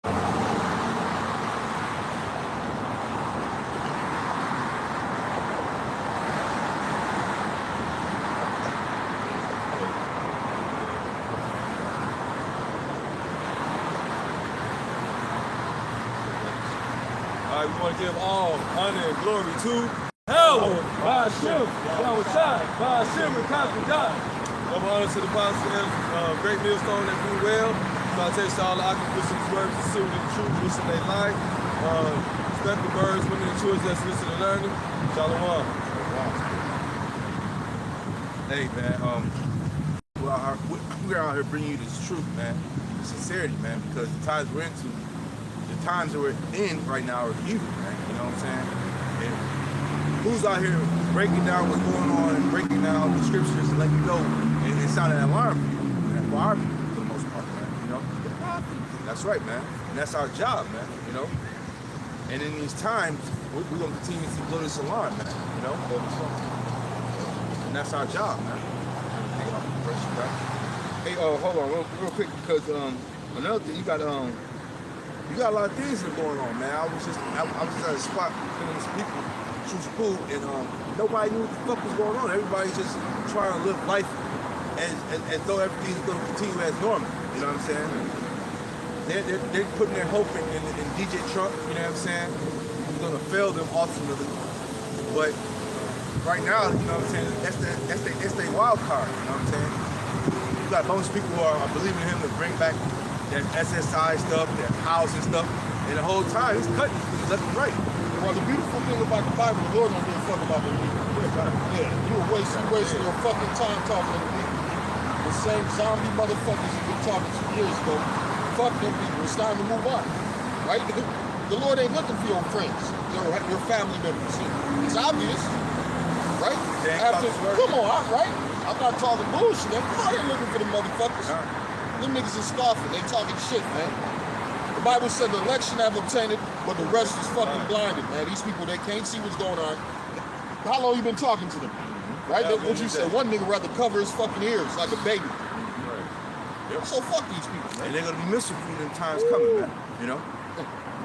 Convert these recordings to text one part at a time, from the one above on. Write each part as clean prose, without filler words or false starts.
We want to give all honor and glory to Hell, by Hashem, by Hashem, and Constant God. Double honor to the Apostle, great millstone that do well. Salutation to all the occupants of his words, the student of the truth, listen they life. Respect the birds, women and children that's listening and learning. Shalom. Hey, man, we're out here bringing you this truth, man. Sincerity, man, because the times we're into, the times that we're in right now are evil, man. You know what I'm saying? And who's out here breaking down what's going on and breaking down the scriptures and letting you know and sounding an alarm for you, man, for our people, for the most part, man. You know? That's right, man. And that's our job, man. You know? And in these times, we're going to continue to blow this alarm, man. You know? And that's our job, man. Hey, hold on real quick, because another thing, you got a lot of things that are going on, man. I was just at a spot filming some people, shooting pool, and nobody knew what the fuck was going on. Everybody's just trying to live life as though everything's going to continue as normal. You know what I'm saying? They're putting their hope in DJ Trump. You know what I'm saying? He's going to fail them ultimately. But right now, you know what I'm saying? That's their wild card. You know what I'm saying? You got a bunch of people who are believing in him to bring back that SSI stuff, that housing stuff, and the whole time he's cutting left and right. Well, the beautiful thing about the Bible, the Lord don't give a fuck about the people. Yeah, you wasting your fucking time talking to the people. The same zombie motherfuckers you've been talking to years ago. Fuck them people. It's time to move on, right? The Lord ain't looking for your friends, your family members. It's obvious, right? Come on, right? I'm not talking bullshit. I ain't looking for the motherfuckers. Them niggas is scoffing. They talking shit, man. The Bible said the election have obtained it, but the rest is fucking blinded, man. These people, they can't see what's going on. How long you been talking to them? Right? What you said? One nigga rather cover his fucking ears like a baby. Right. So fuck these people, man. And they're gonna be missing from them times coming, man. You know?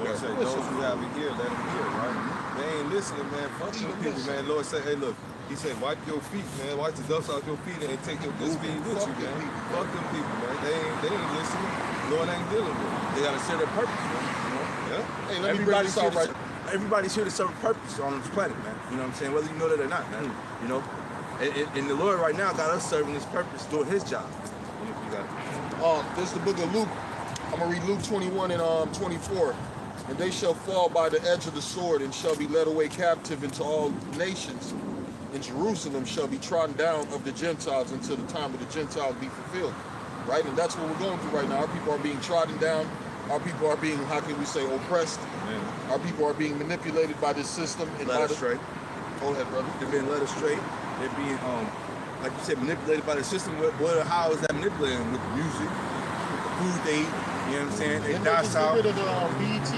Lord say, those who have an ear, let them hear, right? They ain't listening, man. Fuck them people, man. Lord say, hey, look. He said, wipe your feet, man. Wipe the dust off your feet and take your good feet with you, man. Fuck them people, man. They ain't listening. Lord ain't dealing with them. They gotta share their purpose, man. You know? Yeah. Hey, let me bring this out right. Everybody's here to serve a purpose on this planet, man. You know what I'm saying? Whether you know that or not, man. You know? And the Lord right now got us serving this purpose, doing his job. You got it. This is the book of Luke. I'm gonna read Luke 21 and 24. And they shall fall by the edge of the sword and shall be led away captive into all nations. And Jerusalem shall be trodden down of the Gentiles until the time of the Gentiles be fulfilled. Right? And that's what we're going through right now. Our people are being trodden down. Our people are being, how can we say, oppressed. Yeah. Our people are being manipulated by this system. And led astray. Go ahead, brother. They're being led astray. They're being, like you said, manipulated by the system. How is that manipulated? With the music, with the food they eat. You know what I'm saying? They got rid of the BET.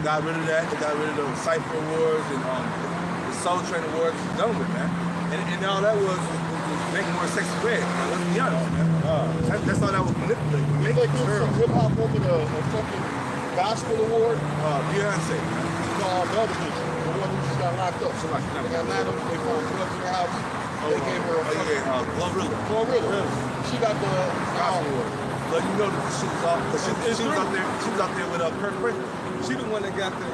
Got rid of that. They got rid of the Cypher Awards and the Soul Train Awards. It's done with, man. And all that was making more sexy red. Let's be honest, man. That's all that was manipulated. They put some hip hop over the fucking gospel award. Beyonce, man. No, the other bitch, the one who just got locked up. So like, they got locked up. They found drugs in her house. They gave her a Glorilla. She got the gospel award. But you know that she was off. She was out there with Kirk Franklin. She the one that got the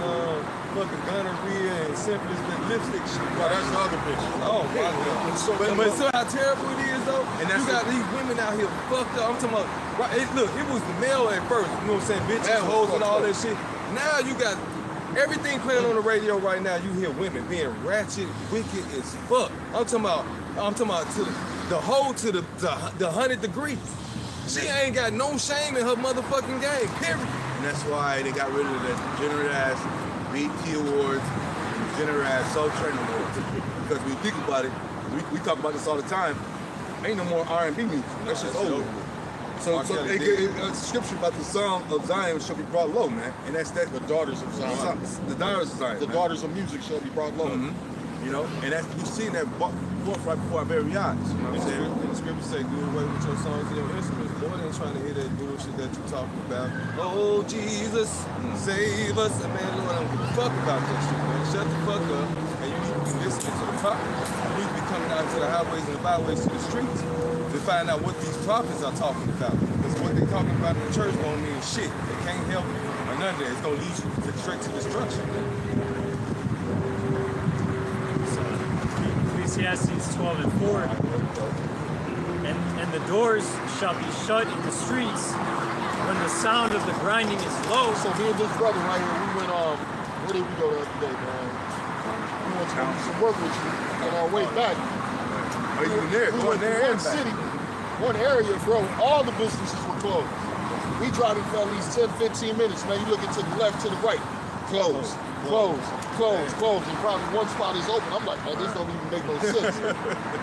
fucking gonorrhea and syphilis and lipstick shit. Right, that's the other bitch. Oh, my God. But so how terrible it is, though? And you got these women out here fucked up. I'm talking about, right, look, it was the male at first. You know what I'm saying? Bitches, hoes, and all that shit. Now you got everything playing on the radio right now. You hear women being ratchet, wicked as fuck. I'm talking about to the whole to the 100 degrees. She ain't got no shame in her motherfucking game, period. And that's why they got rid of the degenerate-ass BET Awards and degenerate-ass Soul Train Awards. Because when you think about it, we talk about this all the time, ain't no more R&B music. That's just over. So they get a scripture about the song of Zion shall be brought low, man. And that's that. The daughters of Zion. The daughters of Zion. The daughters of music shall be brought low. Mm-hmm. You You know, and that's you see that forth right before our very eyes. You know what I'm saying? And the scripture say, do away with your songs and your instruments. Lord ain't trying to hear that bullshit that you talking about. Oh, Jesus, save us. And man, Lord, I don't give a fuck about that shit, man. Shut the fuck up. And you need to be listening to the prophet. You need to be coming out to the highways and the byways, to the streets, to find out what these prophets are talking about. Because what they talking about in the church won't mean shit. They can't help you. Or none of that. It's going to lead you straight to destruction. Ecclesiastes 12 and 4. And the doors shall be shut in the streets when the sound of the grinding is low. So me and this brother right here, we went where did we go the other day, man? We went to do some work with you on our way back. Are you there? We Going went to there one and back. city, one area, bro, all the businesses were closed. We driving for at least 10, 15 minutes, man. You looking to the left, to the right. Closed, closed, closed, closed. And probably one spot is open. I'm like, man, this don't even make no sense.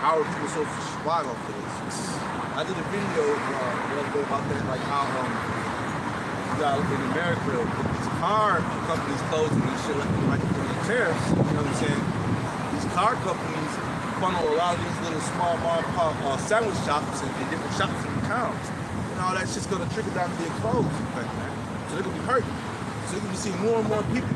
How are people so spot on for this? I did a video the other day about that, like how you got in America, these car companies closing and shit like the tariffs. You know what I'm saying? These car companies funnel a lot of these little small mom and pop sandwich shops and different shops in the towns. And all that shit's gonna trickle down to their clothes, like that. So they're gonna be hurting. So you're gonna be seeing more and more people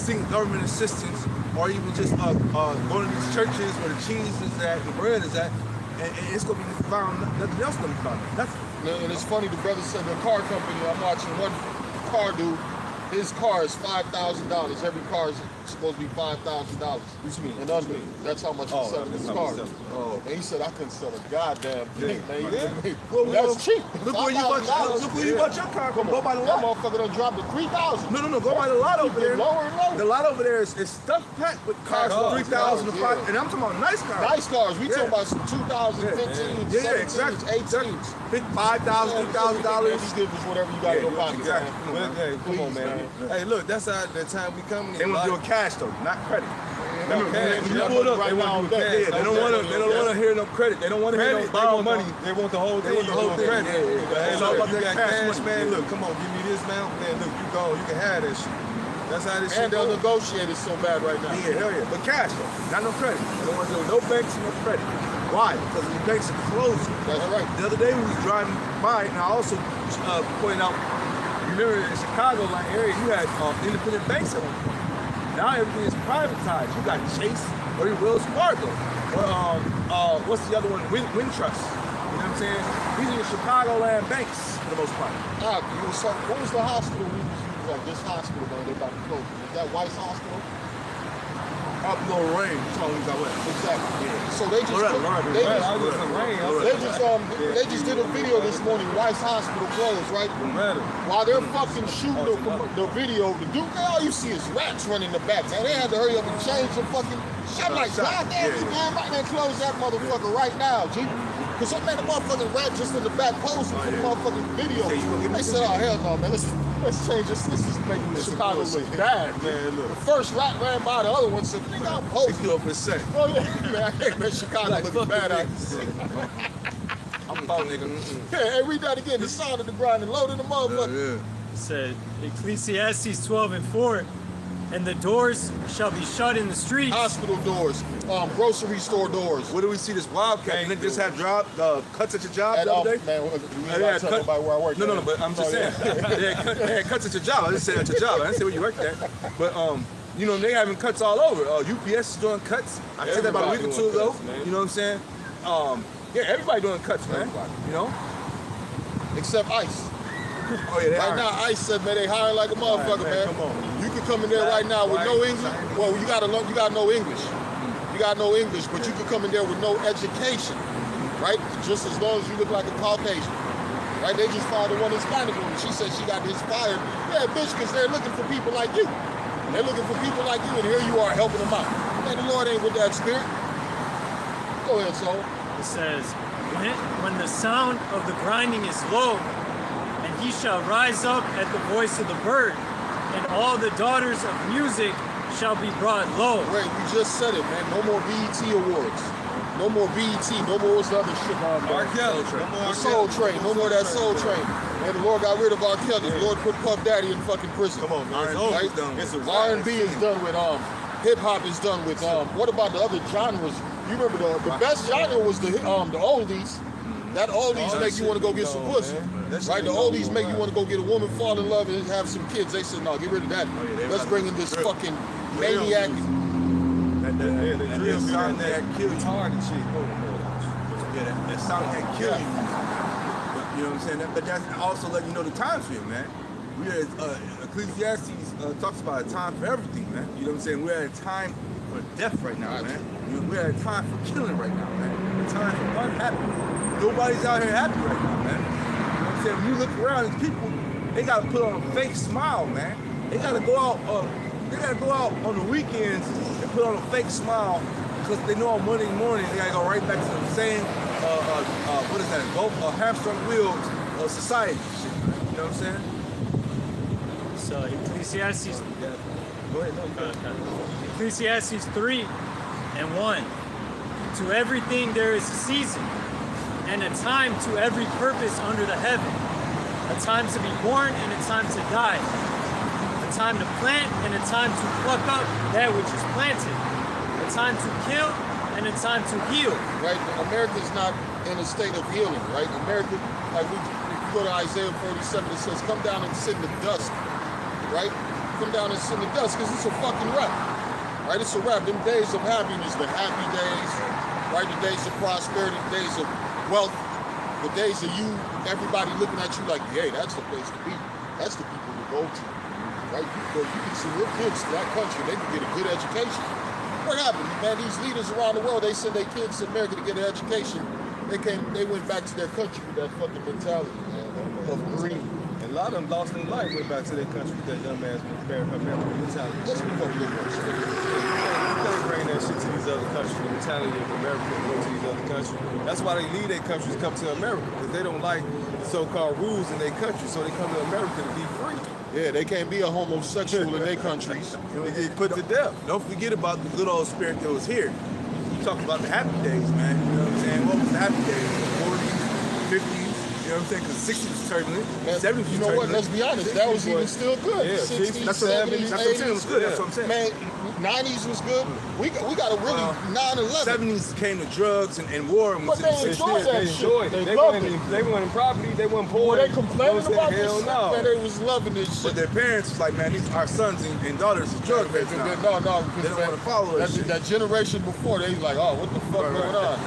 seeking government assistance, or even just going to these churches where the cheese is at, the bread is at, and it's gonna be found. Nothing else gonna be found. Nothing. And it's funny, the brother said the car company, I'm watching one car dude, his car is $5,000. Every car is supposed to be $5,000. What you mean? And under. That's how much he's selling his car. Oh. And he said, I couldn't sell a goddamn thing, man. Yeah. That's cheap. Look where you bought your car from. Go by the That lot. motherfucker done dropped to 3,000. No. Go by the lot over there. Lower and lower. The lot over there is stuffed packed with cars for 3,000 to 5,000, and I'm talking about nice cars. Nice cars. We Yeah. talking about some 2015, Yeah, 17s, exactly. 18s. $5,000, $2,000. Just give us whatever you got in your pocket, exactly. man. Well, hey, come on, Please, man. Hey, look, that's how the time we coming in. They want to do a cash though, not credit. No, cash. When you Yeah, pull up, right they now, want to do cash. cash. They don't want to hear no credit. They don't want to hear no Credit, borrow money. They want the whole thing. They want the whole thing. Credit. Yeah. But hey, It's all look, about you that got cash cash, money. man. Yeah. Look, come on, give me this, man. Man, look, you go. You can have that shit. That's how this shit And they'll goes. negotiate it so bad right now. Yeah, hell yeah. But cash though, not no credit. They don't want to do no banks, no credit. Why? Because the banks are closing. That's right. The other day we was driving by, and I also pointed out, you remember in Chicago like area, you had independent banks at one point. Now everything is privatized. You got Chase or your Wells Fargo or what's the other one? Wintrust. You know what I'm saying? These are your Chicagoland banks for the most part. What was the hospital we was using? Like this hospital, man, they about to close. Is that Weiss Hospital? Up Lorraine. You talking about what? Exactly. So they just Loretta. they just did a video this morning. Weiss Hospital closed, right? While they're fucking shooting the video, the dude, all you see is rats running the back. Man, they had to hurry up and change the fucking. I'm like, God damn, you damn right, man, close that motherfucker right now, G. Cause I made a motherfucking rat just in the back posing for the motherfucking video. They said, oh hell no, man, let's change this. This is making Chicago look bad, man. Look. The first rat ran by, the other one said, nigga, I'm posting. Go for a sec. Oh yeah, man, I hate man, Chicago looking bad out. I'm about nigga. Yeah, hey, read that again. The sound of the grind and loading the motherfucker. Yeah. It said Ecclesiastes 12 and 4. And the doors shall be shut in the streets. Hospital doors, grocery store doors. Where do we see this wildcat? Nigga just had cuts at your job And, the other day? man, we ain't got to tell nobody where I work. No, but I'm just saying. They had cuts at your job. I just said at your job. I didn't say where you worked at. But, you know, they having cuts all over. UPS is doing cuts. I said that about a week or two ago. You know what I'm saying? Yeah, everybody doing cuts, man. You know? Except ICE. Oh, yeah, they Right are. now, ICE said, man, they hiring like a motherfucker, man. Come on. You can come in there right now with no English. Well, you got no English. You got no English, but you can come in there with no education, right? Just as long as you look like a Caucasian, right? They just fired the one Hispanic woman. She said she got inspired. Yeah, bitch, because they're looking for people like you. They're looking for people like you, and here you are helping them out. Man, the Lord ain't with that spirit. Go ahead, soul. It says, when the sound of the grinding is low, and he shall rise up at the voice of the bird, and all the daughters of music shall be brought low. Right, you just said it, man. No more BET awards. No more BET. No more what's the other shit on there? R. Kelly. The Soul Train. No more of that Soul Train. Man, the Lord got rid of R. Kelly. The Lord put Puff Daddy in fucking prison. Come on, man. It's over. Right? It's done. R&B is done with hip hop is done with. What about the other genres? You remember the best genre was the oldies. That oldies that make you shit want to go be get some gone, pussy, man. That shit right? be The gone, oldies make you right. want to go get a woman, fall in love, and have some kids. They said, no, get rid of that. yeah, they Let's about bring to in this drill. fucking maniac. That drill sound that kill you. hard and shit. Yeah, that sound that kill you. But, you know what I'm saying? But that's also letting you know the times we're in, man. We are Ecclesiastes talks about a time for everything, man. You know what I'm saying? We're at a time for death right now, man. We're at a time for killing right now, man. A time for unhappy. Nobody's out here happy right now, man. You know what I'm saying? When you look around, these people, they gotta put on a fake smile, man. They gotta go out. They gotta go out on the weekends and put on a fake smile because they know on Monday morning they gotta go right back to the same what is that? Hamster on the wheels of society. Shit, man. You know what I'm saying? So Ecclesiastes, Yeah. Go ahead. No, you got it. Ecclesiastes 3:1. To everything there is a season, and a time to every purpose under the heaven. A time to be born and a time to die. A time to plant and a time to pluck up that which is planted. A time to kill and a time to heal. Right? America's not in a state of healing, right? America, like if you go to Isaiah 47, it says, come down and sit in the dust, right? Come down and sit in the dust, because it's a fucking rap, right? It's a rap. Them days of happiness, the happy days, right? The days of prosperity, the days of wealth, the days of you, everybody looking at you like, hey, that's the place to be. That's the people to go to, right? You can send your kids to that country, they can get a good education. What happened, man? These leaders around the world, they send their kids to America to get an education. They went back to their country with that fucking mentality, man, of greed. And a lot of them lost their life, went back to their country with that dumbass American mentality. Let's be fucking liberal. You can't bring that shit to these other countries, the mentality of America go to these other countries. That's why they leave their countries, come to America, because they don't like the so-called rules in their country, so they come to America to be free. Yeah, they can't be a homosexual in their countries. They get put to death. Don't forget about the good old spirit that was here. You talk about the happy days, man. You know what I'm saying? What was the happy days? The 40s, 50s, you know what I'm saying? Because 60s was turbulent, 70s was You know what? turbulent. Let's be honest. That was even still good. Yeah, 60s, That's what I'm 70s, saying. It was 80s. good. That's what I'm saying. Man, 90s was good. We got a really 9/11. 70s came to drugs and war. And But was they in the 60s. enjoyed that They shit. enjoyed They it. loved it. They wanted property, they wanted poor. Were they complaining about this Hell shit? no. Man, they was loving this But shit. their parents was like, man, these our sons and daughters are drug heads now. No, They don't want to follow that shit. That generation before, they was like, oh, what the fuck Right, going right.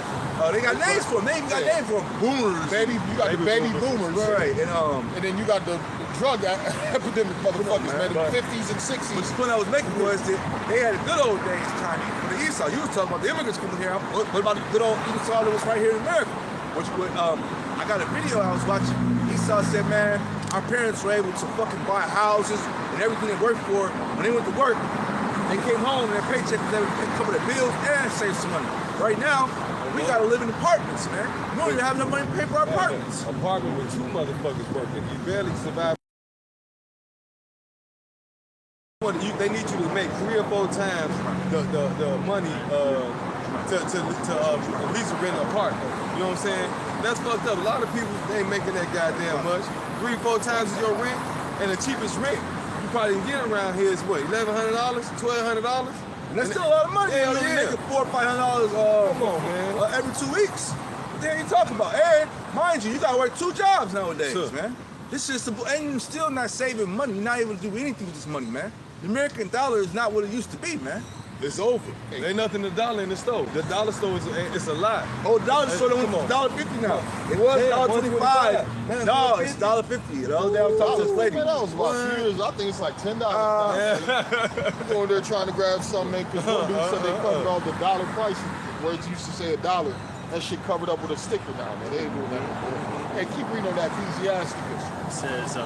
on? They got names for them. They even got names for them. Boomers. Baby, you got the baby boomers. Right. And then you got the drug epidemic motherfuckers, man, the 50s and But 60s. the point I was making was that they had a good old days trying to eat for the Esau. You was talking about the immigrants coming here. What about the good old Esau that was right here in America? I got a video I was watching. Esau said, man, our parents were able to fucking buy houses and everything they worked for. When they went to work, they came home and their paycheck was able to cover their bills and save some money. Right now, we gotta live in apartments, man. We don't even have enough money to pay for our apartments. Apartment with two motherfuckers working. You barely survive. They need you to make 3 or 4 times the money to at least rent an apartment. You know what I'm saying? That's fucked up. A lot of people, they ain't making that goddamn much. 3 or 4 times is your rent, and the cheapest rent you probably can get around here is what, $1,100, $1,200? And that's still a lot of money. Hell You're yeah. making $400 or $500 Come on, man. every 2 weeks. What the hell you talking about? And mind you gotta work 2 jobs nowadays, Sure. man. This is and you're still not saving money. You're not able to do anything with this money, man. The American dollar is not what it used to be, man. It's over. Ain't nothing to dollar in the store. The dollar store it's a lie. Oh, dollar store Come went on. to $1.50 now. It was Yeah, $1.25. $1.25. No, it's $1.50. The other day I was talking to this lady. Man, that was about 2 years. I think it's like $10. You go in there trying to grab something because one dude said they covered all the dollar prices. Where it used to say $1. That shit covered up with a sticker now, man. They ain't doing that anymore. Hey, keep reading on that Ecclesiastes. It says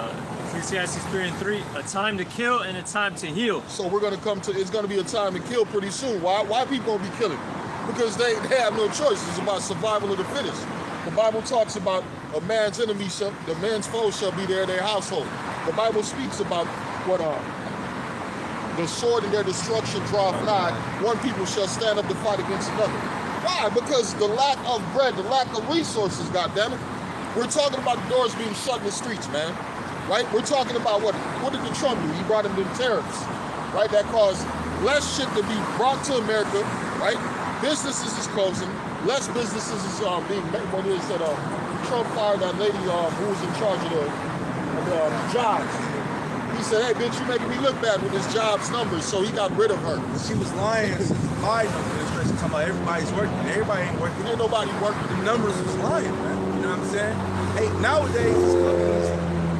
Ecclesiastes 3:3, a time to kill and a time to heal. So we're gonna it's gonna be a time to kill pretty soon. Why people gonna be killing? Because they have no choice. It's about survival of the fittest. The Bible talks about a man's enemy the man's foe shall be their household. The Bible speaks about what the sword and their destruction draweth nigh. One people shall stand up to fight against another. Why? Because the lack of bread, the lack of resources, goddammit. We're talking about the doors being shut in the streets, man. Right? We're talking about what did the Trump do? He brought in the tariffs, right? That caused less shit to be brought to America, right? Businesses is closing. Less businesses is being made. What is that? Trump fired that lady who was in charge of the jobs. He said, "Hey, bitch, you making me look bad with this jobs numbers," so he got rid of her. She was lying. Lying on the administration, talking about everybody's working. Everybody ain't working. Ain't nobody working. The numbers was lying, man. You know what I'm saying? Hey, nowadays, these companies,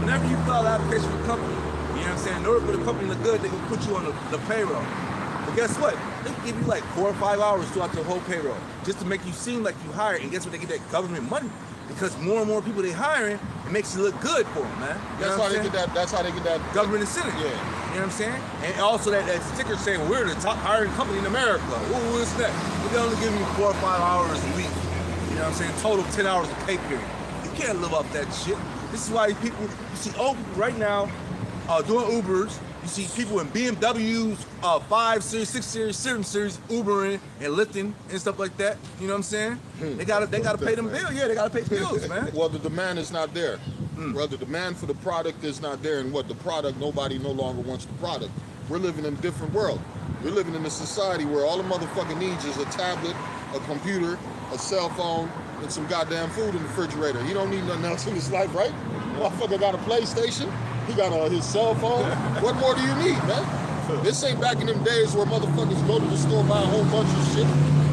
whenever you file an application for a company, you know what I'm saying? In order for the company to look good, they can put you on the payroll. But guess what? They give you like 4 or 5 hours throughout the whole payroll just to make you seem like you hired. And guess what? They get that government money. Because more and more people they hiring, it makes it look good for them, man. You That's know how what they I'm get that. That's how they get that. government incentive. Yeah. You know what I'm saying? And also that sticker saying, well, we're the top hiring company in America. Ooh, what's that? They're only giving you 4 or 5 hours a week. You know what I'm saying? Total 10 hours of pay period. You can't live off that shit. This is why people, you see old people right now doing Ubers. You see people in BMWs, 5 Series, 6 Series, 7 Series, Ubering and lifting and stuff like that. You know what I'm saying? They gotta pay them bills. Yeah, they gotta pay bills, man. Well, the demand is not there. Well, the demand for the product is not there, and what the product, nobody no longer wants the product. We're living in a different world. We're living in a society where all the motherfucker needs is a tablet, a computer, a cell phone, and some goddamn food in the refrigerator. He don't need nothing else in his life, right? Motherfucker got a PlayStation. He got his cell phone. What more do you need, man? This ain't back in them days where motherfuckers go to the store, buy a whole bunch of shit.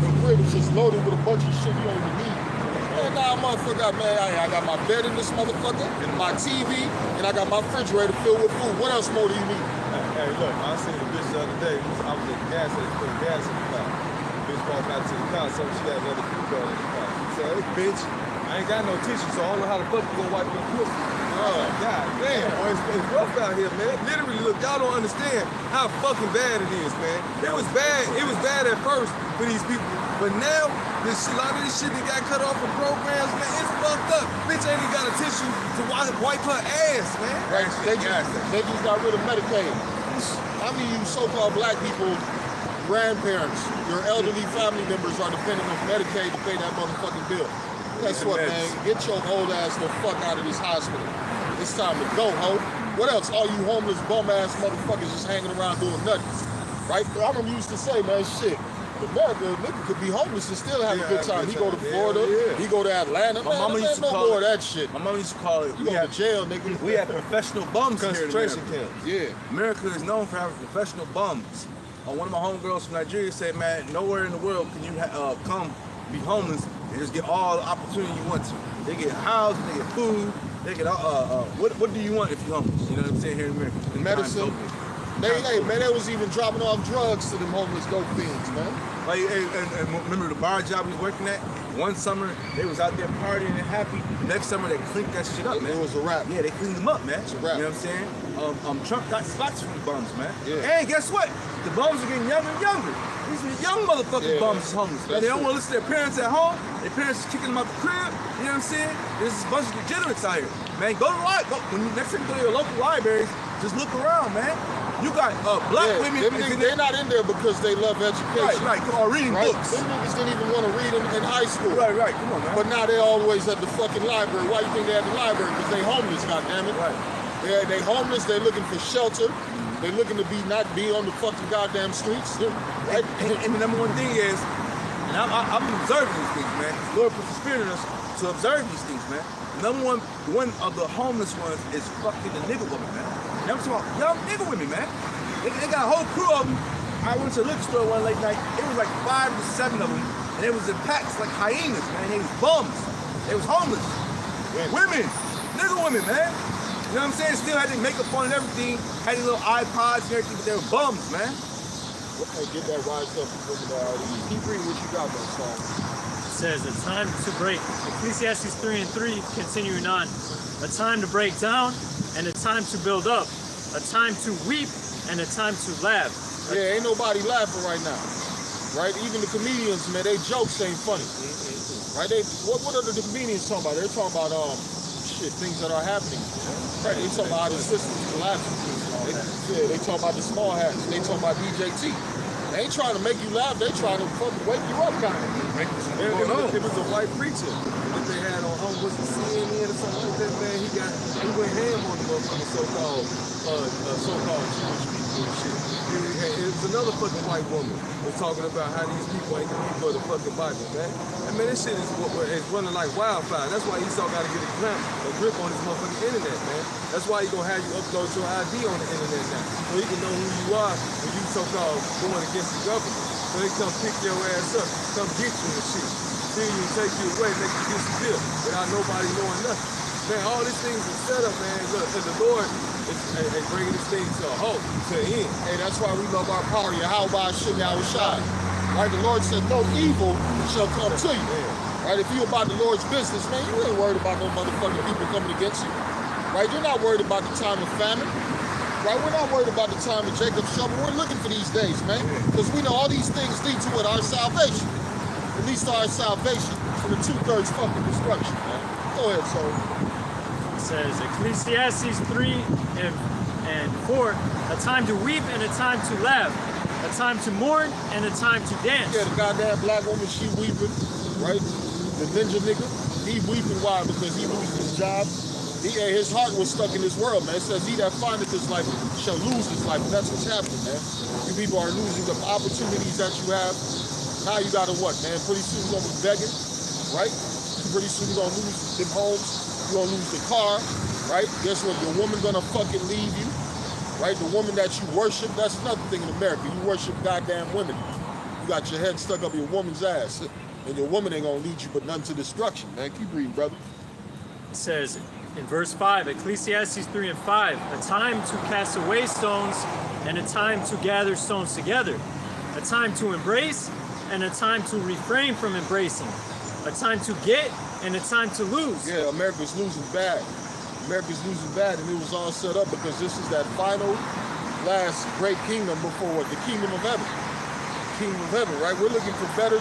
The crib is just loaded with a bunch of shit you don't even need. Man, nah, motherfucker, man, I got my bed in this motherfucker, and my TV, and I got my refrigerator filled with food. What else more do you need? Hey, look, I seen a bitch the other day. I was at the gas station putting gas in the car. Bitch walked out to the car, so she had another food girl in the car. She said, "Hey, bitch, I ain't got no tissue, so I don't know how the fuck you gonna wipe your pussy." God damn, boy, it's rough out here, man. Literally, look, y'all don't understand how fucking bad it is, man. It was bad at first for these people, but now a lot of this shit that got cut off from programs, man, it's fucked up. Bitch ain't even got a tissue to wipe her ass, man. Right? They just got rid of Medicaid. How many of you so-called black people, grandparents, your elderly family members are dependent on Medicaid to pay that motherfucking bill? Guess what, man? Get your old ass the fuck out of this hospital. It's time to go, ho. What else? All you homeless bum-ass motherfuckers just hanging around doing nothing. Right? I remember you used to say, man, shit, in America, a nigga could be homeless and still have a good time. He go to Florida, he go to Atlanta. My mama used to no call more of it- that shit. My mom used to call it, You go to jail, nigga. we had professional bums here in Concentration America. camps. Yeah. America is known for having professional bums. One of my homegirls from Nigeria said, man, nowhere in the world can you come be homeless and just get all the opportunity you want to. They get housing, they get food, they get what do you want if you're homeless? You know what I'm saying, here in America? Medicine. They was even dropping off drugs to them homeless dope fiends, man. Like, and remember the bar job we was working at? One summer, they was out there partying and happy. Next summer, they cleaned that shit up, man. It was a wrap. Yeah, they cleaned them up, man. It's a wrap. You know what I'm saying? Trump got spots from the bums, man. Yeah. And guess what? The bums are getting younger and younger. These are young motherfucking Yeah. bums is homeless, man. They don't want to listen to their parents at home. Their parents is kicking them out the crib. You know what I'm saying? There's a bunch of degenerates out here. Man, go to the library. Next time you go to your local libraries, just look around, man. You got black Yeah, women. them is niggas, in they're not in there because they love education. Right, come on, reading Right? books. Them niggas didn't even want to read them in high school. Right, come on, man. But now they always at the fucking library. Why you think they at the library? Because they homeless, goddammit. Right. They homeless, they looking for shelter. They looking to not be on the fucking goddamn streets. Right? And the number one thing is, and I'm observing these things, man. The Lord puts the spirit in us to observe these things, man. Number one of the homeless ones is fucking the nigga woman, man. And I'm talking about young nigga women, man. They got a whole crew of them. I went to a liquor store one late night. It was like 5 to 7 of them, and they was in packs like hyenas, man. They was bums. They was homeless. Women, nigga women, man. You know what I'm saying? Still had their makeup on and everything. Had their little iPods and everything, but they were bums, man. Hey, get that rise up from keep reading what you got, that song. It says a time to break. Ecclesiastes 3:3, continuing on. A time to break down and a time to build up. A time to weep and a time to laugh. Yeah, ain't nobody laughing right now. Right? Even the comedians, man, they jokes ain't funny. Right? What are the comedians talking about? They're talking about things that are happening. Right? They talking about how the system's collapsing. They talking about the small hats. They talking about DJT. They ain't trying to make you laugh. They trying to fucking wake you up, kind of. It was a white preacher that they had on was it CNN or something like that, man. He went ham on the motherfucking so-called Jewish people and shit. It was was another fucking white woman was talking about how these people ain't the people of the fucking Bible, man. And man, this shit is running like wildfire. That's why Esau got to get a grip on this motherfucking internet, man. That's why he gonna have you upload your ID on the internet now, so he can know who you are when you so-called going against the government. So they come pick your ass up, come get you and shit. See you, take you away, make you disappear without nobody knowing nothing. Man, all these things are set up, man. Look, and the Lord is bringing this thing to a halt, to an end. Hey, that's why we love our power. Yahweh Hashem Yahushai. Right? The Lord said, no evil shall come to you. Right? If you about the Lord's business, man, you ain't worried about no motherfucking people coming against you. Right? You're not worried about the time of famine. Right? We're not worried about the time of Jacob's trouble. We're looking for these days, man. Because we know all these things lead to what? Our salvation. At least our salvation for the 2/3 fucking destruction, man. Go ahead, so. It says Ecclesiastes 3 and 4, a time to weep and a time to laugh, a time to mourn and a time to dance. Yeah, the goddamn black woman, she weeping, right? The ninja nigga, he weeping. Why? Because he loses his job. His heart was stuck in this world, man. It says, he that findeth his life shall lose his life. And that's what's happening, man. You people are losing the opportunities that you have. Now you gotta what, man? Pretty soon you're gonna be begging, right? Pretty soon you're gonna lose them homes. You're gonna lose the car, right? Guess what? Your woman gonna fucking leave you, right? The woman that you worship, that's another thing in America. You worship goddamn women. You got your head stuck up your woman's ass. And your woman ain't gonna lead you but none to destruction, man. Keep reading, brother. It says in verse 5, Ecclesiastes 3 and 5, a time to cast away stones and a time to gather stones together, a time to embrace and a time to refrain from embracing, a time to get and a time to lose. Yeah, America's losing bad. America's losing bad, and it was all set up because this is that final, last great kingdom before what? The kingdom of heaven. Kingdom of heaven, right? We're looking for better.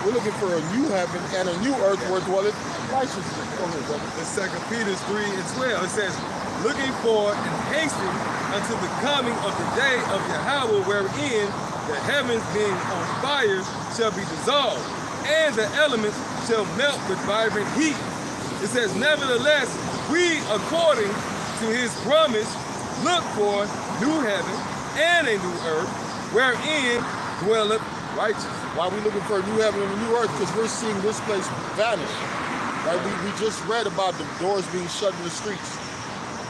We're looking for a new heaven and a new earth where dwelleth righteousness. Go ahead, brother. In 2 Peter 3 and 12, it says, looking for and hastening unto the coming of the day of Yahweh, wherein the heavens being on fire shall be dissolved, and the elements shall melt with vibrant heat. It says, nevertheless, we, according to his promise, look for new heaven and a new earth, wherein dwelleth righteousness. Why are we looking for a new heaven and a new earth? Because we're seeing this place vanish. Right? We just read about the doors being shut in the streets.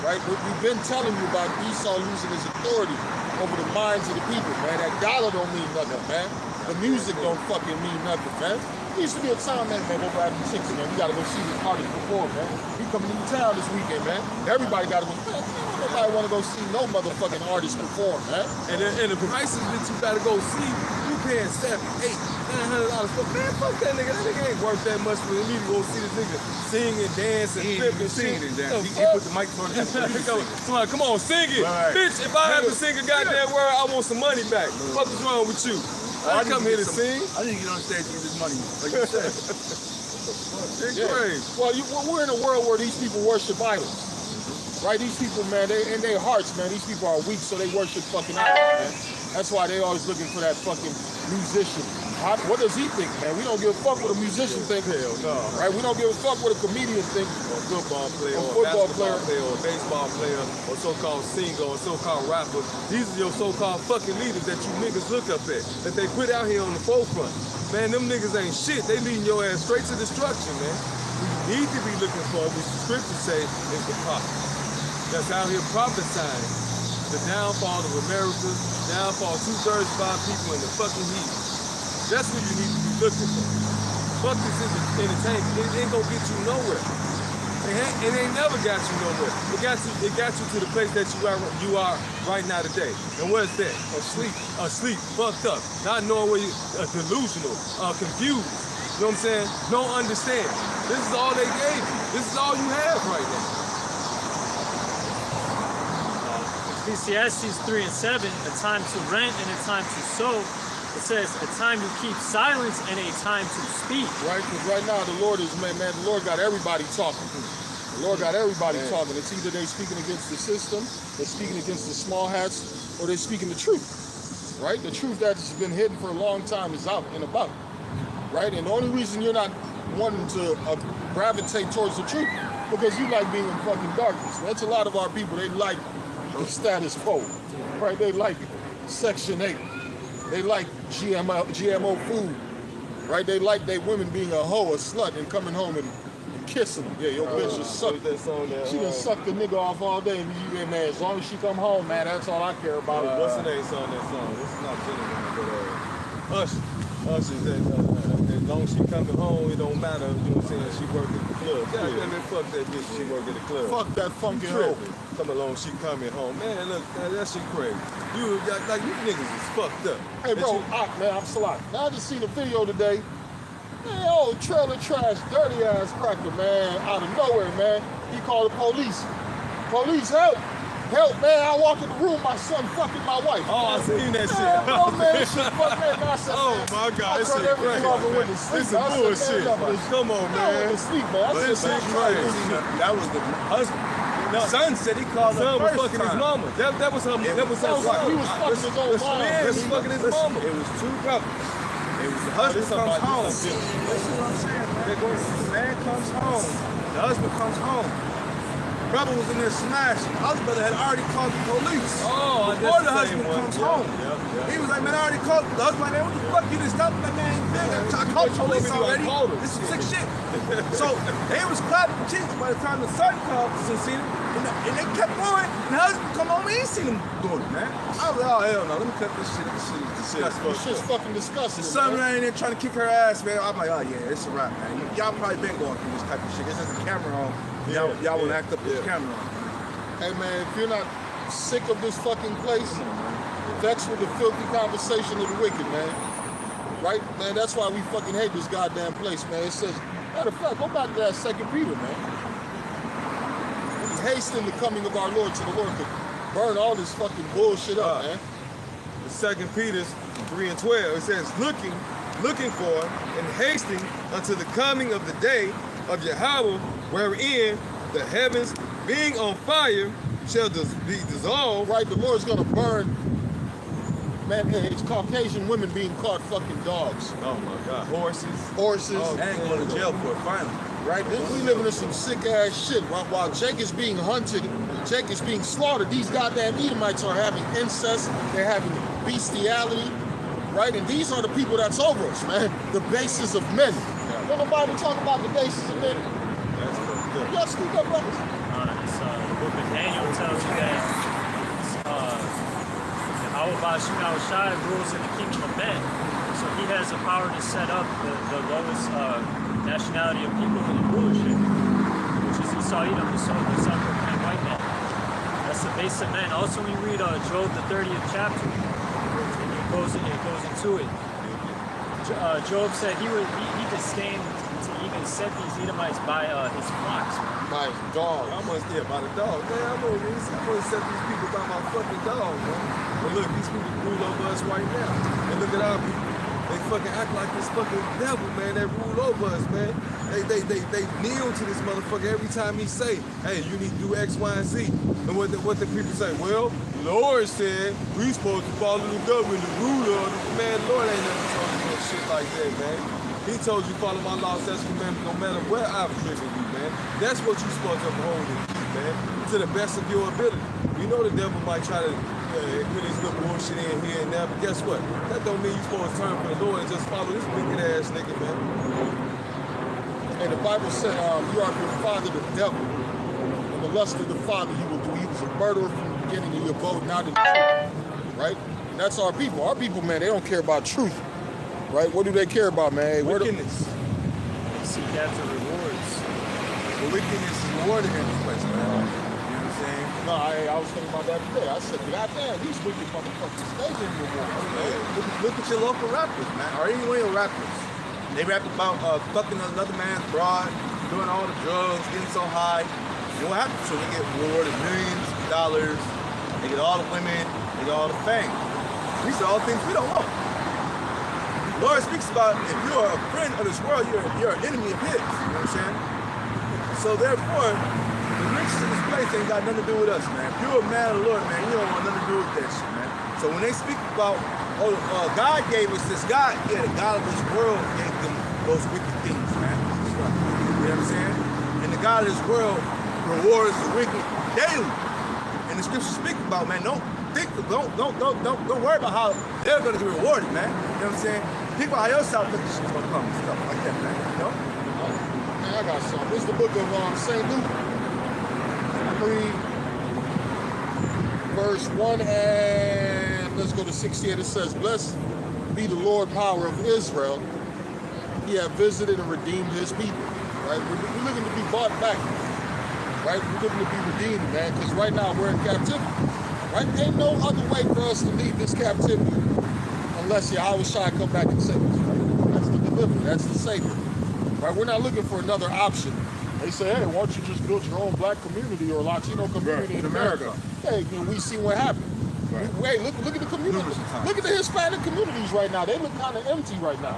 Right? We've been telling you about Esau losing his authority over the minds of the people, man. That dollar don't mean nothing, man. The music don't fucking mean nothing, man. There used to be a time, man, go out in the 60s, man. We gotta go see this artist perform, man. He coming into town this weekend, man. Everybody gotta go. Man, nobody wanna go see no motherfucking artist perform, man. And the prices that you gotta go see, you paying $700, $800, $900 for. Man, fuck that nigga. That nigga ain't worth that much for me to go see this nigga sing and dance and flip and shit. He put the microphone in. Somebody, come on, sing it. Right. Bitch, if I have to sing a goddamn word, I want some money back. What is wrong with you? I didn't come here to sing. I didn't get on stage to get this money, like you said. It's Yeah. crazy. Well, we're in a world where these people worship idols. Right? These people, man, in their hearts, man, these people are weak, so they worship fucking idols, man. That's why they always looking for that fucking musician. What does he think, man? We don't give a fuck what a musician thinks. Hell no. Right? We don't give a fuck what a comedian thinks. Or a football player, A or a football basketball player. player, or a baseball player, or so-called singer, or so-called rapper. These are your so-called fucking leaders that you niggas look up at, that they put out here on the forefront. Man, them niggas ain't shit. They leading your ass straight to destruction, man. What you need to be looking for, which the scriptures say, is the prophet. That's out here prophesying the downfall of America, downfall 2/3 of our people in the fucking heat. That's what you need to be looking for. Fuck this entertainment. It ain't gonna get you nowhere. It ain't never got you nowhere. It got you to the place that you are right now today. And what's that? Asleep, fucked up, not knowing where you delusional, confused. You know what I'm saying? No understanding. This is all they gave you. This is all you have right now. Ecclesiastes 3 and 7, a time to rent and a time to sow. It says a time to keep silence and a time to speak. Right? Because right now the Lord is, man, the Lord got everybody talking. The Lord got everybody talking. It's either they speaking against the system, they're speaking against the small hats, or they're speaking the truth. Right? The truth that's been hidden for a long time is out and about. Right? And the only reason you're not wanting to gravitate towards the truth because you like being in fucking darkness. That's a lot of our people. They like the status quo. Right? They like Section 8. They like GMO food, right? They like their women being a hoe, a slut, and coming home and kissing them. Yeah, your bitch just sucked. that song that, She done sucked the nigga off all day, and man, as long as she come home, man, that's all I care about. what's the name song that song? This is not Jenny, but Usher. Usher said, as long as she coming home, it don't matter, you know what I'm saying, she work at the club. God damn it, fuck that bitch, she work at the club. Fuck that funky hoe. Come along, she coming home. Man, look, that shit crazy. You, like, you niggas is fucked up. Hey, bro, man, I'm Salak. Now I just seen a video today. Man, old trailer trash, dirty ass cracker, man, out of nowhere, man. He called the police. Police, help! Help, man, I walked in the room, my son fucking my wife. Oh, I seen that shit. Man, bro, man, this shit fuck, man. I said, Oh, man, my God, I this turned shit everything crazy, off and went to man. sleep. This is I said, bullshit. man, I'm Come on, I man. went to sleep, man. I This said, shit man, crazy. That was the husband. No, son said he called Son her was first fucking his time. mama. That was her. That was her. Right. He was fucking his own mom. Yeah, he was fucking his mama. It was two brothers. It was the husband comes home. Listen to what I'm saying, man. The man comes home. The husband comes home. Brother was in there smashing. The other brother had already called the police. Oh, before that's the the same husband one. comes Yeah, home. yeah. He was like, man, I already called the husband. Like, man, what the fuck you just stopped? Like, man, I called the police already. This is sick shit. So they was clapping cheeks by the time the son called and seen him. And they kept going. And the husband come home, he ain't seen him doing it, man. I was like, oh, hell no, let me cut this shit. This shit is disgusting. This shit's fucking disgusting. The son man. ran in there trying to kick her ass, man. I'm like, oh yeah, it's a wrap, man. Y'all probably been going through this type of shit. There's just a camera on. Y'all wanna act up with the camera on. Hey, man, if you're not sick of this fucking place, vexed with the filthy conversation of the wicked, man. Right? Man, that's why we fucking hate this goddamn place, man. It says, matter of fact, go back to that 2 Peter, man. We hasten the coming of our Lord, so the Lord could burn all this fucking bullshit up, man. The 2 Peter 3:12, it says, looking for and hasting unto the coming of the day of Yahweh, wherein the heavens being on fire shall be dissolved. Right? The Lord's gonna burn, man, it's Caucasian women being caught fucking dogs. Oh my God, horses. Horses. And going to jail for it, finally. Right? We living in some sick ass shit. While Jake is being hunted, Jake is being slaughtered, these goddamn Edomites are having incest, they're having bestiality, right? And these are the people that's over us, man. The basis of men. Don't nobody talk about the basis of men. That's fucked up. Y'all speak up, brothers. The book of Daniel tells you that Yahweh Shai rules in the kingdom of men. So he has the power to set up the lowest nationality of people in the rulership, which is Esau Edom, the self-proclaimed white man. That's the base of men. Also, when you read Job, the 30th chapter, it goes into it. Job said he disdained to even set these Edomites by his flocks. My dog. I must by the dog. Man, I'm gonna set these people by my fucking dog, man. But look, these people rule over us right now. And look at our people. They fucking act like this fucking devil, man, that rule over us, man. They kneel to this motherfucker every time he say, hey, you need to do X, Y, and Z. And what the people say, well, Lord said we supposed to follow the government, the ruler. Man, Lord ain't never told you no shit like that, man. He told you follow my laws, that's commandments, no matter where I've driven you, man. That's what you're supposed to uphold and keep, man, to the best of your ability. You know the devil might try to put his little bullshit in here and there, but guess what? That don't mean you're supposed to turn from the Lord and just follow this wicked ass nigga, man. And the Bible said, you are your father, the devil. And the lust of the father you will do. He was a murderer from the beginning, and you abode not in the truth. Right? And that's our people. Our people, man, they don't care about truth. Right? What do they care about, man? Wickedness. They seek after rewards. The wickedness is rewarded in this place, man. You know what I'm saying? No, I was thinking about that today. I said, goddamn, these wicked motherfuckers, they didn't reward. Look at your local rappers, man, or any one of your rappers. They rap about fucking another man's broad, doing all the drugs, getting so high. And what happens to them? They get rewarded millions of dollars. They get all the women. They get all the fame. These are all things we don't want. The Lord speaks about if you're a friend of this world, you're an enemy of His. You know what I'm saying? So therefore, the riches of this place ain't got nothing to do with us, man. If you're a man of the Lord, man, you don't want nothing to do with that shit, man. So when they speak about, God gave us this, God, yeah, the God of this world gave them those wicked things, man. You know what I'm saying? And the God of this world rewards the wicked daily. And the scriptures speak about, man, don't don't worry about how they're gonna get rewarded, man. You know what I'm saying? People out yourself think this shit's gonna come and stuff like that, man. You know? Man, I got something. This is the book of St. Luke. I read verse 1 and let's go to 68. It says, "Blessed be the Lord power of Israel. He hath visited and redeemed his people." Right? We're looking to be bought back. Right? We're looking to be redeemed, man, because right now we're in captivity. Right? Ain't no other way for us to leave this captivity unless Yahweh Shai come back and save us. Right? That's the deliverer. That's the savior. Right? We're not looking for another option. They say, hey, why don't you just build your own black community or Latino community in America? Hey, and we see what happened. Right. Hey, look at the community. Look at the Hispanic communities right now. They look kind of empty right now.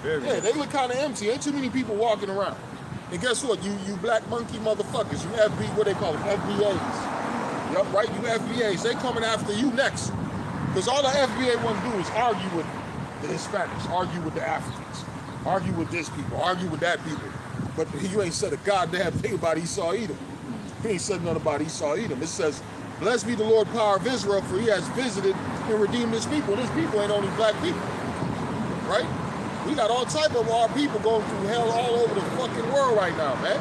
Yeah, They look kind of empty. Ain't too many people walking around. And guess what? You black monkey motherfuckers. You what they call them, FBAs. Yup, right? You FBAs. They coming after you next. Because all the FBA want to do is argue with the Hispanics, argue with the Africans, argue with this people, argue with that people. But you ain't said a goddamn thing about Esau Edom. He ain't said nothing about Esau Edom. It says, "Blessed be the Lord power of Israel, for he has visited and redeemed his people." And his people ain't only black people. Right? We got all type of our people going through hell all over the fucking world right now, man.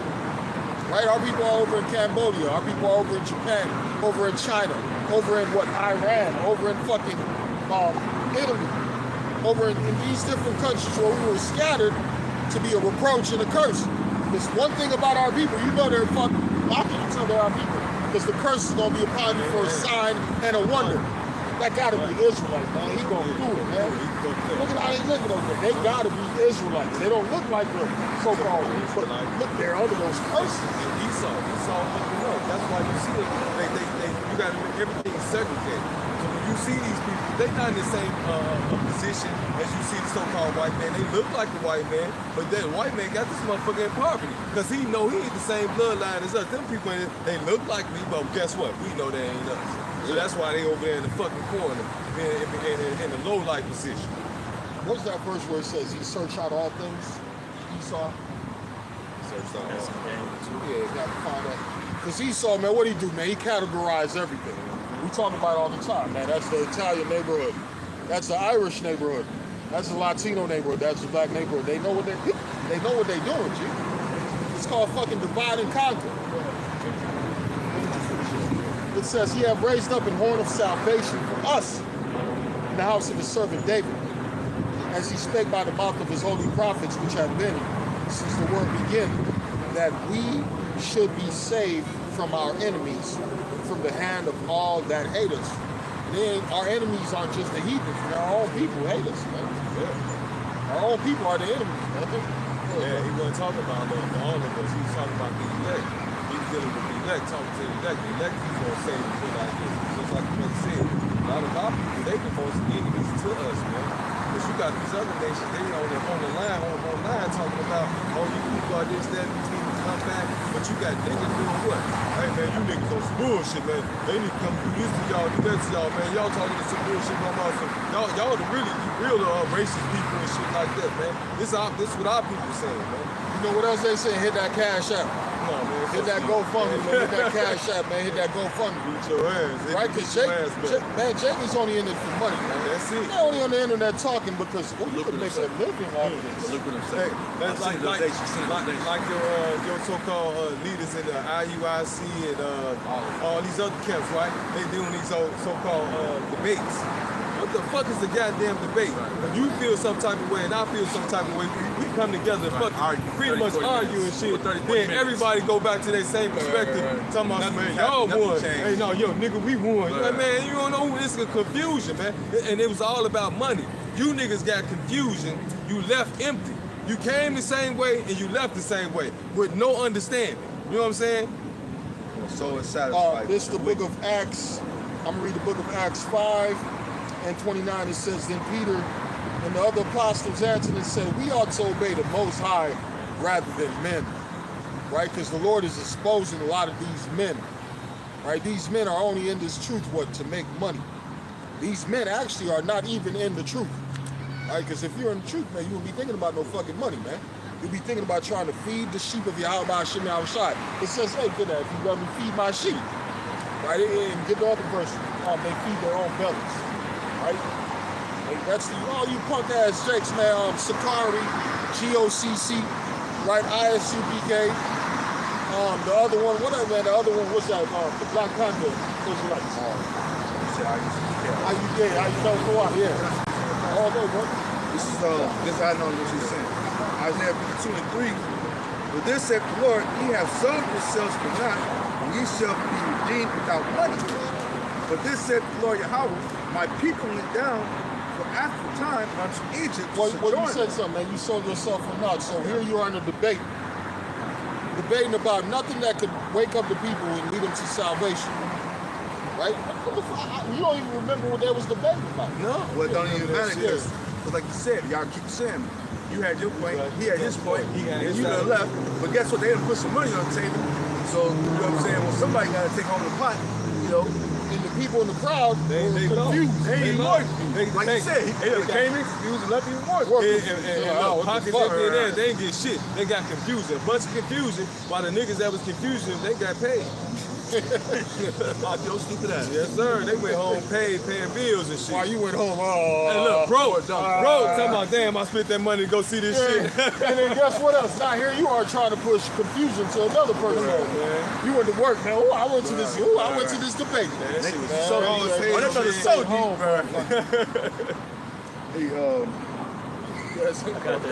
Right? Our people are over in Cambodia. Our people are over in Japan, over in China, over in Iran, over in fucking Italy, over in these different countries where we were scattered to be a reproach and a curse. There's one thing about our people, you know they're fucking, I can't tell they're our people, because the curse is going to be upon you for a sign and a wonder. That gotta be Israelite, man. He gonna do it, man. Look at how they looking over there. They gotta be Israelites. They don't look like the so-called, but look, they're under those curses. Esau fucking up. That's why you see it. You got everything segregated. So when you see these people, they not in the same position as you see the so-called white man. They look like the white man, but that white man got this motherfucker in poverty because he know he ain't the same bloodline as us. Them people, they look like me, but guess what? We know they ain't us. So that's why they over there in the fucking corner, in the low light position. What's that verse where it says he searched out all things? Esau? Searched out all things. Yeah, you gotta find that. Because Esau, man, what he do, man? He categorized everything. We talk about it all the time, man. That's the Italian neighborhood. That's the Irish neighborhood. That's the Latino neighborhood. That's the black neighborhood. They know what they're doing, G. It's called fucking divide and conquer. It says, he have raised up an horn of salvation for us in the house of his servant David, as he spake by the mouth of his holy prophets, which have been since the world began, that we should be saved from our enemies, from the hand of all that hate us. Then our enemies aren't just the heathens, our own people hate us, man. Yeah. Our own people are the enemies, man. Yeah, he wasn't talking about all of us. He was talking about the elect. He was dealing with the elect, talking to the elect. The elect, he's going to say shit like this. Just like the brother said, a lot of our people, they the most enemies to us, man. Because you got these other nations, they on the line talking about, oh, you people are this, that, you need to come back. But you got niggas doing what? Hey, man, you niggas on some bullshit, man. They need to come do this to y'all, do that to y'all, man. Y'all talking to some bullshit about some. Y'all the real racist people and shit like that, man. This what our people saying, man. You know what else they say? Hit that cash out. Come on, man. Hit that GoFundMe, man. Hit that cash out, man. Hit that GoFundMe. Beat your ass. Right? Because Jake is only in it for money, man. That's it. They're only on the internet talking because you can make a living off of this. Look what I'm Hey, saying. that's like your so-called leaders in the IUIC and all these other camps, right? They doing these so-called debates. What the fuck is the goddamn debate? When you feel some type of way and I feel some type of way, we come together and pretty much argue and shit. Then everybody go back to their same perspective, talking about, man, y'all won. Hey, no, yo, nigga, we won. Like, man, you don't know, it's a confusion, man. And it was all about money. You niggas got confusion. You left empty. You came the same way and you left the same way with no understanding. You know what I'm saying? So it's satisfied. This is the book of Acts. I'm going to read the book of Acts 5 and 29. It says, then Peter and the other apostles answered and said, we ought to obey the Most High rather than men. Right? Because the Lord is exposing a lot of these men. Right? These men are only in this truth, to make money. These men actually are not even in the truth. Right? Because if you're in the truth, man, you won't be thinking about no fucking money, man. You'll be thinking about trying to feed the sheep of Yahweh Hashem Yahushai. It says, hey, get that. If you let me feed my sheep. Right? And get the other verse. they feed their own bellies, right? That's all you punk ass jakes, man. Sakari, GOCC, right? ISUPK. The other one, whatever, man. The other one was that the Black Panther Israelites. How you did? How you know for what? Yeah. All day, bro. This I know what you're saying. Isaiah 52 and 3. But this saith the Lord, ye have sold yourselves for naught, and ye shall be redeemed without money. But this saith the Lord Yahweh, my people went down for after time unto Egypt. Well, you said something, man. You sold yourself for naught. So here you are in a debate. Debating about nothing that could wake up the people and lead them to salvation. Right? What the fuck? You don't even remember what they was debating about. No, well, it don't even matter because, like you said, y'all keep saying, you had your point, he had his point, and you done left. But guess what? They didn't put some money on the table. So, you know what I'm saying? Well, somebody got to take home the pot, you know. And the people in the crowd They confused. They ain't more confused. Like you said, he came in confused and left even more confused. And look, pockets empty in there, they ain't get shit. They got confusion. A bunch of confusion, while the niggas that was confusing, they got paid. Yo, stupid ass. Yes, sir. They went home paid, paying bills and shit. While you went home, Hey, look, bro, talking about, damn, I spent that money to go see this shit. And then guess what else? Now here you are trying to push confusion to another person. You went to work, man. Oh, I went to this. Oh, I went to this debate. That shit was So so deep. deep. That brother so deep, bro. Hey,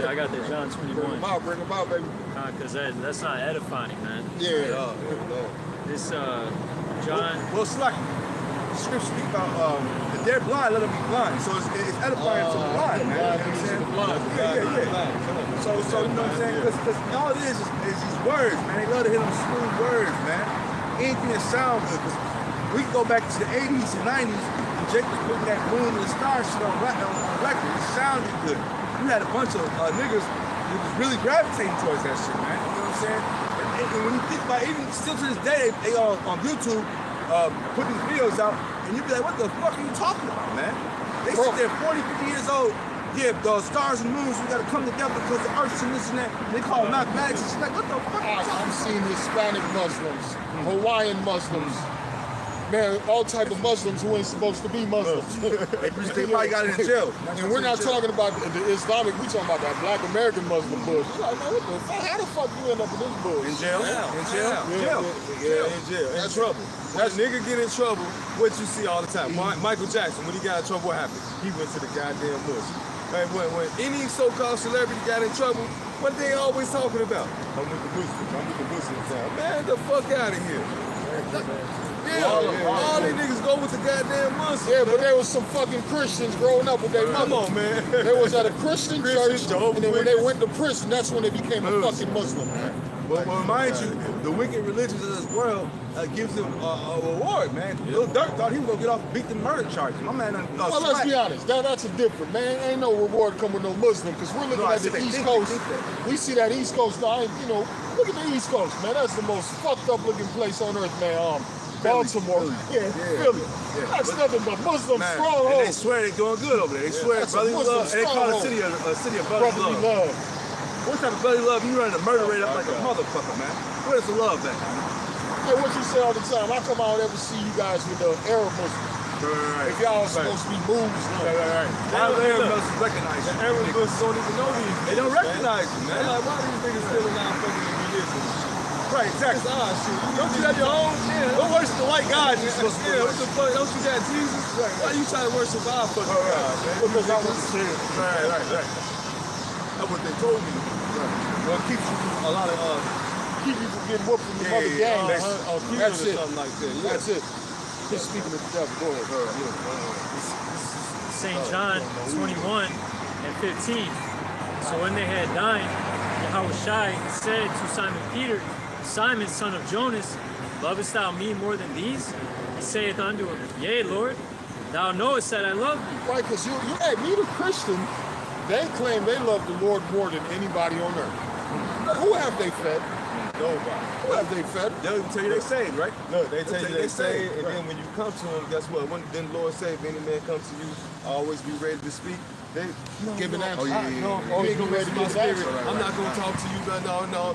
I got that John 21. Bring them out, baby. Because that's not edifying, man. Yeah. This John. well, it's like the scripture speak about if they're blind, let them be blind. So it's edifying to the blind, man. You know what I'm saying? Yeah. So you know what I'm saying? Because all it is these words, man. They love to hit them smooth words, man. Anything that sounds good. Cause we can go back to the 80s and 90s, and Jake was putting that moon and the star shit on record. It sounded good. You had a bunch of niggas who was really gravitating towards that shit, man. You know what I'm saying? And when you think about it, even still to this day, they on YouTube put these videos out, and you be like, what the fuck are you talking about, man? They sit there 40, 50 years old, yeah, the stars and moons, we gotta come together because the earth's and this and that. They call it mathematics. It's like, what the fuck are you talking I'm about? seeing Hispanic Muslims, Hawaiian Muslims, man, all type of Muslims who ain't supposed to be Muslims. They probably got it in jail. And we're not talking about the Islamic, we're talking about that Black American Muslim bush. Like, man, what the fuck? How the fuck you end up in this bush? In jail? In jail? In jail. In trouble. That nigga get in trouble, what you see all the time. Michael Jackson, when he got in trouble, what happened? He went to the goddamn bush. And when any so-called celebrity got in trouble, what they always talking about? I'm with the bush. I'm with the bush in town. Man, the fuck out of here. Yeah, all these niggas go with the goddamn Muslims. Yeah, but there was some fucking Christians growing up with their mother. Come on, man. They was at a Christian church, Jehovah's and then when they Witness. went to prison, that's when they became a fucking Muslim. But mind you, the wicked religions of this world gives them a reward, man. Lil Durk thought he was gonna get off and beat the murder charges. My man Well, let's be honest. That's a different, man. Ain't no reward coming with no Muslim, because we're looking at the East Coast. We see that East Coast now, you know, look at the East Coast, man. That's the most fucked up looking place on earth, man. Baltimore. Yeah, Philly. That's nothing but Muslim And they strongholds. swear they doing good over there. They swear That's a brotherly Muslim love. And they call the stronghold. city a brotherly Brotherly love. love. What type of brotherly love? You running a murder rate up like a motherfucker, man. Where's the love at? Hey, what you say all the time? I come out and ever see you guys with the Arab Muslims. If y'all supposed to be moves, Right. How the Arab Muslims recognize you? Arab Muslims don't even know these. They don't recognize you, They're man. like, why these niggas still in our fucking religion? Right, exactly. It's our shit. Don't you have your own? Don't worship the white God you're supposed to Yeah, what worship. the fuck? Don't you got Jesus? Why you trying to worship our fucking God, man? because I was Right. That's what they told me. Well, it keeps you from a lot of keep you from getting whooped from the Yeah, other yeah, gang. yeah. That's or it. something like that. Yeah. That's it. Just speaking of the devil. Go ahead. St. John 21 and 15. So when they had dined, Yahushua said to Simon Peter, Simon, son of Jonas, lovest thou me more than these? He saith unto him, Yea, Lord, thou knowest that I love thee. Right, because hey, me the Christian, they claim they love the Lord more than anybody on earth. Who have they fed? Nobody. Well, they fed. They'll even tell you they saved, right? Look, they tell you they say, and right. then when you come to them, guess what? Then the Lord say, if any man comes to you, always be ready to speak. They Give an answer. Oh, yeah, yeah, No, yeah. you ain't Be gonna ready mess to with my give an spirit. answer. I'm not gonna talk to you, but no.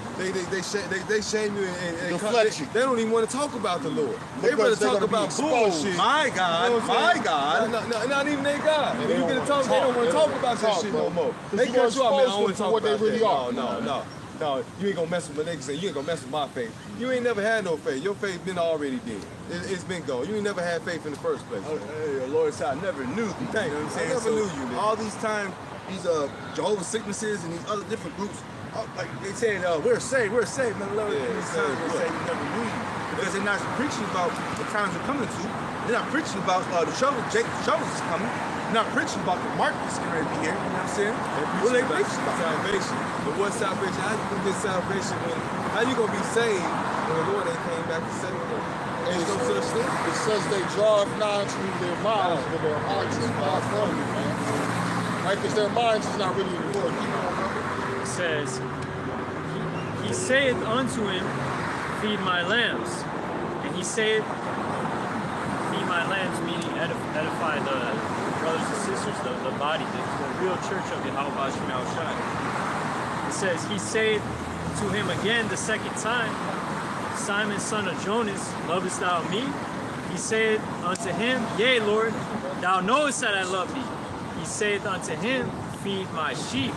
They shame you and Deflect you. they don't even want to talk about the Lord. They Because rather they're talk gonna be about exposed. bullshit. My God, You know what I'm my saying? God. No, not even their God. And When they you don't get to wanna talk, they talk. don't want They to talk don't about wanna that talk, shit bro. no more. 'Cause They you cut gonna you off, man. I expose don't want them to for talk what they about really that. are. No, you ain't gonna mess with my niggas. Say you ain't gonna mess with my faith. You ain't never had no faith. Your faith been already dead. It's been gone. You ain't never had faith in the first place. Hey, Lord said, I never knew thee. Thank You know you. what I'm saying? I never knew you, man. All these times, these Jehovah's Witnesses and these other different groups, like they said, we're saved. Man, Lord, Yeah, these saved times they what? say we never knew you. Because they're not preaching about the times we're coming to. They're not preaching about the trouble, Jacob troubles is coming. They're not preaching about the mark that's getting ready to be here. You know what I'm saying? What they preaching about? Salvation. But what salvation? How you gonna get salvation when? How you gonna be saved when the Lord ain't came back to save you? Ain't no such thing. It says they draw nigh to their minds, but their hearts is far from you, man. Right? Because their minds is not really in the Lord. Keep on, bro. It says, he saith unto him, feed my lambs. And he saith, feed my lambs, meaning edify the brothers and sisters, the body, the real church of Yahweh Shemel Shai. It says, he saith to him again the second time, Simon, son of Jonas, lovest thou me? He saith unto him, Yea, Lord, thou knowest that I love thee. He saith unto him, feed my sheep.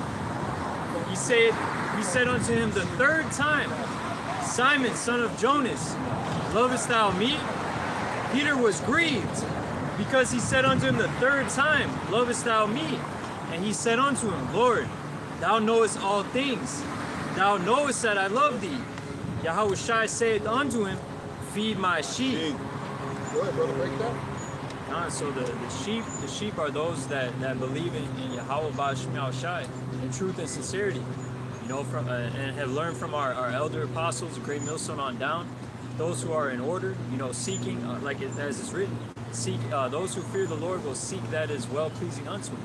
He said unto him the third time, Simon, son of Jonas, lovest thou me? Peter was grieved, because he said unto him the third time, lovest thou me? And he said unto him, Lord, thou knowest all things. Thou knowest that I love thee. Yahweh Shai saith unto him, feed my sheep. Go ahead, brother, break that. So the sheep are those that believe in Yahweh Shemel Shai in truth and sincerity. You know, from and have learned from our elder apostles, the great millstone on down. Those who are in order, you know, seeking, as it's written, seek those who fear the Lord will seek that is well pleasing unto him.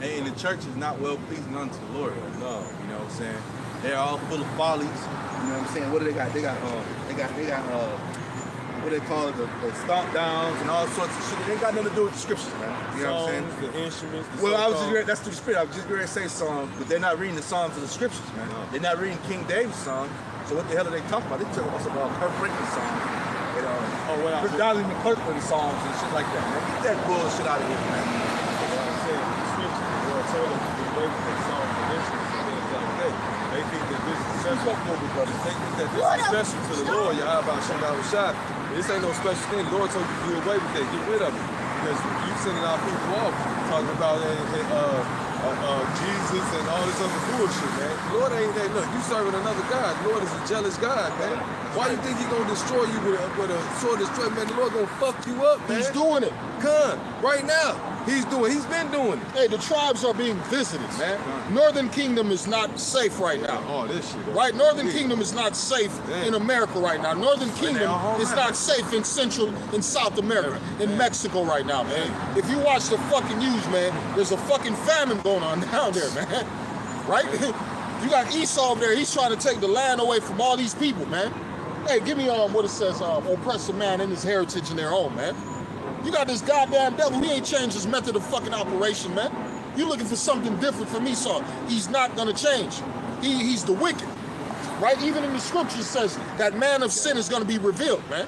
And the church is not well pleasing unto the Lord. No. You know what I'm saying? They're all full of follies. You know what I'm saying? What do they got? They got what they call it, the stomp downs and all sorts of shit. It ain't got nothing to do with the scriptures, man. You know what I'm saying? Songs, the instruments. The Well, I was just so-called- that's the spirit. I was just going to say songs, but they're not reading the Psalms of the scriptures, man. No. They're not reading King David's song. So what the hell are they talking about? They talking about some Kurt Franklin song. Oh, what I Chris Dolly McClurkin songs and shit like that, man. Get that bullshit out of here, man. saying the scriptures, the Lord told them to be away from songs and instruments and things like that. They think that this is special. They think that this is special to the Lord, Yahweh Shemel Shai. This ain't no special thing. The Lord told you to do away with that. Get rid of it. Because you sending our people off talking about Jesus and all this other bullshit, man. The Lord ain't that. Look, you serving another God. The Lord is a jealous God, man. Why you think He gonna destroy you with a sword destroy, man? The Lord gonna fuck you up, man. He's doing it. Come right now. He's been doing it. Hey, the tribes are being visited, man. Northern Kingdom is not safe right now. Oh, this shit. Right? Northern Kingdom is not safe in America right now. Northern Kingdom is not safe in Central and South America, in Mexico right now, man. If you watch the fucking news, man, there's a fucking famine going on down there, man. Right? You got Esau over there. He's trying to take the land away from all these people, man. Hey, give me what it says, oppress a man in his heritage and their own, man. You got this goddamn devil. He ain't changed his method of fucking operation, man. You looking for something different from Esau. He's not gonna change. He's the wicked. Right? Even in the scriptures says that man of sin is gonna be revealed, man.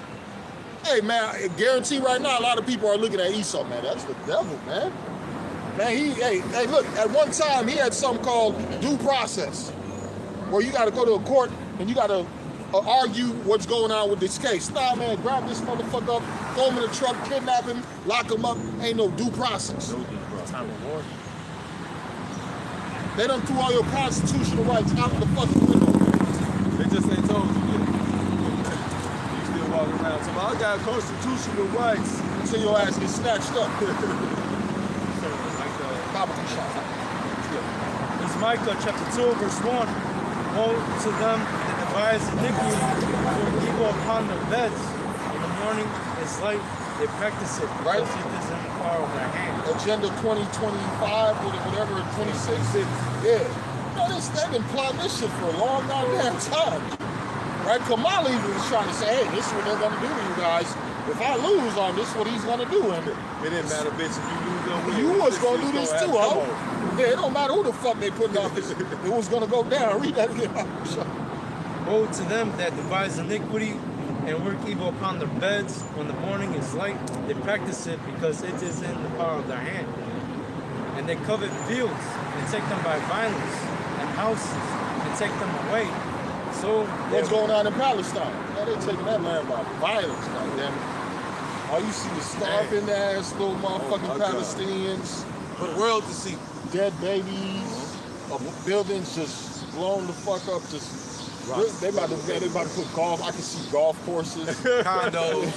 Hey, man, I guarantee right now a lot of people are looking at Esau, man. That's the devil, man. Man, hey, look, at one time he had something called due process, where you gotta go to a court and you gotta argue what's going on with this case. Nah, man, grab this motherfucker up, throw him in the truck, kidnap him, lock him up. Ain't no due process. Time of war. They done threw all your constitutional rights out the fucking window. They just ain't told you yet. You still walking around talking about, I got constitutional rights. Until your ass gets snatched up. It's Micah chapter 2, verse 1. Woe to them that devise iniquity, for evil upon their beds. In the morning is light, they practice it. Right. Because it is in the power of their hand. Agenda 2025, whatever, 26. Yeah. No, they've been plotting this shit for a long goddamn time. Right? Kamala even was trying to say, hey, this is what they're gonna do to you guys. If I lose on this, what he's gonna do. And It didn't matter, bitch, if you lose or win. you was gonna do It's this gonna too, have to ho. come on. Yeah, it don't matter who the fuck they put in office. It was gonna go down. Read that again. Woe to them that devise iniquity and work evil upon their beds. When the morning is light, they practice it because it is in the power of their hand. And they covet fields and take them by violence, and houses and take them away. So What's going on in Palestine? Man, they taking that land by violence, goddammit. All you see is starving ass little motherfucking my God. Palestinians, For the world to see. dead babies, buildings just blown the fuck up. Just they about to put golf. I can see golf courses. Condos.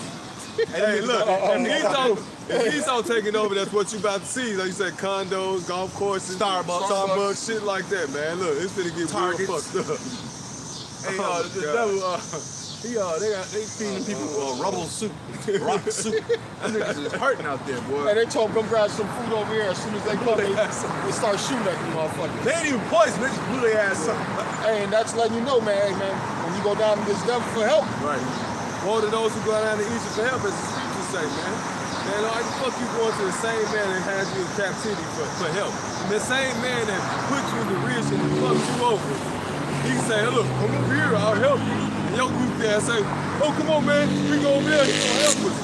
Hey, look, if Esau taking over, that's what you about to see. Like you said, condos, golf courses, Starbucks, shit like that, man. Look, it's gonna get real fucked up. Hey, Oh, the God. devil, they feeding people rubble soup, rock soup. Them niggas is hurting out there, boy. And they told them come grab some food over here. As soon as they come, they start shooting at them motherfuckers. They ain't even poison, they just blew their ass up. Hey, and that's letting you know, man. Hey, man, when you go down to this devil for help, Right. Woe to those who go down to Egypt for help, as the scriptures say, man. Man, why the fuck you going to the same man that has you in captivity for help? And the same man that put you in the ridge and fucked you over, he can say, hey, look, come over here, I'll help you. And your goofy ass say, oh, come on, man, we go over there, he's gonna help us.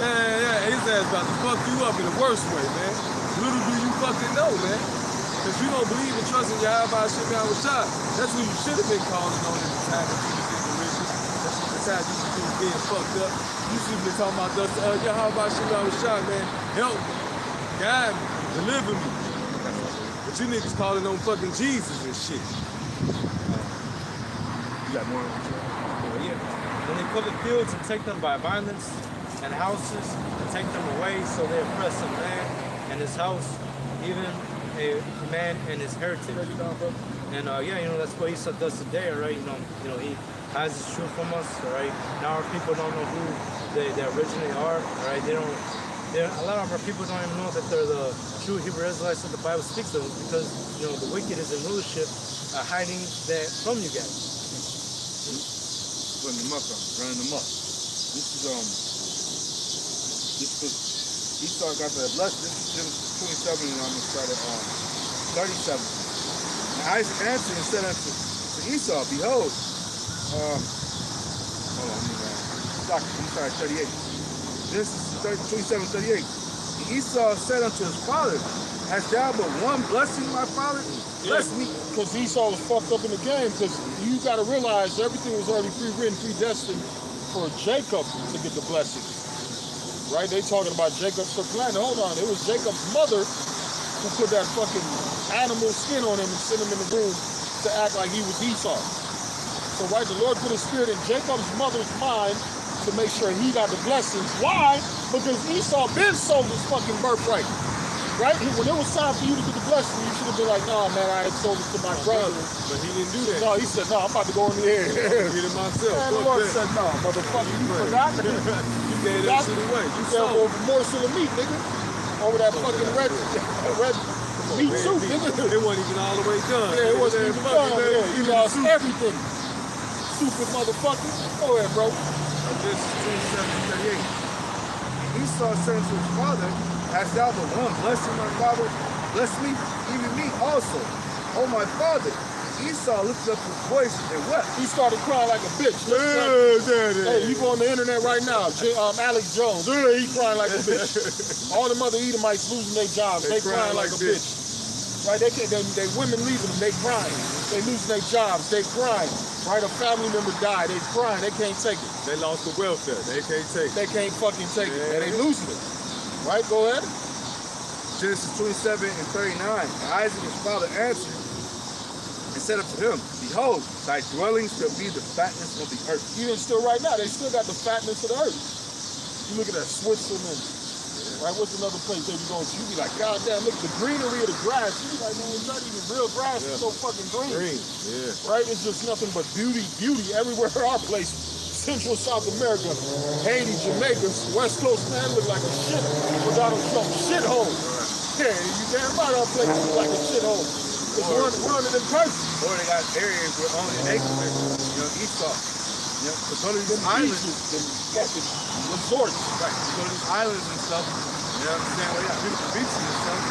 Man, yeah, his ass about to fuck you up in the worst way, man. Little do you fucking know, man. Because you don't believe and trust in Yahweh Shemai Rashad. That's who you should have been calling on at the time that you was in the riches. That's the time you was getting fucked up. You should have been talking about Yahweh Shemai Rashad, man. Help me, guide me, deliver me. But you niggas calling on fucking Jesus and shit. You got more? yeah. When they covet fields and take them by violence, and houses and take them away, so they oppress a man and his house, even a man and his heritage. And yeah, that's what Esau does today, all right? He hides his truth from us, all right? Now our people don't know who they originally are, all right? A lot of our people don't even know that they're the true Hebrew Israelites that the Bible speaks of, because the wicked is in rulership, hiding that from you guys. Running them up, running them up. This was Esau got the blessing. This is Genesis 27, and I'm gonna start at 37. And Isaac answered and said unto Esau, behold, hold on, I'm sorry, 38. Genesis 27, 38. And Esau said unto his father, hast thou but one blessing, my father? Bless me. because Esau was fucked up in the game. Because you got to realize everything was already pre-written, predestined for Jacob to get the blessings. Right? They talking about Jacob took land. Hold on, it was Jacob's mother who put that fucking animal skin on him and sent him in the room to act like he was Esau. So right, the Lord put a spirit in Jacob's mother's mind to make sure he got the blessings. Why? Because Esau been sold his fucking birthright. Right? When it was time for you to get the blessing, you should have been like, nah, man, I had sold it to my brother. But he didn't do that. No, he said, no, I'm about to go in the air. Get it myself. And the Fuck Lord that. said, no, motherfucker, you forgot. You gave that shit away. You said, sold. over a morsel of meat, nigga. Over that fucking red meat soup, nigga. It wasn't even all the way done. Yeah, it wasn't even done. Yeah, you Even lost the soup. everything. Stupid motherfucker. Go ahead, bro. Genesis 27, 38. And Esau said to his father, hast thou but one blessing, my father? Bless me, even me also. Oh, my father. Esau lifted up his voice and wept. He started crying like a bitch. Hey, you go on the internet right now. Alex Jones. He crying like a bitch. All them other Edomites losing their jobs. They crying like a bitch. Right? They women leaving them. They crying. They losing their jobs. They crying. Right? A family member died. They crying. They can't take it. They lost the welfare. They can't take it. They can't fucking take it. And they losing it. Right? Go ahead. Genesis 27 and 39. And Isaac his father answered and said unto him, behold, thy dwelling shall be the fatness of the earth. Even still right now, they still got the fatness of the earth. You look at that Switzerland. Right? What's another place that you going to? You be like, God damn, look at the greenery of the grass. You be like, man, it's not even real grass. It's so fucking green. Yeah. Right? It's just nothing but beauty everywhere. Our place, Central South America, Haiti, Jamaica, West Coast, man, look like a shit for Donald Trump. Shithole. Yeah, you damn right our place look like a shithole. It's one of them persons. Or they got areas where only they can live. Esau. Yeah, but go to Them these islands. beaches, them fucking resorts. Right. You go to these islands and stuff. You know what I'm saying? Well, yeah, beautiful beaches and stuff.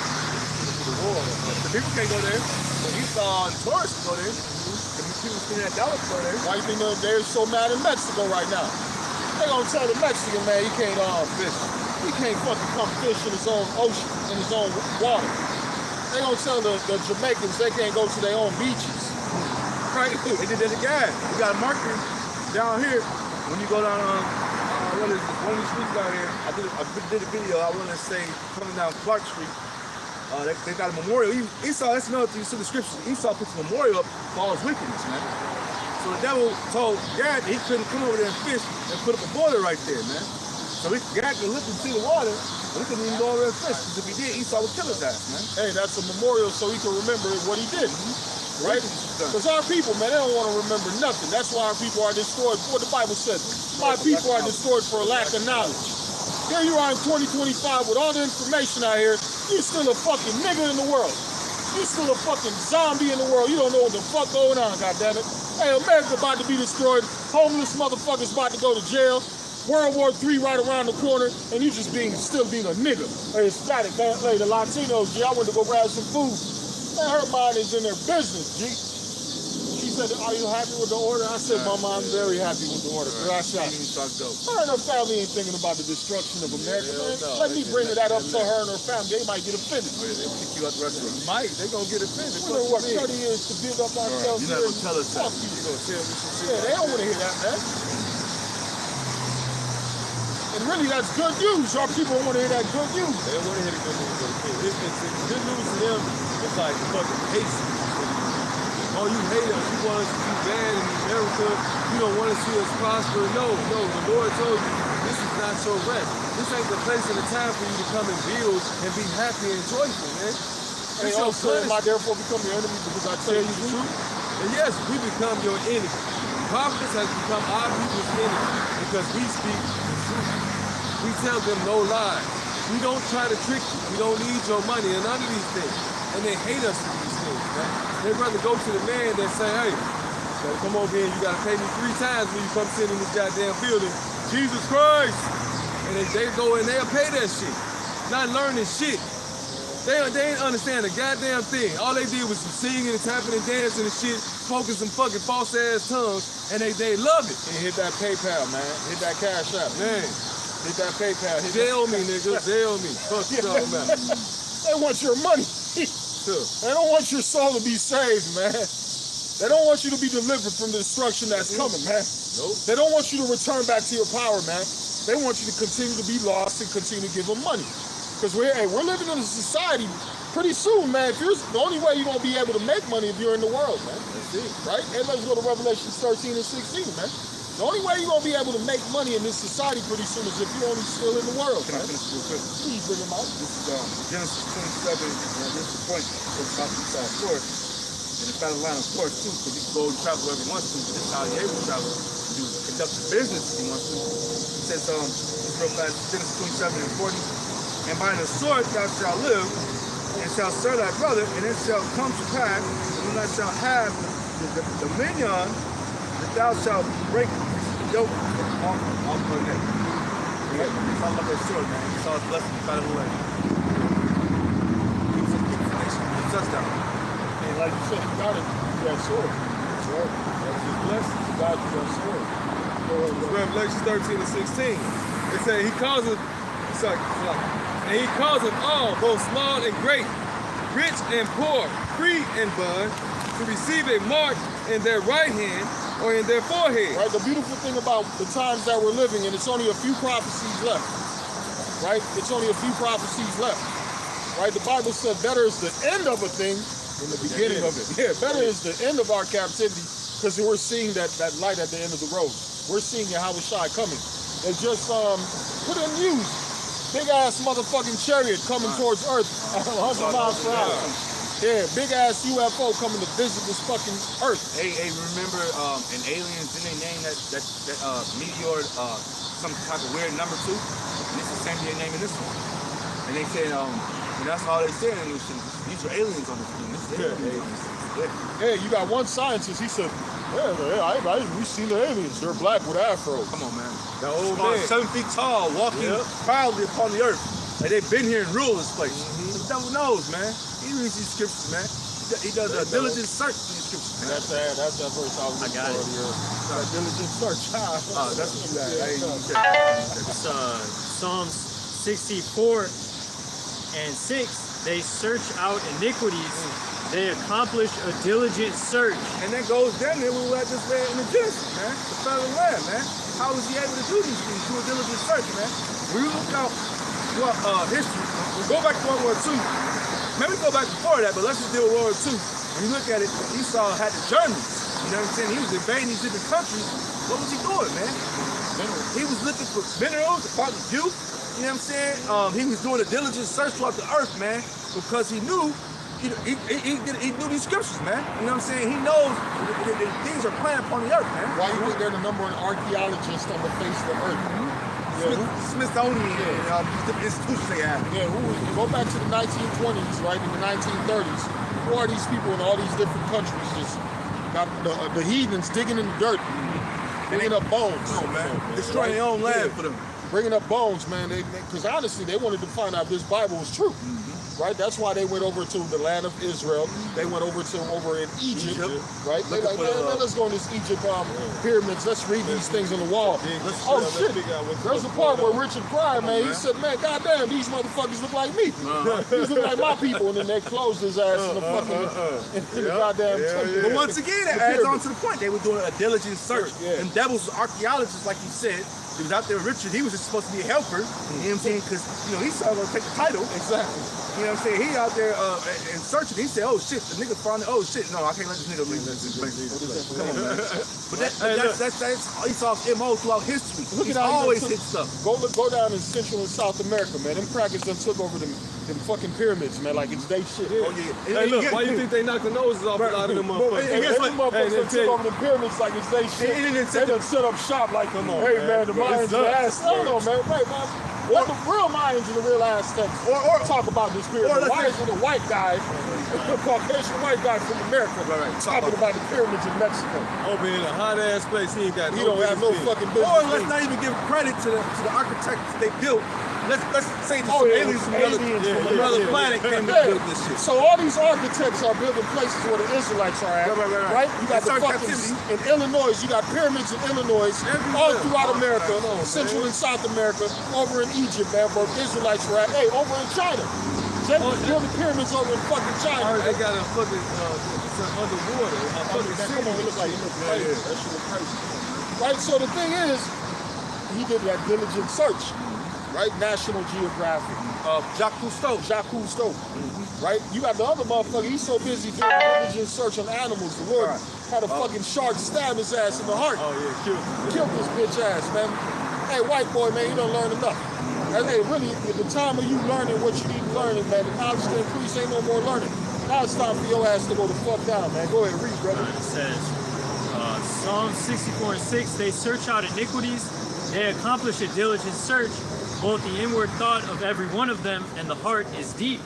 The world. The people can't go there. But Esau and tourists go there. The people spending that dollar go there. Why you think they're so mad in Mexico right now? They gonna tell the Mexican man he can't fish. He can't fucking come fish in his own ocean, in his own water. They gonna tell the Jamaicans they can't go to their own beaches. Right. They did that again. We got a marker down here. When you go down what is it? One of these streets down here. I did a video. I want to say coming down Clark Street. They got a memorial. Esau, that's another thing you see the scriptures. Esau puts a memorial up for all his wickedness, man. So the devil told Gad that he couldn't come over there and fish and put up a border right there, man. So Gad could look and see the water, but he couldn't even go over there and fish. Because if he did, Esau would kill his ass, man. Hey, that's a memorial so he can remember what he did. Right? Because our people, man, they don't want to remember nothing. That's why our people are destroyed. What the Bible says, my people are destroyed for a lack of knowledge. Here you are in 2025 with all the information out here. You still a fucking nigga in the world. You still a fucking zombie in the world. You don't know what the fuck going on, goddammit. Hey, America about to be destroyed. Homeless motherfuckers about to go to jail. World War III right around the corner, and you just still being a nigga. Hey, it's static, man. Hey, the Latinos, G, I went to go grab some food. Man, her mind is in their business, G. She said, are you happy with the order? I said, Mama, I'm very happy with the order. Gracias. Her and her family ain't thinking about the destruction of America, man. Let me bring that up to her and her family. They might get offended. They'll kick you out the restaurant. They gonna get offended. We know what 30 years to build up ourselves. You never tell us that. Fuck you. You gonna tell me some shit? Yeah, they don't want to hear that, man. And really, that's good news. Our people want to hear that good news. They don't want to hear the good news of the kid. It's good news to them. It's like fucking hate. Oh, you hate us. You want us to do bad in America. You don't want to see us prosper. No. The Lord told you this is not your rest. This ain't the place and the time for you to come and build and be happy and joyful, man. And It's your also, am I punishment. therefore become your enemy because I tell you the truth? And yes, we become your enemy. Prophets has become our people's enemy because we speak the truth. We tell them no lies. We don't try to trick you. We don't need your money and none of these things. And they hate us for these things, man. They'd rather go to the man than say, hey, you gotta come over here and you gotta pay me 3 times when you come sit in this goddamn building. Jesus Christ! And they go and they'll pay that shit. Not learning shit. They ain't understand a goddamn thing. All they did was some singing and tapping and dancing and shit, smoking some fucking false ass tongues, and they love it. And hit that PayPal, man. Hit that Cash App. Man, Hit that PayPal. Hit jail me, nigga, jail me. Fuck you talking about. They want your money. Sure. They don't want your soul to be saved, man. They don't want you to be delivered from the destruction that's coming, man. Nope. They don't want you to return back to your power, man. They want you to continue to be lost and continue to give them money. Because we're living in a society pretty soon, man. The only way you're going to be able to make money if you're in the world, man. That's it. Right? And let's go to Revelation 13 and 16, man. The only way you're going to be able to make money in this society pretty soon is if you're only still in the world, Can I man. finish real quick? Please bring them out. This is Genesis 27, and this is the point of about Esau, of course. And it's out of line, of course, too, because you can go and travel wherever he wants to, but this is how he's able to travel, to conduct the business if he wants to. It says, it's real fast, Genesis 27 and 40. And by the sword thou shalt live, and shalt serve thy brother, and it shall come to pass, when thou shalt have the dominion, that thou shalt break the yoke off her neck. Yeah, it's all about that sword, man. It's all his blessing inside of the way. Keeps a touchdown. And like you said, you got to do that sword. That's right. That's his blessing. You got to do that sword. Revelation 13 and 16. It says he calls it, and he calls them all, both small and great, rich and poor, free and bond, to receive a mark in their right hand or in their forehead. Right? The beautiful thing about the times that we're living in, it's only a few prophecies left. Right? It's only a few prophecies left. Right? The Bible said better is the end of a thing than the beginning of it. Yeah, better is the end of our captivity because we're seeing that light at the end of the road. We're seeing Yahushua coming. They just put in news. Big ass motherfucking chariot coming towards Earth at 100 miles per hour. Yeah, big ass UFO coming to visit this fucking Earth. Hey, remember in Aliens, didn't they name that meteor some type of weird number 2? And it's the same thing they naming this one. And they said And that's all they saying in this shit. These are aliens on this thing. This is aliens on this thing. Yeah. Yeah, you got one scientist, he said, we seen the aliens. They're black with afros. Come on, man. The old About man. 7 feet tall, walking proudly upon the earth. Like they've been here and ruled this place. The devil knows, man. He reads these scriptures, man. He does a diligent search for these scriptures, man. That's that verse I was looking got for it. earlier. That diligent search. That's what you got. I ain't even check. It's Psalms 64 and 6. They search out iniquities. They accomplish a diligent search. And that goes down there with what I just read in the Genesis, man. The fellow land, man. How was he able to do these things? Do a diligent search, man. When you look out history, we go back to World War II. Maybe go back before that, but let's just deal with World War II. When you look at it, Esau had the Germans. You know what I'm saying? He was invading these different countries. What was he doing, man? He was looking for minerals, part of youth. You know what I'm saying? He was doing a diligent search throughout the earth, man, because he knew he knew these scriptures, man. You know what I'm saying? He knows that things are planned upon the earth, man. Why you think they're the number one archaeologist on the face of the earth? Smithsonian and different institutions they have. Yeah, you go back to the 1920s, right, in the 1930s, who are these people in all these different countries just got the heathens digging in the dirt, bringing up bones. Come on, man. Destroying their own land for them. Bringing up bones, man, because honestly, they wanted to find out if this Bible was true. Right, that's why they went over to the land of Israel. They went over in Egypt, right? They like, man, let's go in this Egypt pyramids. Let's read these things on the wall. Oh shit! There's a part where Richard Pryor, man, he said, man, goddamn, these motherfuckers look like me. These look like my people, and then they closed his ass in the fucking in the goddamn temple. But once again, that adds on to the point. They were doing a diligent search. And devils, archaeologists, like you said, he was out there. Richard, he was just supposed to be a helper. You know what I'm saying? Because Esau gonna take the title. Exactly. You know what I'm saying? He out there and searching. He said, "Oh shit, the nigga found it. Oh shit, no, I can't let this nigga leave this place." Come on, man. But that's Esau's MO throughout history. He's always hit stuff. Go down in Central and South America, man. Them crackers done took over them fucking pyramids, man. Like it's they shit. Oh yeah. Hey, look, why you think they knocked the noses off a lot of them motherfuckers? And guess what? Motherfuckers done took over the pyramids like it's they shit. They done set up shop like, hey man, the Mayans are ass. I don't know, man. Wait, man. Let the real Mayans and the real Aztecs talk about this pyramid. Why is it a white guy, a Caucasian white guy from America, talking about the pyramids in Mexico? Over in a hot ass place, he ain't got He don't have no fucking business. Or let's not even give credit to the architects they built. Let's say some aliens from another planet came to build this shit. So all these architects are building places where the Israelites are at, right? You got the fucking, in Illinois, you got pyramids in Illinois, all throughout America, Central and South America, over in Egypt, man, where Israelites were at. Hey, over in China. They building pyramids over in fucking China. They got a fucking underwater. Come on, it look crazy. That shit look crazy. Right, so the thing is, he did that diligent search. Right? National Geographic. Jacques Cousteau. Right? You got the other motherfucker, he's so busy doing diligent search on animals. The Lord had a fucking shark stab his ass in the heart. Oh yeah, Killed this bitch ass, man. Hey, white boy, man, you don't learn enough. And hey, really, at the time of you learning what you need to learn, man, the knowledge to increase, ain't no more learning. Now it's time for your ass to go the fuck down, man. Go ahead, read, brother. It says, Psalm 64 and 6, they search out iniquities, they accomplish a diligent search, both the inward thought of every one of them and the heart is deep.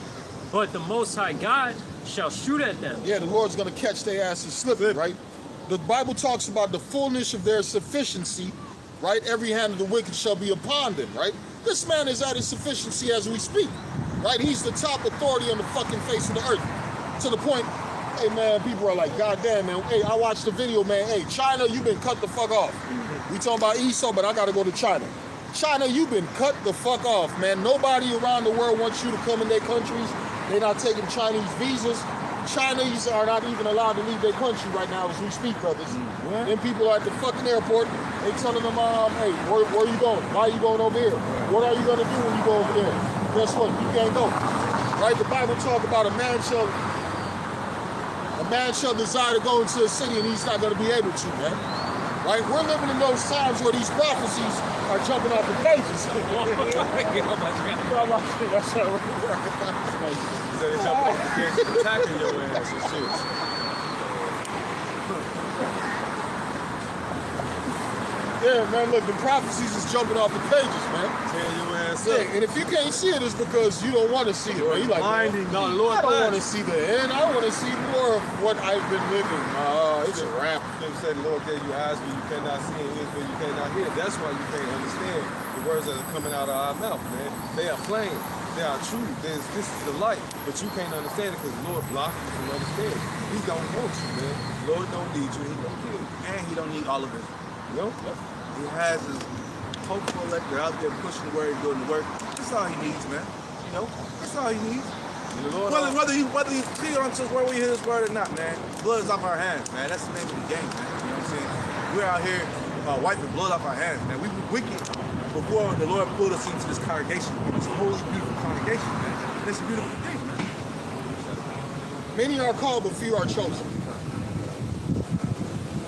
But the Most High God shall shoot at them. Yeah, the Lord's going to catch their asses slipping, right? The Bible talks about the fullness of their sufficiency, right? Every hand of the wicked shall be upon them, right? This man is at his sufficiency as we speak, right? He's the top authority on the fucking face of the earth. To the point, hey man, people are like, God damn, man. Hey, I watched the video, man. Hey, China, you been cut the fuck off. We talking about Esau, but I got to go to China. China, you've been cut the fuck off, man. Nobody around the world wants you to come in their countries. They're not taking Chinese visas. Chinese are not even allowed to leave their country right now as we speak, brothers. Then people are at the fucking airport. They telling them, hey, where are you going? Why are you going over here? What are you going to do when you go over there? Guess what? You can't go. Right? The Bible talk about a man shall desire to go into a city and he's not going to be able to, man. Right? We're living in those times where these prophecies are jumping off the pages. That's how it works. They jump off the cage attacking your ass and shit. Yeah, man, look, the prophecies is jumping off the pages, man. Tear your ass Yeah, up. and if you can't see it, it's because you don't want to see it, man. You like, Blinding man, you. Lord I don't want blinding to see the end. I want to see more of what I've been living. It's a wrap. You said the Lord gave you eyes where you cannot see and ears where you cannot hear. That's why you can't understand the words that are coming out of our mouth, man. They are plain. They are true. This is the light. But you can't understand it because the Lord blocks you from understanding. He don't want you, man. The Lord don't need you. He don't kill you. And he don't need all of it. You know? He has his hopeful elector out there pushing the word and doing the work. That's all he needs, man. You know, that's all he needs. And the Lord Whether he feel on his word, we hear his word or not, man. Blood is off our hands, man. That's the name of the game, man. You know what I'm saying? We're out here wiping blood off our hands, man. We were wicked before the Lord pulled us into this congregation. It's a holy, beautiful congregation, man. And it's a beautiful thing, man. Many are called, but few are chosen.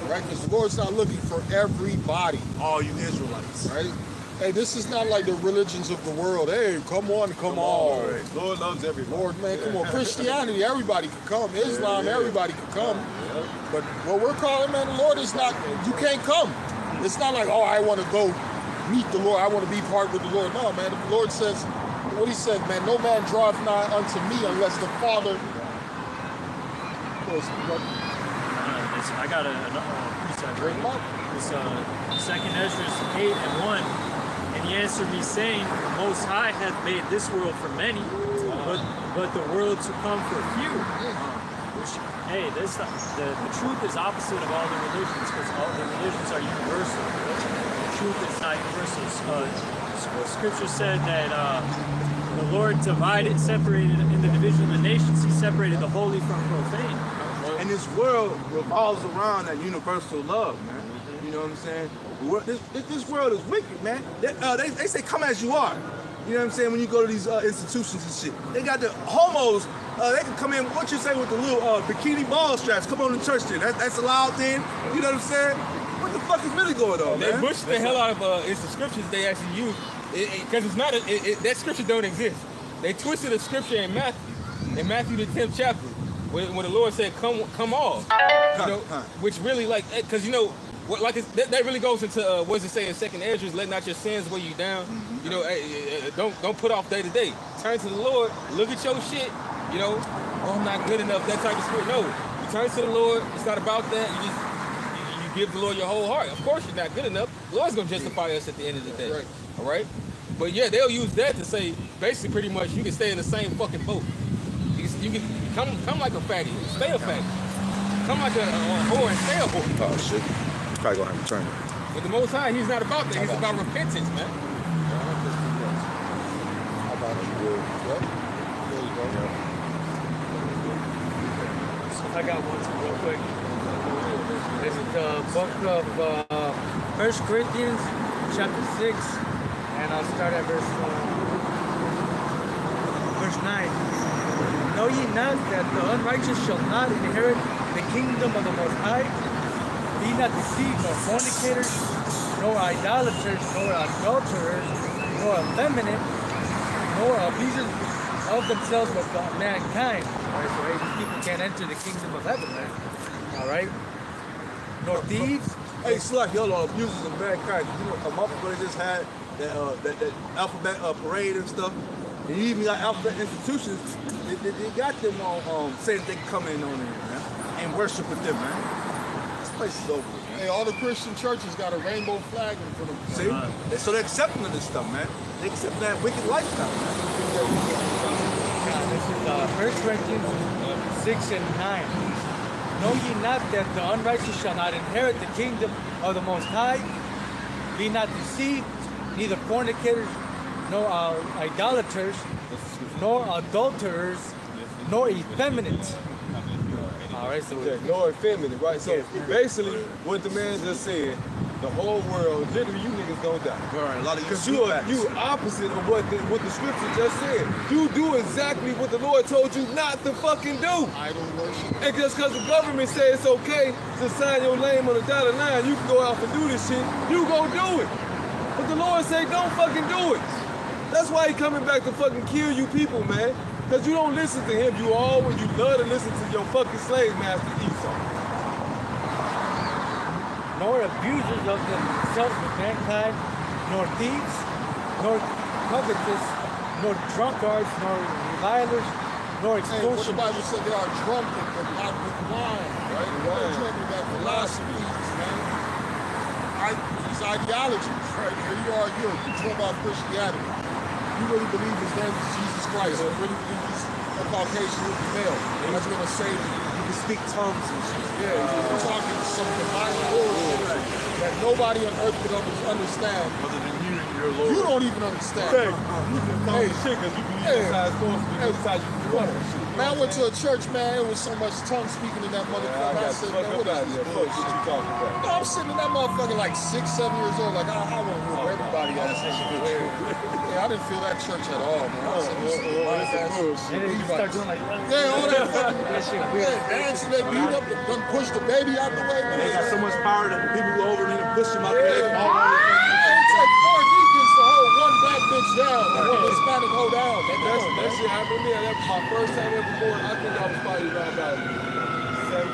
Right? Because the Lord's not looking for everybody, All you Israelites. right? Hey, this is not like the religions of the world. Hey, come on. Right. Lord loves everybody. Lord, man, come on. Christianity, everybody can come. Islam, everybody can come. But what we're calling, man, the Lord is not, you can't come. It's not like, oh, I want to go meet the Lord. I want to be part with the Lord. No, man, the Lord says, what he said, man, no man draweth nigh unto me unless the Father. I got a precept Bring him up. It's 2nd Ezra 8:1. And he answered me, saying, the Most High hath made this world for many, but the world to come for few. Which, hey, the truth is opposite of all the religions, because all the religions are universal. The truth is not universal. Scripture said that the Lord separated in the division of the nations. He separated the holy from profane. And this world revolves around that universal love, man. You know what I'm saying? This world is wicked, man. They say come as you are. You know what I'm saying? When you go to these institutions and shit. They got the homos, they can come in, what you say, with the little bikini ball straps. Come on to church then. That's allowed then. You know what I'm saying? What the fuck is really going on, They man? pushed the hell out of it's the scriptures they actually use because it's not that scripture don't exist. They twisted the scripture in Matthew the 10th chapter when the Lord said come all, you know, which really like because you know what like that really goes into what does it say in 2nd Ezra, let not your sins weigh you down. You know, don't put off day to day. Turn to the Lord, look at your shit. You know, oh, I'm not good enough. That type of spirit. No, you turn to the Lord. It's not about that. You give the Lord your whole heart. Of course, you're not good enough. The Lord's gonna justify us at the end of the day. Right. All right. But yeah, they'll use that to say basically pretty much you can stay in the same fucking boat. You can come like a fatty, stay a fatty. Come like a whore and stay a whore. Oh shit. Probably gonna have to turn it. But the Most High, he's not about that. He's about repentance, man. How about it? Yep. There you go. I got one real quick. This is the book of 1 Corinthians, chapter 6, and I'll start at verse 9. Know ye not that the unrighteous shall not inherit the kingdom of the Most High? Be not deceived, nor fornicators, nor idolaters, nor adulterers, nor effeminate, nor abusers of themselves with mankind. All right, so hey, these people can't enter the kingdom of heaven, man. All right? Nor thieves. Hey, Slack, y'all are abusers of mankind. You know, a month ago they just had that alphabet parade and stuff. And even like alphabet institutions, they got them on saying they can come in on there, man, and worship with them, man. This place is over with, man. Hey, all the Christian churches got a rainbow flag in front of them. See? So they're accepting of this stuff, man. They accept that wicked lifestyle, man. This is 1 Corinthians 6 and 9. Know ye not that the unrighteous shall not inherit the kingdom of the Most High? Be not deceived, neither fornicators, nor idolaters, nor adulterers, nor effeminate. All right, so Okay, no effeminate, right? So basically, what the man just said, the whole world, literally, you niggas gonna die. Burn a lot of Because you opposite of what the scripture just said. You do exactly what the Lord told you not to fucking do. Idol worship. And just because the government say it's okay to sign your name on the dotted line, you can go out and do this shit, you go do it. But the Lord say don't fucking do it. That's why he coming back to fucking kill you people, man. Because you don't listen to him. You love to listen to your fucking slave master Esau. nor abusers of themselves with mankind, nor thieves, nor covetous, nor drunkards, nor revilers, nor Hey, what the extortioners. Bible said they are drunken, but not with wine, right? They're not drunk with that philosophies, man. These ideologies, right? Here you are, you're talking about Christianity. You really believe his name is Jesus Christ. You really believe he's a Caucasian with the male. And that's going to save you. You can speak tongues and shit. Yeah, you're talking some divine bullshit that nobody on earth could understand. Other than you, your Lord. You don't even understand. You can talk shit because you believe inside stores because inside you grew up and shit. Man, I went to a church, man, it was so much tongue speaking in that motherfucker. I said, man, what is this bullshit? you talking about? No, I'm sitting in that motherfucker like 6, 7 years old. Like, I want to whoop everybody out of this shit. Yeah, I didn't feel that church at all, man. I said, this is And then you start doing like, yeah, all that fucking that shit weird. yeah, dancing, they beat up, done push the baby out the way, man. They got so much power that the people go over and they push them out there. It take 4 deacons to hold one black bitch down and one Hispanic hoe down. That shit happened to me. That was my first time ever going. I think I was probably around about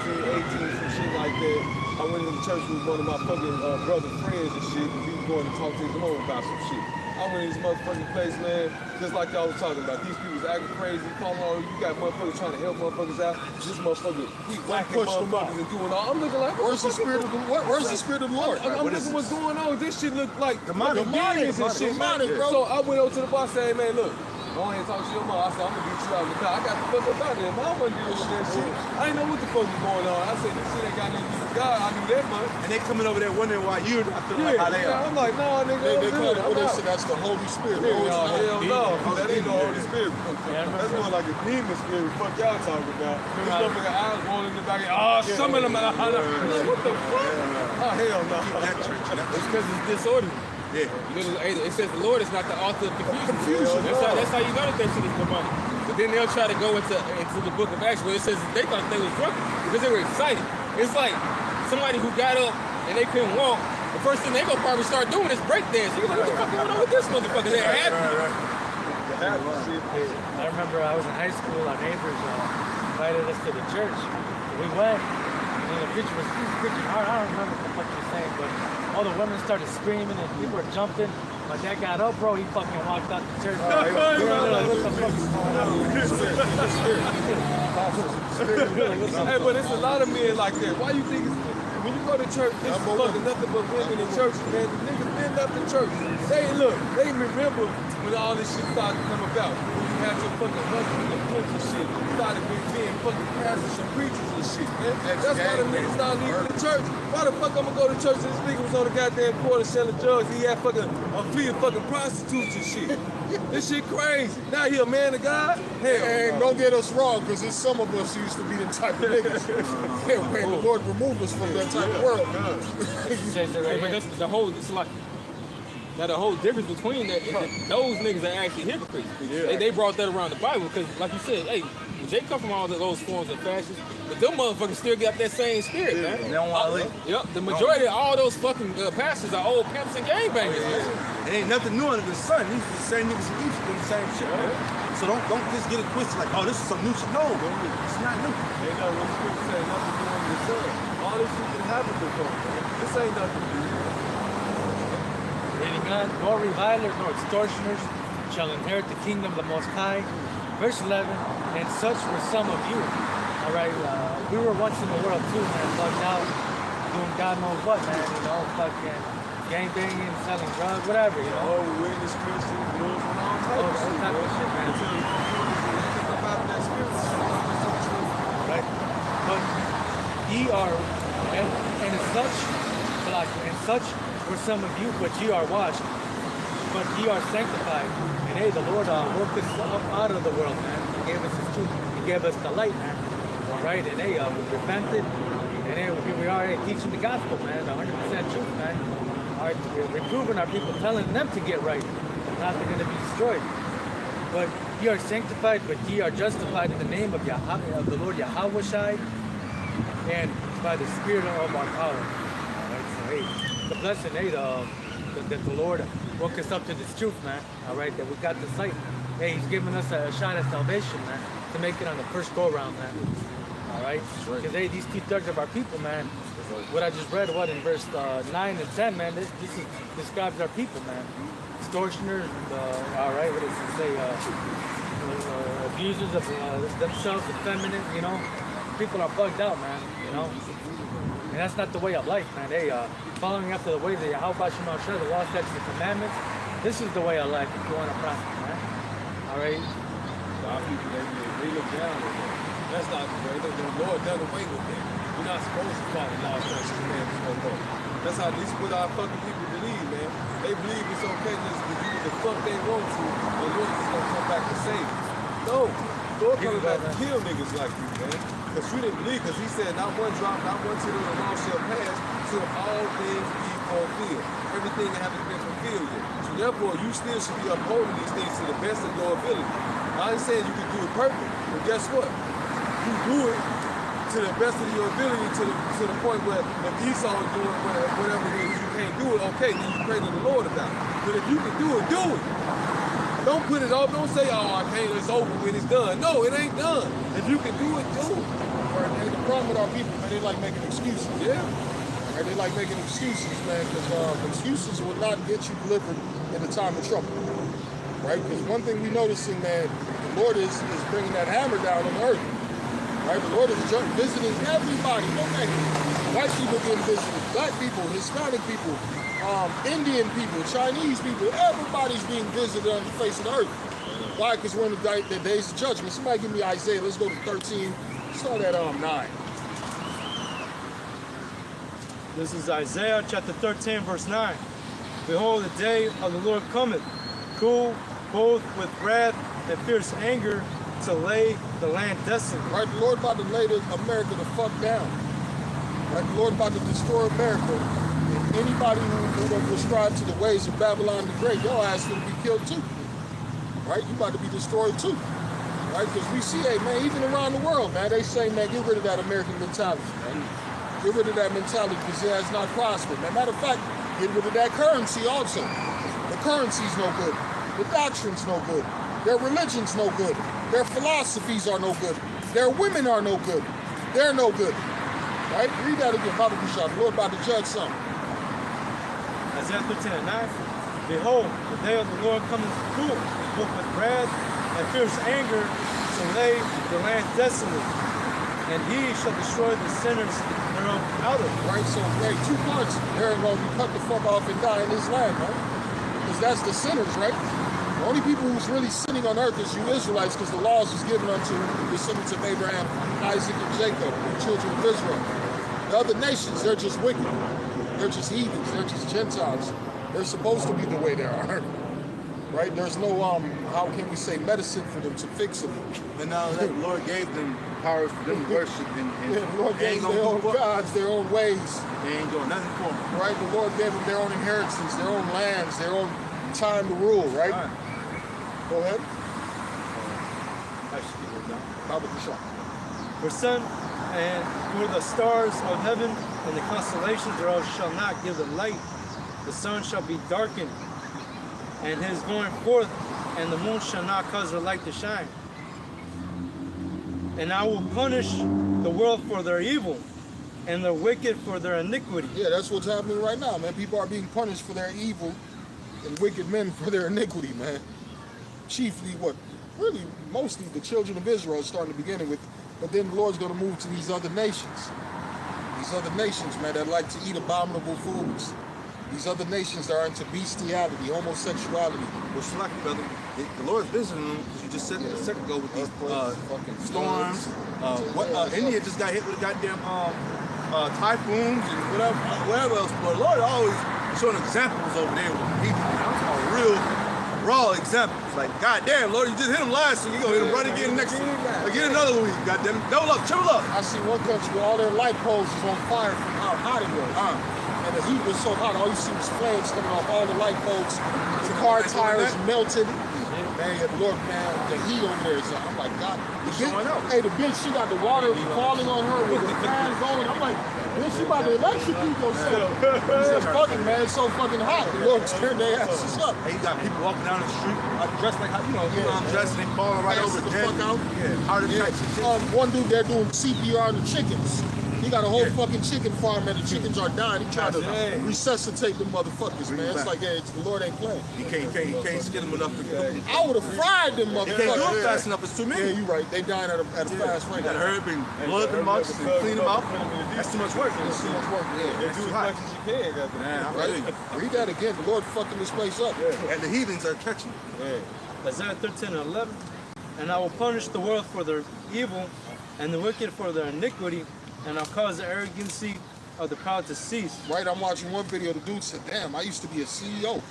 17, 18, some shit like that. I went into church with one of my fucking brother friends and shit, because he was going to talk to his mom about some shit. I went in this motherfucking place, man, just like y'all was talking about. These people was acting crazy, calling on you got motherfuckers trying to help motherfuckers out. This motherfucker, he whacking push them motherfuckers and doing all. I'm looking like, Where's the spirit of the Lord? Where's the spirit of the Lord? I'm looking what's going on. This shit look like Demonic. demons and shit, man. Demonic, bro. So I went over to the boss and said, hey, man, look, go ahead and talk to your mom. I said, I'm gonna beat you out in the car. I got the fuck up out there. Mom wasn't dealing with that shit. I didn't know what the fuck was going on. I said, this shit ain't got nothing to do with God. I knew that much. And they coming over there wondering why you're not feeling like how they are. I'm like, nah, nigga, They I'm call good. it, what they say, that's the Holy Spirit. Hell no. That ain't no Holy Spirit. Yeah, That's more like a demon spirit. Fuck y'all talking about. This motherfucker eyes rolling in the back. Oh, some of them. What the fuck? Oh, hell no. That church. It's because it's disorderly. Yeah. It says the Lord is not the author of confusion. That's how you know that shit is demonic. But then they'll try to go into the book of Acts where it says that they thought they was drunk because they were excited. It's like somebody who got up and they couldn't walk. The first thing they gonna probably start doing is break dance. You're like, what the fuck going on with this motherfucker? They're happy. I remember I was in high school, our neighbors invited us to the church. We went, and the preacher was preaching hard. I don't remember what the fuck he was saying, but all the women started screaming and people were jumping. My dad got up, bro, he fucking walked out the church. We were like, what the fuck is going on? Hey, but it's a lot of men like that. Why you think it's, when you go to church, it's fucking nothing but women in church, man. The niggas been left the church. They remember when all this shit started to come about. When you had your fucking husband and punch and shit. You started being fucking pastors and preachers and shit, man. That's why the niggas started leaving the church. Why the fuck I'ma go to church and this nigga was on the goddamn corner selling drugs? He had fucking a fleet of fucking prostitutes and shit. This shit crazy. Now he a man of God? Hell. And don't get us wrong, because there's some of us used to be the type of niggas. Yeah, man, the Lord removed us from that type of world. Hey, but that's the whole. It's like now the whole difference between that is that those niggas are actually hypocrites. They brought that around the Bible because, like you said, hey, they come from all those forms of fashions, but them motherfuckers still got that same spirit, man. They don't want to leave. Yep, the majority of all those fucking pastors are old pimps and gangbangers. It ain't nothing new under the sun. These are the same niggas who used to do the same shit, man. So don't just get it twisted like, oh, this is some new shit. No, it's not new. They know what the scripture say, nothing new under the sun. All this shit can happen before. This ain't nothing new. Reading on, nor revilers, nor extortioners shall inherit the kingdom of the Most High. Verse 11, and such were some of you. All right, we were once in the world too, man, bugged out, doing God knows what, man, you know, fucking gang banging, selling drugs, whatever, you know. Oh, we witness Christians, blues, and all All types of shit, type of shit, man. about that spirit. Right? But ye are, and as such, and such were some of you, but ye are washed, but ye are sanctified. And hey, the Lord woke us up out of the world, man. He gave us His truth. He gave us the light, man. All right, and hey, we repented, and hey, here we are, hey, teaching the gospel, man, the 100% truth, man. All right, we're reproving our people, telling them to get right, not they're going to be destroyed. But ye are sanctified, but ye are justified in the name of the Lord Yahweh Shai, and by the Spirit of our power. All right, so hey, the blessing, hey, that the Lord woke us up to this truth, man. All right, that we got the sight. Hey, He's giving us a shot at salvation, man, to make it on the first go-round, man. All right, because hey, these 2/3 of our people, man, what I just read, what in verse 9 and 10, man, this describes our people, man. Extortioners, and, all right, what does it say? Abusers of themselves, effeminate, you know. People are bugged out, man, you know. And that's not the way of life, man. They following after the ways of Yahweh Shema Shah, the law, statutes, and commandments. This is the way of life if you want to prosper, man. All right. Our people, they look down on that. That's not the way. The Lord done away with that. We're not supposed to follow law, statutes, and commandments no more. That's how these what our fucking people believe, man. They believe it's okay just to do the fuck they want to, and the Lord is gonna come back and save you. No, Lord coming back to kill niggas like you, man. Because you didn't believe, because he said, not one drop, not one tittle, the law shall pass, till all things be fulfilled. Everything that haven't been fulfilled yet. So therefore, you still should be upholding these things to the best of your ability. I ain't saying you can do it perfect, but guess what? You do it to the best of your ability, to the point where if Esau is doing whatever it is, you can't do it, okay, then you pray to the Lord about it. But if you can do it, do it. Don't put it off. Don't say, oh, I can't, it's over when it's done. No, it ain't done. If you can do it, do it. And the problem with our people, man, they like making excuses. Yeah. And they like making excuses, man, because excuses will not get you delivered in the time of trouble. Right? Because one thing we noticing, man, the Lord is bringing that hammer down on earth. Right? The Lord is visiting everybody. No matter white people getting visited, black people, Hispanic people, Indian people, Chinese people, everybody's being visited on the face of the earth. Why? Because we're in the days of judgment. Somebody give me Isaiah. Let's go to 13. Start at 9. This is Isaiah chapter 13, verse 9. Behold, the day of the Lord cometh, cool, both with wrath and fierce anger, to lay the land desolate. Right? The Lord about to lay America the fuck down. Right? The Lord about to destroy America. And anybody who don't prescribe to the ways of Babylon the Great, your ass will be killed too. Right? You about to be destroyed too. Right? Because we see, hey, man, even around the world, man, they say, man, get rid of that American mentality, man. Get rid of that mentality because it has not prospered. Man, matter of fact, get rid of that currency also. The currency's no good. The doctrine's no good. Their religion's no good. Their philosophies are no good. Their women are no good. They're no good. Right? Read that again. Bible Bishop. The Lord about to judge something. Isaiah 13, 9. Behold, the day of the Lord cometh cool, both with wrath and fierce anger, to lay the land desolate, and he shall destroy the sinners thereof out of it. Right? So, hey, 2 parts. They're going to be cut the fuck off and die in this land, right? Because that's the sinners, right? The only people who's really sinning on earth is you Israelites, because the laws was given unto the descendants of Abraham, Isaac, and Jacob, the children of Israel. The other nations, they're just wicked. They're just heathens. They're just Gentiles. They're supposed to be the way they are. Right? There's no, how can we say, medicine for them to fix them. And now the Lord gave them power for them to worship. And Yeah, the Lord gave them their own gods, their own ways. They ain't doing nothing for them. Right? The Lord gave them their own inheritance, their own lands, their own time to rule, right? Go ahead. Bible Bishop. For sun and for the stars of heaven and the constellations thereof shall not give the light. The sun shall be darkened, and his going forth, and the moon shall not cause her light to shine. And I will punish the world for their evil, and the wicked for their iniquity. Yeah, that's what's happening right now, man. People are being punished for their evil, and wicked men for their iniquity, man. Chiefly what? Really, mostly the children of Israel is starting to begin with, but then the Lord's going to move to these other nations. These other nations, man, that like to eat abominable foods. These other nations that are into bestiality, homosexuality. Well, slack, brother. The Lord's visiting them, because you just said it a second ago with these storms. India just got hit with a goddamn typhoons and whatever else. But the Lord always showing examples over there with people. I'm talking real raw examples. Like, goddamn, Lord, you just hit him last week. You're going to hit him right again next week. Again another week. Goddamn. Double up, triple up. I see one country where all their light poles is on fire from how hot it was. And the heat was so hot, all you see was flames coming off all the light poles. The car tires melted. Man, the Lord, man, the heat over there is, I'm like, God. Hey, the bitch, she got the water falling on her with the fan going. I'm like, bitch, she about to electrocute yourself. He said, fucking, man, it's so fucking hot. The Lord turned their asses up. Hey, you got people walking down the street dressed like how, you know, I'm dressed and they falling right over the dead. fuck out. Yeah, heart attacks and shit. One dude there doing CPR on the chickens. He got a whole fucking chicken farm and the chickens are dying. He tried to resuscitate the motherfuckers, man. It's like, hey, the Lord ain't playing. You can't skin them enough to I would have fried them You can't do it motherfuckers. fast enough. It's too many. Yeah, you're right. They dying at a fast rate. You gotta hurry up and blood them out and clean them out. That's too much work. It's too much work. Yeah, It's Do too as hot. much as you can, goddamn. Man, I'm right? ready. Read that again. The Lord fucking this place up. And the heathens are catching. Isaiah 13:11. And I will punish the world for their evil and the wicked for their iniquity, and I'll cause the arrogancy of the proud to cease. Right, I'm watching one video. The dude said, damn, I used to be a CEO.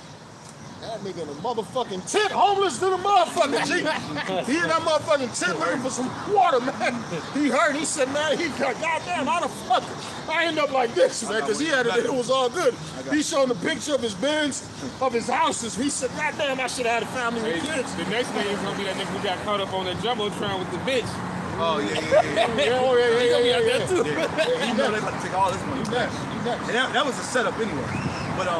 That nigga in a motherfucking tent, homeless to the motherfucking G. He in that motherfucking tent looking for some water, man. He heard, he said, man, he got, goddamn, how the fuck I end up like this, man, because he had it was all good. He showing the picture of his Benz, of his houses. He said, goddamn, I should have had a family with kids. The next thing is gonna be that nigga who got caught up on that jumbotron with the bitch. Oh yeah. Yeah. You know they about to take all this money. You next. And that was a setup anyway. But I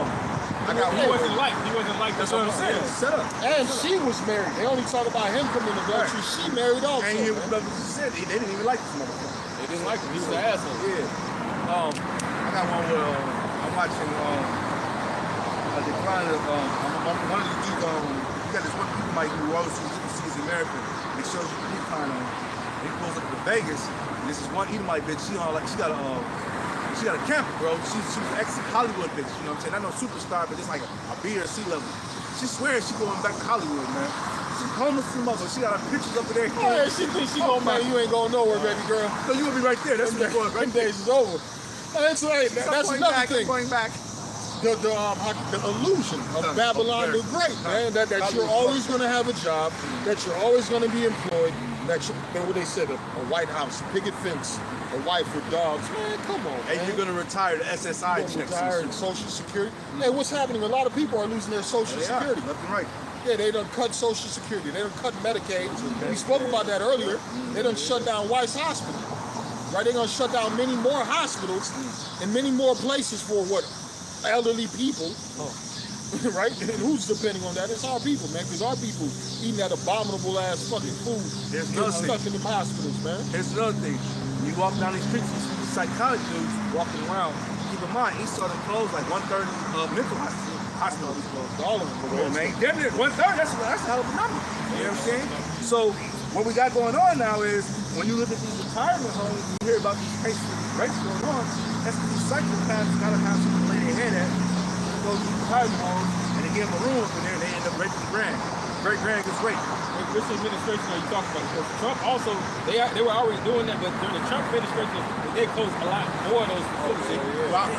got He one. wasn't like That's what I'm saying. It's a setup. And she was married. They only talk about him committing adultery. She married also. And you man. brother said they didn't even like this motherfucker. They didn't like him. He was an asshole. Yeah. I got one where I'm watching a decline of one of these dudes. You got this one people Mike who always sees American. And it shows you the decline on. He pulls up to Vegas. And this is one Edomite bitch. She got a camper, bro. She's an ex-Hollywood bitch. You know what I'm saying? Not no superstar, but just like a B or C level. She swears she going back to Hollywood, man. She's homeless from mother. She got her pictures up in there. Oh, yeah, she thinks she gonna man, you ain't going nowhere, baby girl. So you gonna be right there. That's what you're going right Them there. days is over. That's right. That's another thing. Going back. The illusion of Babylon the Great, man. That you're always gonna have a job, that you're always gonna be employed, that you, man, what they said, a White House, picket fence, a wife with dogs. Man, come on, man. And you're gonna retire the SSI You're checks. gonna retire and Social Security. Hey, what's happening? A lot of people are losing their Social They are, Security. left and right. Yeah, they done cut Social Security. They done cut Medicaid. We spoke about that earlier. They done shut down Weiss Hospital. Right? They're gonna shut down many more hospitals and many more places for what? Elderly people. Right? And who's depending on that? It's our people, man, because our people eating that abominable ass fucking food. There's getting nothing. stuck in the hospitals, man. Here's another thing. When you walk down these streets, you see these psychotic dudes walking around. Keep in mind, he saw them close like 1/3 of mental hospitals. All of them. Come on, man. Damn near 1/3. That's a hell of a number. You know what I'm saying? So what we got going on now is when you look at these retirement homes, you hear about these cases of rapes going on. That's because these psychopaths gotta have something to lay their head at. Go to these retirement homes and they give them a room up in there and they end up raping the grand. Great grand gets raped. Which administration are you talking about? Because Trump also, they were already doing that, but during the Trump administration, they closed a lot more of those facilities. Well,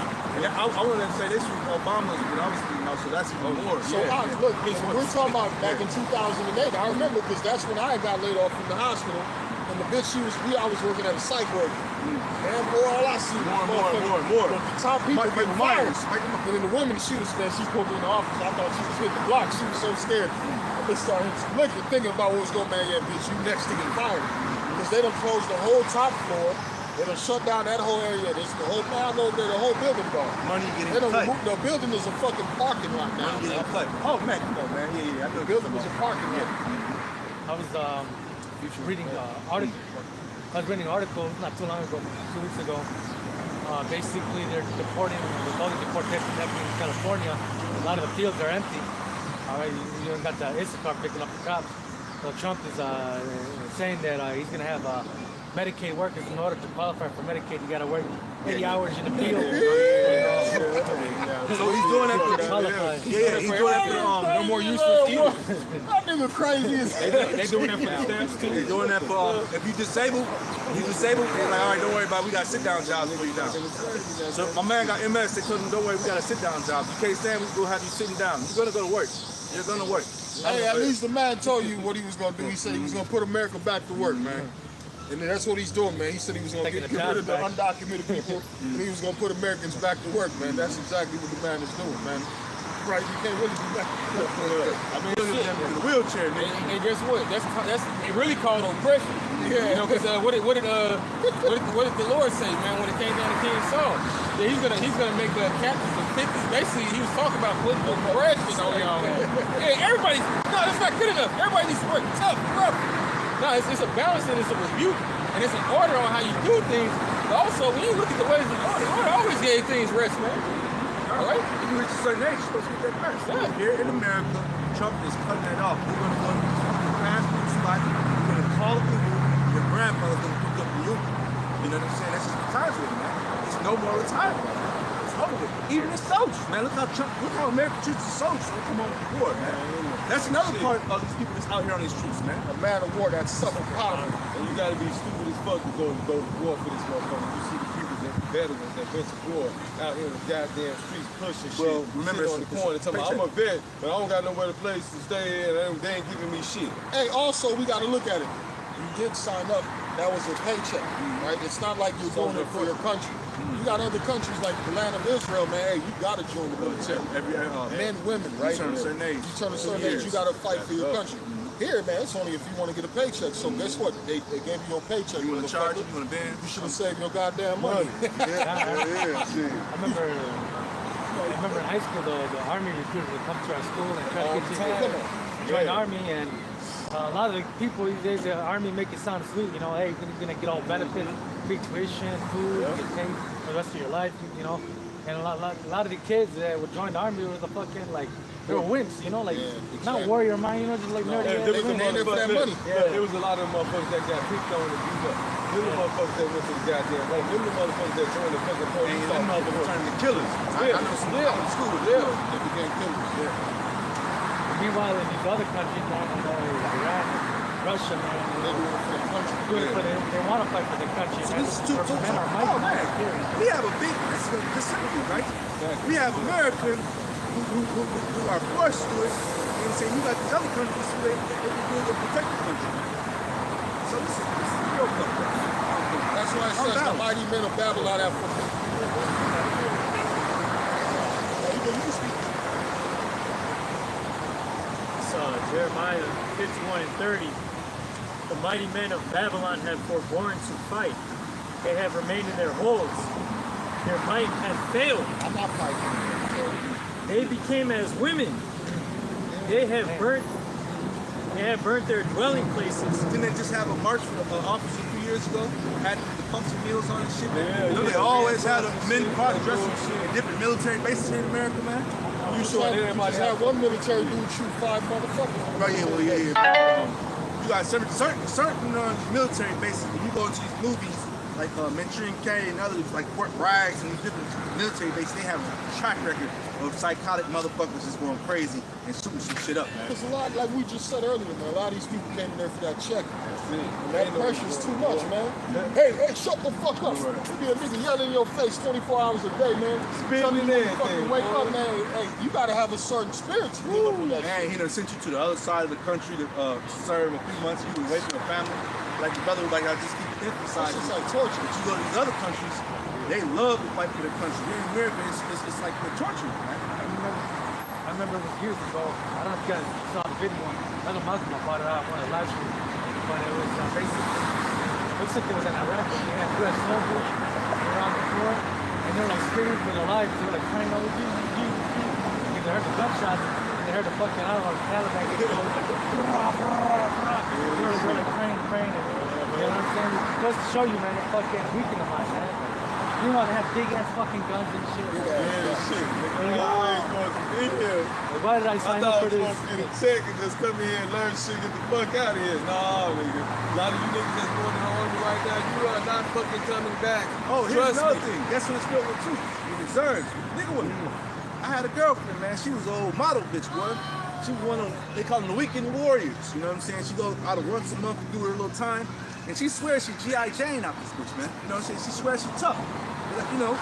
I wanted to say this was Obama's, but obviously, you know, so that's even more. So look, we're talking about back in 2008. I remember because that's when I got laid off from the hospital. And the bitch, I was working at a psych ward. Man, boy, all I see was more. The top people Michael getting fired. Myers. And then the woman, she was there. She pulled me in the office. I thought she was hitting the block. She was so scared. I just started looking, thinking about what was going on. Man, yeah, bitch, you next to get fired. Because they done closed the whole top floor. They done shut down that whole area. This the whole man over there, the whole building gone. Money getting They done cut. removed, the building is a fucking parking lot now. Money getting cut. Oh, man, come on, man. Yeah. I know The building is a parking lot. I was reading article. I was reading an article not too long ago, 2 weeks ago. Basically, they're deporting, with all the deportation happening in California, a lot of the fields are empty. All right, you don't got the Issachar picking up the cops. So Trump is saying that he's going to have Medicaid workers. In order to qualify for Medicaid, you got to work 80 hours in the field. So he's doing that for Qualify. Yeah, he's doing that for No more use for stealing. That nigga crazy as They doing that for the stamps too. They're doing that for if you disabled, they're like, all right, don't worry about it. We got sit-down jobs for you now. So my man got MS. They told him, don't worry, we got a sit-down job. You can't stand, we will have you sitting down. You're gonna go to work. You're gonna work. Hey, at least the man told you what he was gonna do. He said he was gonna put America back to work, man. And that's what he's doing, man. He said he was gonna get rid of the undocumented people and he was gonna put Americans back to work, man. That's exactly what the man is doing, man. Right, you can't really do that. I mean, Look at them in the wheelchair, nigga. and guess what? That's it really called oppression. Yeah. You know, because what did the Lord say, man, when it came down to King Saul? That he's gonna make captains of 50s. Basically, he was talking about political oppression on y'all. Yeah, that's not good enough. Everybody needs to work tough, rough. No, it's a balance and it's a rebuke. And it's an order on how you do things. But also, when you look at the ways of the Lord always gave things rest, man. All right? If you reach a certain age, you're supposed to get that rest. Yeah. Here in America, Trump is cutting that off. We're going to go to the fast food spot. We're going to call up the Uber. Your grandmother's going to pick up the Uber. You know what I'm saying? That's just the times with it, man. It's no more retirement. It's over with. Even the soldiers, man. Look how America treats the soldiers when they come on board, man. That's another part of these people that's out here on these streets, man. A man of war that suffered poverty. And you gotta be stupid as fuck to go to war for this motherfucker. You see the people that veterans that went to war out here in the goddamn streets pushing Well, shit. remember, Sitting on the corner talking about, I'm a vet, but I don't got nowhere to place to stay in, and they ain't giving me shit. Hey, also, we got to look at it. You did sign up. That was a paycheck, right? It's not like you're doing it for your country. You got other countries like the land of Israel, man. Hey, you got to join the military. Men, women, right? You turn a certain age. You turn a certain age, you got to fight for your country. Here, man, it's only if you want to get a paycheck. So guess what? They gave you your paycheck. You want to charge it? motherfucker. You want to band? You should have saved your goddamn money. I remember in high school, the army recruiters would come to our school and try to get you to join the army, and a lot of the people these days, the army make it sound sweet, you know, hey, you're gonna get all benefits, free tuition, food, get paid for the rest of your life, you know. And a lot of the kids that would join the army were the fucking, like, they were wimps, you know, like, not warrior mind, you know, just like nerdy ass There was They there for that money. There was a lot of motherfuckers that got picked on and beat up. Little motherfuckers that went to the goddamn like little motherfuckers that joined the fucking police. And them motherfuckers turning to killers. I know some people in school. They became killers. Meanwhile, in these other countries, I don't know, Iran, Russia, man, They do it for the country. they want to fight for their country. So man. this is too For men are oh mighty. man, we have a big, this sympathy, right? We have Americans who are forced to it, and say you got these other countries who they do to protect the country. So this is real fucked up. That's why it says the mighty men of Babylon have fulfilled. You can speak. Jeremiah 51 and 30. The mighty men of Babylon have forborne to fight. They have remained in their holes. Their might has failed. I'm not fighting. They became as women. They have burnt their dwelling places. Didn't they just have a march for the officer a few years ago? Had the pumps and wheels on and shit. Yeah, You know, they yeah, always yeah. had a men party dressing in different military bases here in America, man. You just had one military dude shoot 5 motherfuckers. Right, you got certain military bases. When you go to these movies, like Manchurian K and others, like Fort Bragg and these different military bases, they have a track record of psychotic motherfuckers just going crazy and shooting some shit up, man. Because a lot, like we just said earlier, man, a lot of these people came in there for that check. And that pressure's too much, man. Hey, shut the fuck up. You be a nigga yelling in your face 24 hours a day, man. Telling you when you fucking wake up, man. Hey, you gotta have a certain spirit to deal with that Man, shit. he done sent you to the other side of the country to serve a few months. You was away from your family. Like the brother, like I just keep It's emphasizing. just like torture. But you go to these other countries, they love to fight for their country. Here in America, it's like they're torturing, man. I remember it was years ago. I don't know if you guys saw the video. Another Muslim brought it out one of the live streams. But it was basically, looks like it was in Iraq. But they had U.S. soldiers around the floor. And they were like screaming for their lives. They were like crying out, because they heard the gunshots. And they heard the fucking, I don't know, the Taliban get close. Like, they were like praying. And, you know what I'm saying? It goes to show you, man, it's fucking weakening them, man. You know, they have big ass fucking guns and shit. Why did I sign up for I thought I was this? supposed to get a check and just come here and learn shit, get the fuck out of here. Nah, nigga. A lot of you niggas that's going in the army right now, you are not fucking coming back. Oh, here's Trust another me. thing. Guess what it's filled with too? With reserves. Nigga with me. I had a girlfriend, man. She was an old model bitch, boy. She was one of them, they call them the weekend warriors. You know what I'm saying? She goes out of once a month to do her little time. And she swears she G.I. Jane out this bitch, man. You know what I'm saying? She swears she tough. But, like, you know,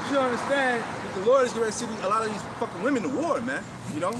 she don't understand that the Lord is going to send a lot of these fucking women to war, man. You know?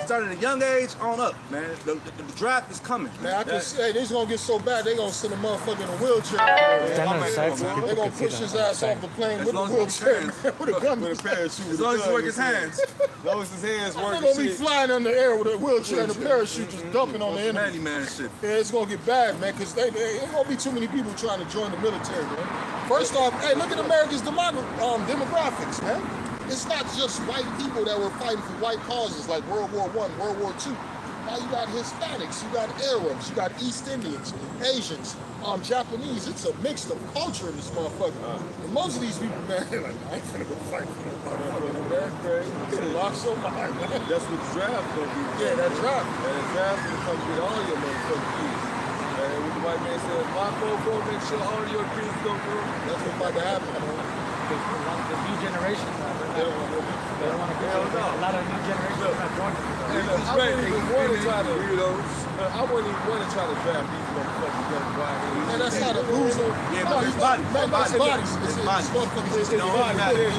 Starting at a young age on up, man. The draft is coming. Man, I can say this gonna get so bad they gonna send a motherfucker in a wheelchair. They gonna push his ass off the plane with a wheelchair, with a gun. With a parachute. As long as he work his hands. As long as his hands They're work. gonna be flying in the air with a wheelchair and a parachute just dumping on the enemy. Handyman shit. Yeah, it's gonna get bad, man, because ain't gonna be too many people trying to join the military, man. First off, hey, look at America's demographics, man. It's not just white people that were fighting for white causes like World War I, World War II. Now you got Hispanics, you got Arabs, you got East Indians, Asians, Japanese. It's a mix of culture in this motherfucker. And most of these people, man, they're like, I ain't finna go fight for this motherfucker, man. Get lost so hard, man. That's what the draft gonna be. Yeah, that draft. And the draft is gonna get all your motherfucking kids. And what the white man said, my go, make sure all your kids go through. That's what's about to happen, man. The new generation, they don't want to go. no. A lot of new generations are not going to do that. Hey, look, I wouldn't even want to try to I wouldn't even want to try to draft these motherfucking young white men. Man, that's not a loser. Yeah, No, but he's it's bodies. Man, that's It's bodies. bodies. It's Bodies. motherfuckers. It's It's bodies. bodies.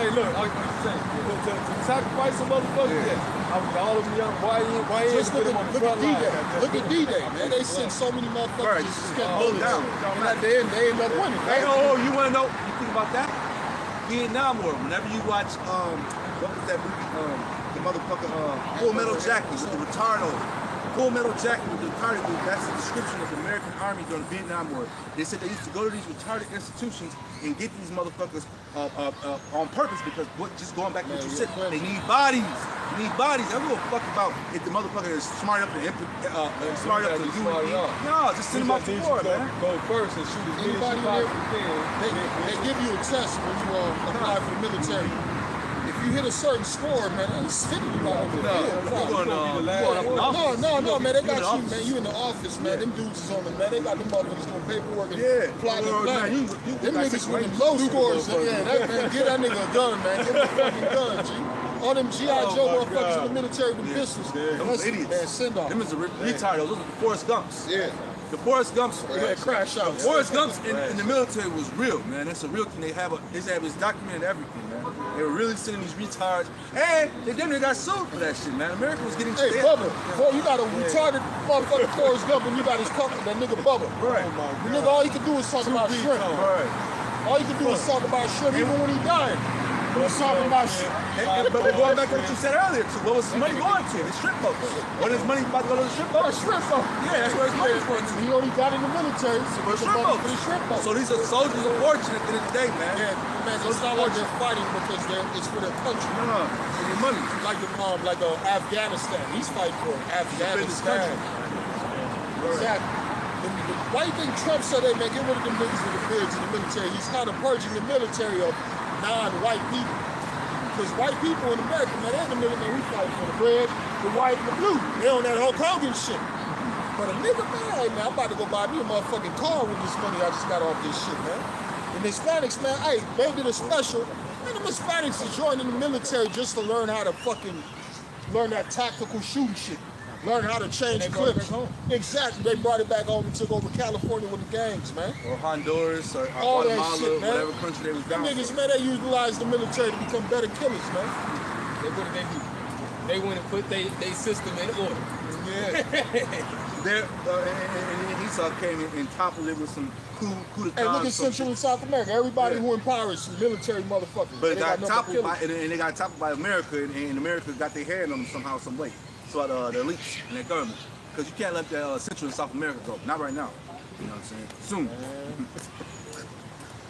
Hey, look, I'm saying, to sacrifice a motherfucker, I would all of them young YNs Just put look them on the at front line. D-Day. Look at D-Day, man. They sent so many motherfuckers Right. just to get Hold bullets. down. And at the end, they end up winning. Hey, you want to know? You think about that? Vietnam War. Whenever you watch, what was that movie? The motherfucker, Full Metal Jacket with the retardo. Full Metal Jacket with the retarded dude. That's the description of the American Army during the Vietnam War. They said they used to go to these retarded institutions and get these motherfuckers on purpose because just going back to what you said, they need bodies. They need bodies. I don't give a fuck about if the motherfucker is smart enough to smart enough to do it. No, just send them off to war, man. Go first and shoot as many Anybody shots there, as you can. they give you a test when you apply for the military. If you hit a certain score, man, they send you out over No, man, they got you, man. You in the office, man. Them dudes is on the, man. They got them motherfuckers doing paperwork and plotting the plan. Them niggas with them low scores. Yeah, that man, get that nigga a gun, man. Get him a fucking gun, G. All them G.I. Joe motherfuckers in the military with pistols. Those idiots. Man, send off. Them is a retard. Those are the Forrest Gumps. Yeah. The Forrest Gumps. Yeah, crash out. Forrest Gumps in the military was real, man. That's a real thing. They have it's documented everything, man. They were really sending these retards, and they damn near got sued for that shit, man. America was getting. Hey, Bubba, boy, you got a retarded motherfucker Forrest Gump and you got his company, that nigga Bubba. Right. The nigga, all he can do is talk about shrimp. Right. All he can do is talk about shrimp, even when he died. He was talking about shrimp. But we're going back to what you said earlier, too. What was his money going to? The strip boats. What is money about to go to the strip boats? Shrimp boat. Yeah, that's where his money's going to. He only got in the military, so For it's shrimp money boats. for the shrimp boat. So these are soldiers of fortune at the end of the day, man. Yeah, man, it's not like they're fighting because it's for their country. No, for your money. Like Afghanistan. He's fighting for Afghanistan. Exactly. Why you think Trump said, hey man, get rid of them niggas with the beards in the military? He's kind of purging the military of non-white people. Because white people in America, man, they're in the military, we fight for the red, the white, and the blue. They on that Hulk Hogan shit. But a nigga, man, hey man, I'm about to go buy me a motherfucking car with this money I just got off this shit, man. And the Hispanics, man, hey, they did a special. Man, them Hispanics is joining the military just to learn how to fucking learn that tactical shooting shit. Learn how to change clips. Exactly. They brought it back home and took over California with the gangs, man. Or Honduras, or All that Guatemala, shit, man. whatever country they was Them down. niggas, man, they utilize the military to become better killers, man. What did they do? They want to put they system in order. Yeah. And Esau came and toppled it with some coup d'etat. Hey, look at Central and South America. Everybody who in power is military motherfuckers. But They it got nothing but toppled by, killers. and they got toppled by America, and America got their hand on them somehow, some way. So the elites and their government. Because you can't let the Central and South America go. Not right now. You know what I'm saying? Soon.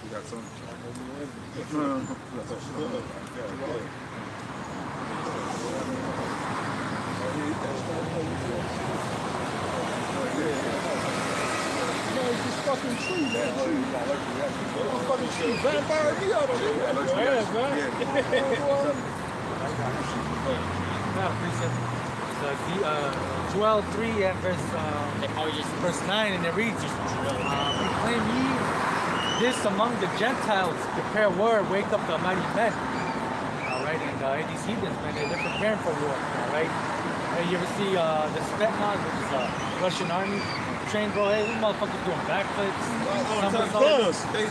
We got Man, it's just fucking true, man. Fucking true. Vampire me up, dude. Yeah, man. Joel 3 and verse 9, and it reads, proclaim ye this among the Gentiles, prepare war, wake up the mighty men. Alright, and these heathens, man, they're preparing for war, alright? You ever see the Spetsnaz, which is a Russian army, train, bro, hey, these motherfuckers doing backflips. They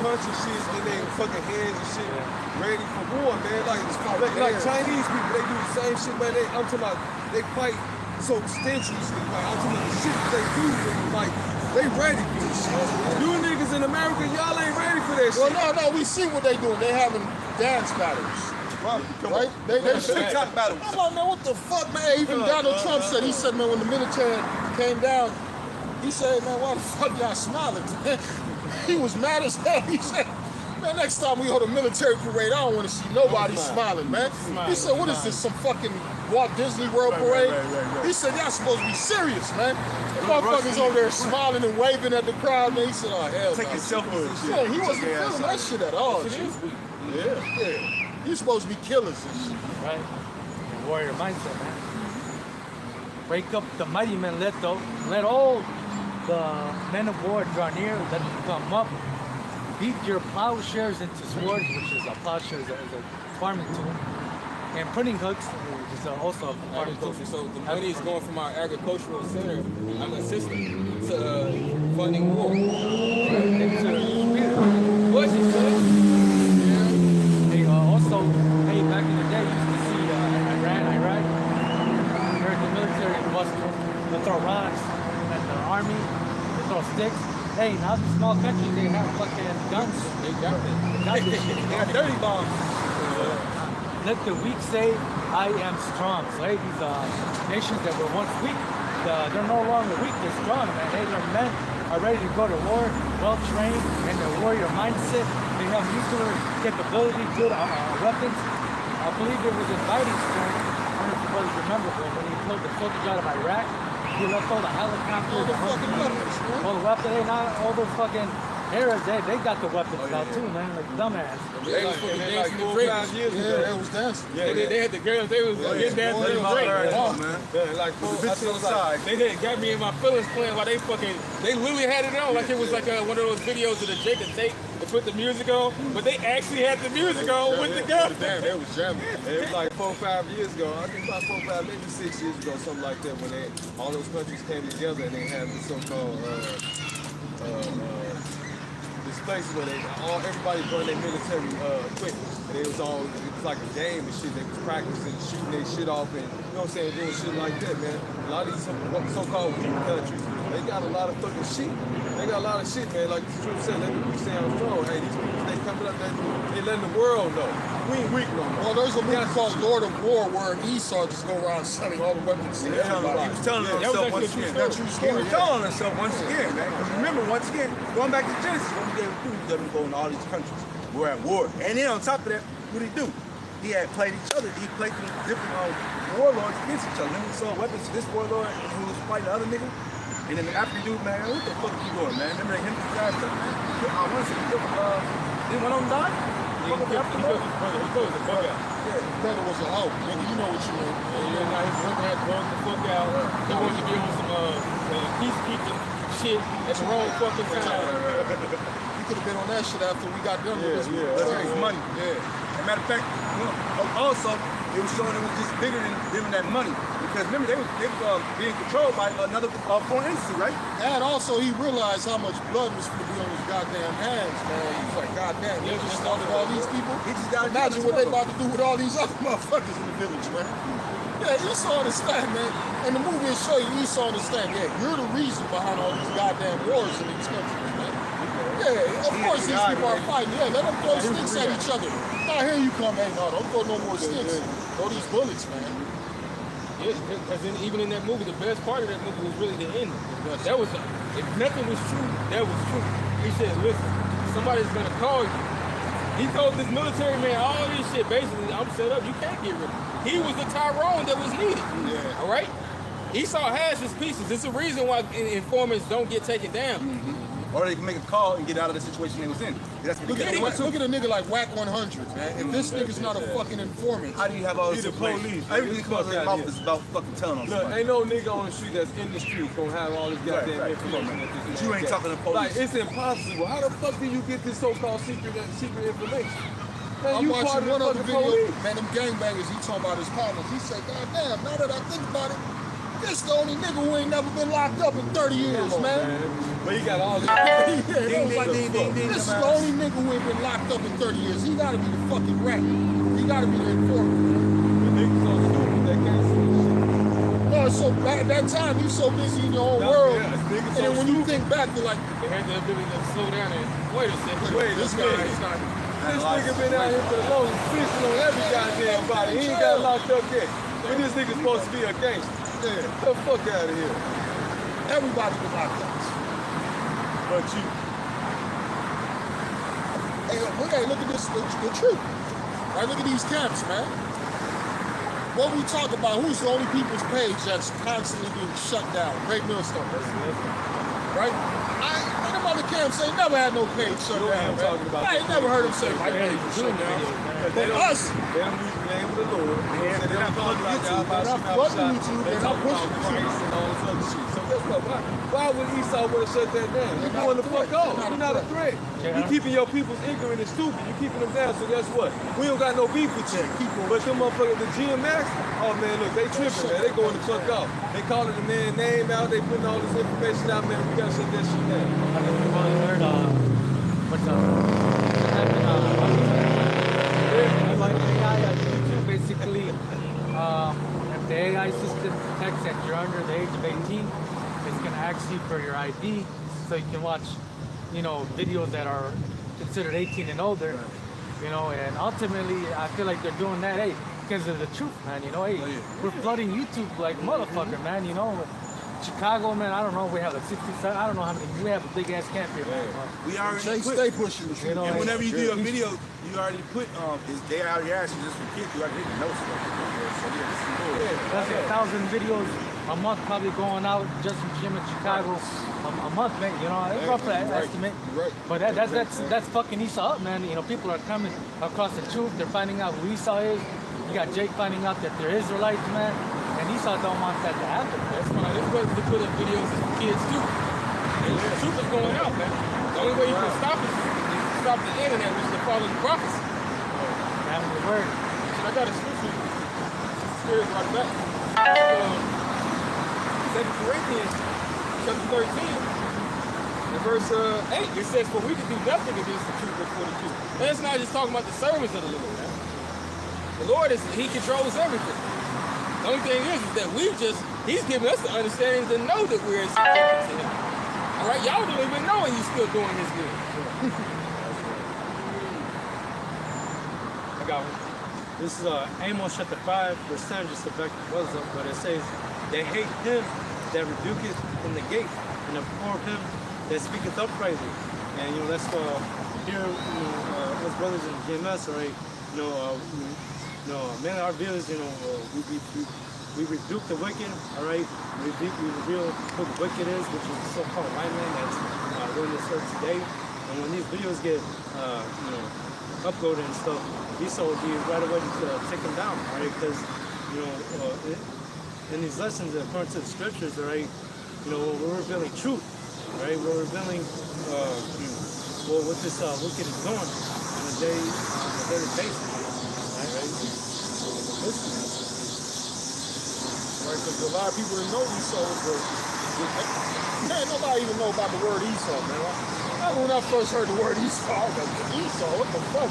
punch and shit, and they fucking heads and shit, ready for war, man. Like Chinese people, they do the same shit, man. I'm talking about, they fight so extensiously. Like, I'm talking about the shit that they do, like, they ready for this shit. You niggas in America, y'all ain't ready for that shit. Well, no, we see what they doing. They having dance battles. Right? They shit. top battles. I'm like, man, what the fuck, man? Even Donald Trump said, he said, man, when the military came down, he said, man, why the fuck y'all smiling, man? He was mad as hell. He said, man, next time we hold a military parade, I don't want to see nobody smiling, man. He said, what is this, some fucking Walt Disney World Parade. He said, y'all supposed to be serious, man. The motherfuckers over there smiling and waving at the crowd, man. He said, oh, hell Taking no. selfies and shit. Yeah, he wasn't feeling that shit at all, G. Yeah. He's supposed to be killers and shit. Right? The warrior mindset, man. Wake up the mighty men, let all the men of war draw near, let them come up. Beat your plowshares into swords, which is a plowshare is a farming tool. And pruning hooks, which is also a farming tool. Agriculture. So the money is going from our agricultural center, I'm assistant, to funding war. Budget, son. They also, hey, back in the day, you used to see Iraq, American military bust, they throw rocks at the army, they throw sticks. Hey, now the small countries, they have fucking guns. They got it. They got this shit. They got dirty bombs. Let the weak say, I am strong. So hey, these nations that were once weak, they're no longer weak, they're strong, man. Hey, their men are ready to go to war, well-trained, and their warrior mindset. They have nuclear capability, good weapons. I believe it was in Biden's term, I don't know if you brothers remember, but when he pulled the soldiers out of Iraq, he left all the helicopters, All the fucking weapons, man. all the weapons, hey, not all those fucking Arabs, they got the weapons now too, man, like dumbass. They was fucking Like dancing in 4 or Drake. 5 years Yeah, ago. they was dancing. They had the girls, they was getting dancing in Drake. Yeah, like four, I was like, They had got me in my feelings playing while they literally had it on like it was like one of those videos of the Jake and Tate. They put the music on, but they actually had the music on with the gun. Damn, they was jamming. it was like 4 or 5 years ago. I think about 4 or 5, maybe 6 years ago, something like that, when all those countries came together and they had this so-called this place where everybody brought their military equipment. And it was like a game and shit. They was practicing, shooting their shit off, and you know what I'm saying, doing shit like that, man. A lot of these so-called weak countries, they got a lot of fucking shit. They got a lot of shit, man. Like the truth said, let the weak sound strong. Hey, these people, they coming up, they letting the world know. We ain't weak no more. Well, there's a movie called Lord of War where Esau just go around selling all the weapons to everybody. He was telling himself once again. That's true He story. was telling himself once again, man. Because remember, once again, going back to Genesis, what we gave food, we go in all these countries. We're at war. And then on top of that, what did he do? He had played each other. He played them different warlords against each other. Then he saw weapons to this warlord and he was fighting the other nigga. And then the African dude, man, what the fuck are you doing, man? Remember him guys stuff, man? I want to see didn't one of them die? He killed the fuck out. Brother was a hoe. Nigga, you know what you mean. Yeah, now his brother had bugged the fuck out. He wanted to give him some peacekeeping shit at the wrong fucking time. He could have been on that shit after we got done with this. Let's raise money. Yeah. As a matter of fact, also, it was showing it was just bigger than giving that money. Because remember, they was being controlled by another foreign entity, right? And also, he realized how much blood was going to be on his goddamn hands, man. He was like, goddamn, they just started all these people. He just got Imagine what they about to do with all these other motherfuckers in the village, man. Yeah, Esau understand, man. And the movie will show you Esau understand. Yeah, you're the reason behind all these goddamn wars in these countries, man. Yeah, of course these people are fighting. Yeah, let them throw sticks at each other. Now here you come, hey, no, don't throw no more sticks. Throw these bullets, man. Yes, because even in that movie, the best part of that movie was really the ending. That was, if nothing was true, that was true. He said, listen, somebody's gonna call you. He told this military man all this shit, basically, I'm set up, you can't get rid of me. He was the Tyrone that was needed, all right? Esau has his pieces. It's a reason why informants don't get taken down. Or they can make a call and get out of the situation they was in. That's what Look at a nigga like Whack 100, man. If this nigga's not a fucking informant, how do you have all this He the police. Everything comes out of his mouth is about fucking telling on look, somebody. ain't no nigga on the street that's in the street gonna have all this goddamn Right. information. But you ain't talking to police. Like, it's impossible. How the fuck do you get this so-called secret information? Man, I'm you part watching of one the other fucking video, police. man, them gangbangers, he talking about his partners. He said, God damn, now that I think about it, this the only nigga who ain't never been locked up in 30 years, man. But he got all this. Yeah, that was like, this is the only nigga who ain't been locked up in 30 years. He gotta be the fucking rat. He gotta be the informant. The niggas so stupid they can't see shit. No, so at that time, you so busy in your own world. Yeah, niggas And so then when you think back, you're like, They had the ability to slow down and wait a second. Wait, this guy is not. This nigga been out here for the longest, fishing on every goddamn body. He ain't got locked up yet. But this nigga supposed to be a gangster. Yeah, Get the fuck out of here. everybody been locked up. But you. Hey, look at this, the truth. Right, look at these camps, man. what we talk about, who's the only people's page that's constantly being shut down? Great Millstone. Right? Ain't nobody camp say never had no page shut down, man. I ain't never heard him say my page was shut down. But us, They don't use the name of the Lord. They're not flooding YouTube. They're not flooding YouTube. They're not pushing Christ and all this other shit. So guess what? Why would Esau want to shut that down? You're going the fuck off. You're not a threat. You're keeping your people's ignorant and stupid. You're keeping them down. So guess what? We don't got no beef with you. But them motherfuckers, the GMX, oh man, look, they tripping, man. They going the fuck off. They calling the man name out. They putting all this information out, man. We gotta shut that shit down. I think we've only heard what's like AI on YouTube, basically, if the AI system detects that you're under the age of 18, it's gonna ask you for your ID, so you can watch, you know, videos that are considered 18 and older, you know, and ultimately, I feel like they're doing that, hey, because of the truth, man, you know, hey, we're flooding YouTube like motherfucker, man, you know. Chicago, man, I don't know, we have like 67, I don't know how many, we have a big ass camp here, man. We already stay pushing the You know, and like, whenever you do a video, you already put they already asked you just for kids. You already hit the notes. So yeah, this is good. That's 1,000 videos a month probably going out just from gym in Chicago a month, man. You know, it's rough for that estimate. Right. But that's fucking Esau up, man. You know, people are coming across the truth. They're finding out who Esau is. You got Jake finding out that they're Israelites, man. And Esau don't want that to happen. That's fine. This was to put up videos of kids too. And the truth is going out, man. The only way you can stop it is to stop the internet, which is to follow the prophecy. Having the word. And I got a scripture. Spirit right back. 2 Corinthians chapter 13. In verse 8, it says, for we can do nothing against the truth before the truth. And it's not just talking about the servants of the Lord, man. The Lord he controls everything. The only thing is that he's giving us the understanding to know that we're in subjection to him. All right, y'all don't even know and you're still doing his will. I got one. This is Amos chapter 5, verse 10, just to back the brothers up, but it says, they hate him that rebuketh in the gate, and abhor him that speaketh uprightly. And you know, that's here, you know, us brothers in GMS, right? Many of our videos, you know, we rebuke the wicked, all right? We reveal who the wicked is, which is the so-called white man that's doing this earth today. And when these videos get, uploaded and stuff, Esau will be right away to take them down, all right? Because, you know, in these lessons, according to the scriptures, all right, you know, we're revealing truth, right? We're revealing what this wicked is doing on a daily basis. Right, because a lot of people didn't know Esau was man, nobody even know about the word Esau, man. I remember when I first heard the word Esau, I was like, Esau, what the fuck?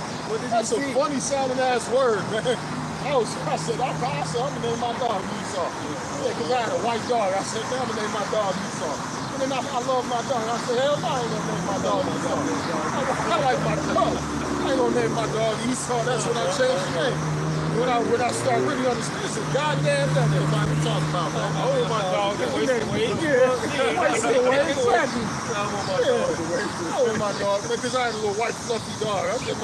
That's a funny sounding ass word, man. I said, I'm gonna name my dog Esau. Yeah, because I had a white dog. I said, I'm gonna name my dog Esau. And then I love my dog. And I said, hell no, I ain't gonna name my dog Esau. I like my dog. I ain't gonna name my dog Esau. That's when I changed the name. When I start really understanding, it's a goddamn thing everybody talking about, man. Oh, my dog, that wasted away. Wasted away, exactly. I want my dog, because I had a little white fluffy dog. I said,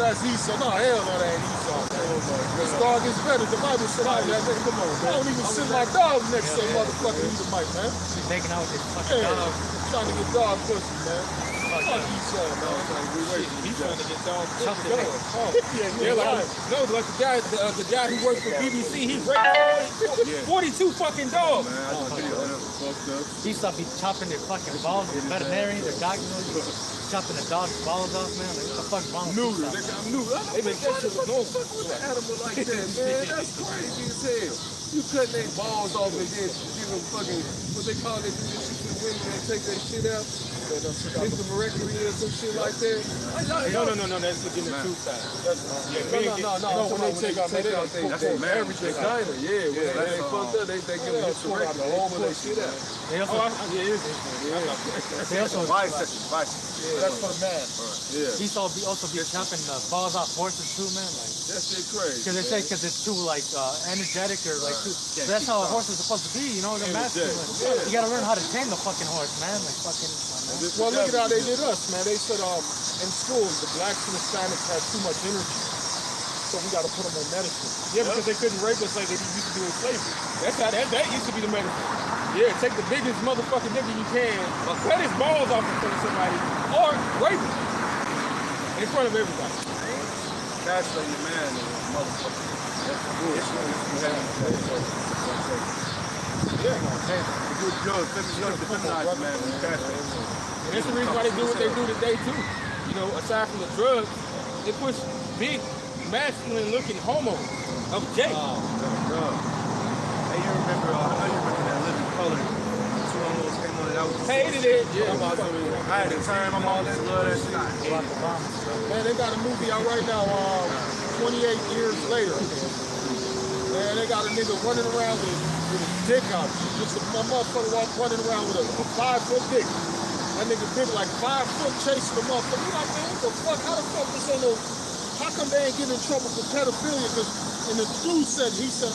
that's Esau. No, hell no, that ain't Esau. This dog is better. The Bible said, come on, I don't even send my dog next to a motherfucking Edomite, man. She's making out with his fucking dog. Trying to get dog pussy, man. Fuck Esau, man. He's trying to get dog pussy. Yeah, like, no, like the guy who works for BBC, he raped 42 fucking dogs. Esau be chopping their fucking balls, the veterinarian, their doctors, chopping the dog's balls off, man. Like, what the fuck wrong with Esau? They make that shit look normal. An animal like that, man. That's crazy as hell. You cut their balls off and then give them fucking, what they call it, do this shit to the women and take their shit out. Mr. Mercury or some shit like that. No, that's looking the truth side. No, when they take out Everything. China, yeah. When they fucked up, they give them Mr. Mercury. They pull their shit out. They also, That's for the man. Esau also be chopping the balls off horses too, man. Like, That shit crazy. because they say it's too like energetic or like too. That's how a horse is supposed to be, you know. They're masculine. You gotta learn how to tame the fucking horse, man. Like fucking. Well, look at how they did us, man. They said in schools, the blacks and Hispanics had too much energy. so we got to put them on medicine. Yeah, because they couldn't rape us like they used to do in slavery. That's how that used to be the medicine. Yeah, take the biggest motherfucking nigga you can, cut his balls off in front of somebody, or rape him in front of everybody. That's like your man, motherfucker. That's the bullshit. You have good drugs, feminize man. And that's the reason why they do what they do today too. You know, aside from the drugs, they push big, masculine-looking homos of Jay. Hey, you remember? I know you remember that Living Color. Two almost came on it. That was Hated it. Yeah. I had to turn my mom to love that shit. Man, they got a movie out right now, 28 years later. Man, they got a nigga running around with his dick out. Just a motherfucker running around with a 5-foot dick. That nigga big like 5 foot chasing the motherfucker. You like, man, what the fuck? How the fuck this ain't no... How come they ain't getting in trouble for pedophilia? Because, and the dude said, he said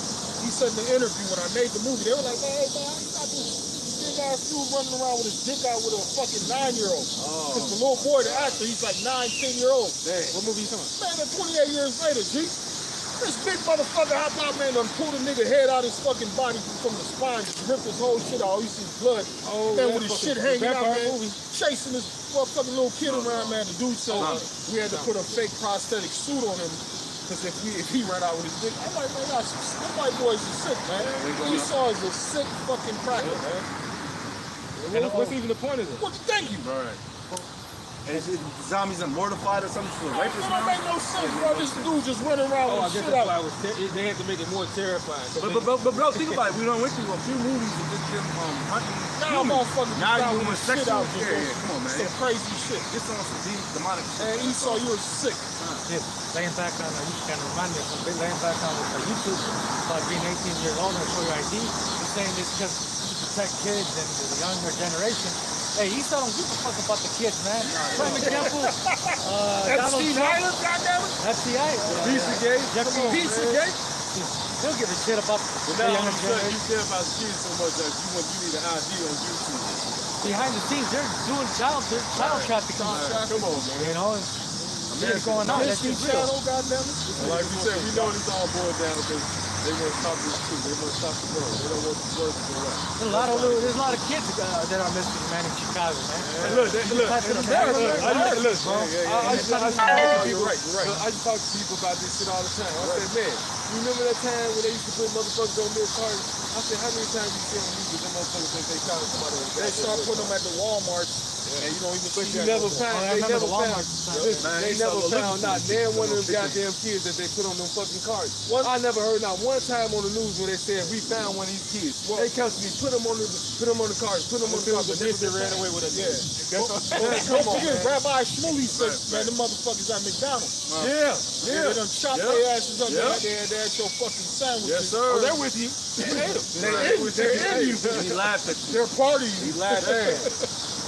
in the interview when I made the movie, they were like, hey, man, you got this big ass dude running around with his dick out with a fucking 9-year-old. Because the little boy, the actor, he's like 9, 10-year-old. What movie you talking about? Man, then 28 years later, G. This big motherfucker hop out, man, done pulled a nigga head out his fucking body from the spine, just ripped his whole shit out. You see blood. Man, with his shit hanging out, man, chasing this motherfucking little kid around, man. The dude said we had to put a fake prosthetic suit on him, because if he ran out with his dick, I'm like, man, them white boys are sick, man. Esau is a sick fucking cracker, man. And what's even the point of it? What, thank you. Right. And is it zombies are mortified or something for the rapists That now? make no sense, bro. This dude just running around Oh, I with guess shit that's out. why they had to make it more terrifying. But bro, think about it. We done went through a few movies of just them hunting Now humans. motherfuckers Now just out you with doing shit sexual. out. Just Yeah, come on, man. some crazy shit. This on some deep demonic shit. And Esau, you're sick. Yeah, laying back on, you kind of remind me of something, laying back on YouTube about being 18 years old and show your ID. He's saying this because to protect kids and the younger generation. Hey, Esau don't give a fuck about the kids, man. Prime example, Donald Steve Trump. Hyland, goddammit. FCI. Pizzagate. Jeffrey Pizzagate. He'll give a shit about the Now all younger of a sudden you generation. care about kids so much that you need an ID on YouTube. Behind the scenes, they're doing child trafficking. Come on, man. You know, and shit's going on. That's Disney just real. Channel, goddammit. Like you said, we know this all boiled down because they want to stop this too. They want to stop the world. They don't want the world to go right. There's a lot of kids that are missing, man, in Chicago, man. And look, Passing and them look, back. I just talk to people about this shit all the time. I said, man, you remember that time when they used to put motherfuckers on milk cartons? I said, how many times you see on news that them motherfuckers think they caught somebody on They start putting them at the Walmarts, and you don't even But see you that never no more. found, I they remember never the found, Walmart. listen, Man, they he never saw found not Olympic damn one of them pictures. goddamn kids that they put on them fucking cards. I never heard not one time on the news where they said we found one of these kids. They constantly put them on the cards, put them on the cards. The bitch that ran away with a Yeah. nigga. Come on, Rabbi Shmuley said, man, them motherfuckers at McDonald's. Yeah, They done chop their asses up there at your fucking sandwiches. Yes, sir. Oh, they're with you. You hate them. They're in you. He laughed at you. They're partying. He laughed at you.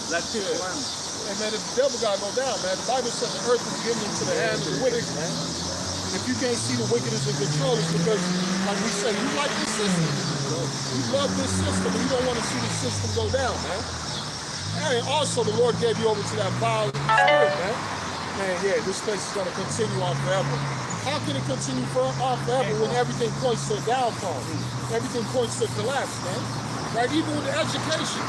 That's it. And man, if the devil gotta go down, man, the Bible said the earth is given into the hand of the wicked, man. And if you can't see the wickedness in control, it's because, like we say, you like this system. You love this system, and you don't want to see the system go down, man. And also, the Lord gave you over to that violent spirit, man. Man, yeah, this place is gonna continue on forever. How can it continue on forever when everything points to a downfall? Everything points to collapse, man. Right? Even with the education.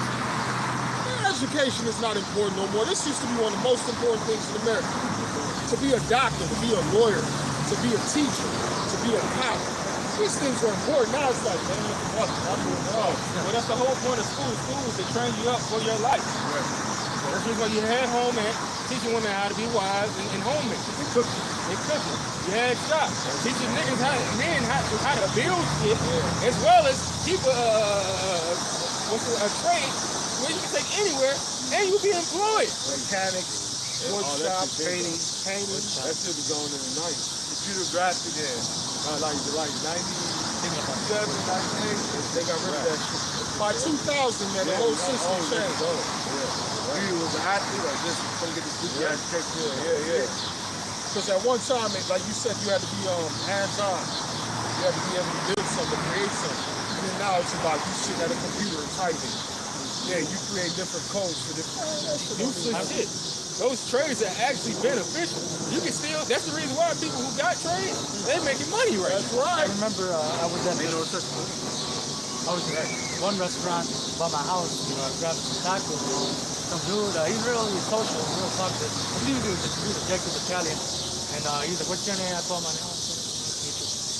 Education is not important no more. This used to be one of the most important things in America. To be a doctor, to be a lawyer, to be a teacher, to be a cop. These things are important. Now it's like, man, fuck, I'm doing it all. Well, that's the whole point of school. School is to train you up for your life. That's the reason why you had home ec, teaching women how to be wives and homemaking. They cooking. You had shops, teaching niggas how to build shit, as well as keep a trade where you can take anywhere and you can be employed. Mechanics, wood shop, painting. That shit was on in the 90s. Computer graphics, like 97, 98. They got rid of that shit. By 2000, man, the whole system changed. You was an athlete or just come get this stupid ass check? Yeah. Because at one time, like you said, you had to be hands-on. You had to be able to build something, create something. And then now it's about you sitting at a computer and typing. Yeah, you create different codes for different. Useless shit. those trades are actually beneficial. You can still, that's the reason why people who got trades, they making money right That's now. right. I remember I was at one restaurant by my house, I grabbed some tacos. Some dude, he's really social, real talkative. I believe he was just objective Italian. And he's like, what's your name? I told him my name.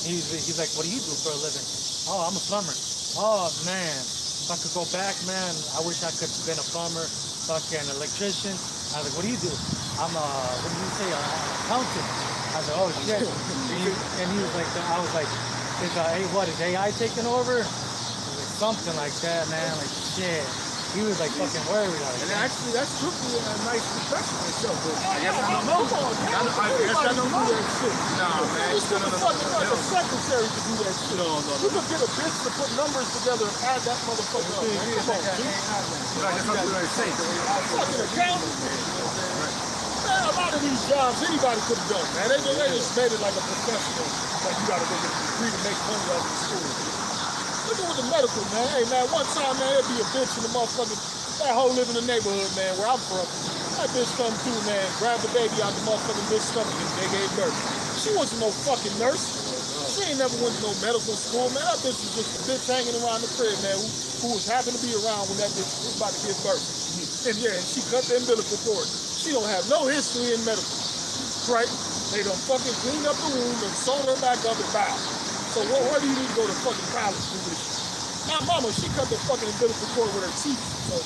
He's like, what do you do for a living? Oh, I'm a plumber. Oh, man. If I could go back, man, I wish I could have been a plumber, fucking electrician. I was like, what do you do? I'm a, what do you say, an accountant. I was like, oh, shit. And he was like, I was like, is AI taking over? He was like, something like that, man. Like, shit. He was like fucking worried. Like, And actually, that's truthfully a nice profession itself. But I guess I Come don't know. on, man. I guess I don't know that shit. Nah, man. You should have fucking like a secretary to do that shit. No. You could get a bitch to put numbers together and add that motherfucker up. Man. Come on, dude. Like, that's what I'm saying. Fucking accountant. Man, a lot of these jobs anybody could have done, man. They just made it like a professional. Like you gotta go get a degree to make money out of the school. Look at with the medical, man. Hey, man, one time, man, there'd be a bitch in the motherfucking, that hoe live in the neighborhood, man, where I'm from. That bitch come through, man, grab the baby out the motherfucking bitch stomach and they gave birth. She wasn't no fucking nurse. She ain't never went to no medical school, man. That bitch was just a bitch hanging around the crib, man, who was happy to be around when that bitch was about to give birth. And yeah, she cut the umbilical cord. She don't have no history in medical, right? They done fucking cleaned up the womb and sewn her back up and bowed. So where do you need to go to fucking college to do this shit? My mama, she cut the fucking umbilical cord with her teeth, man.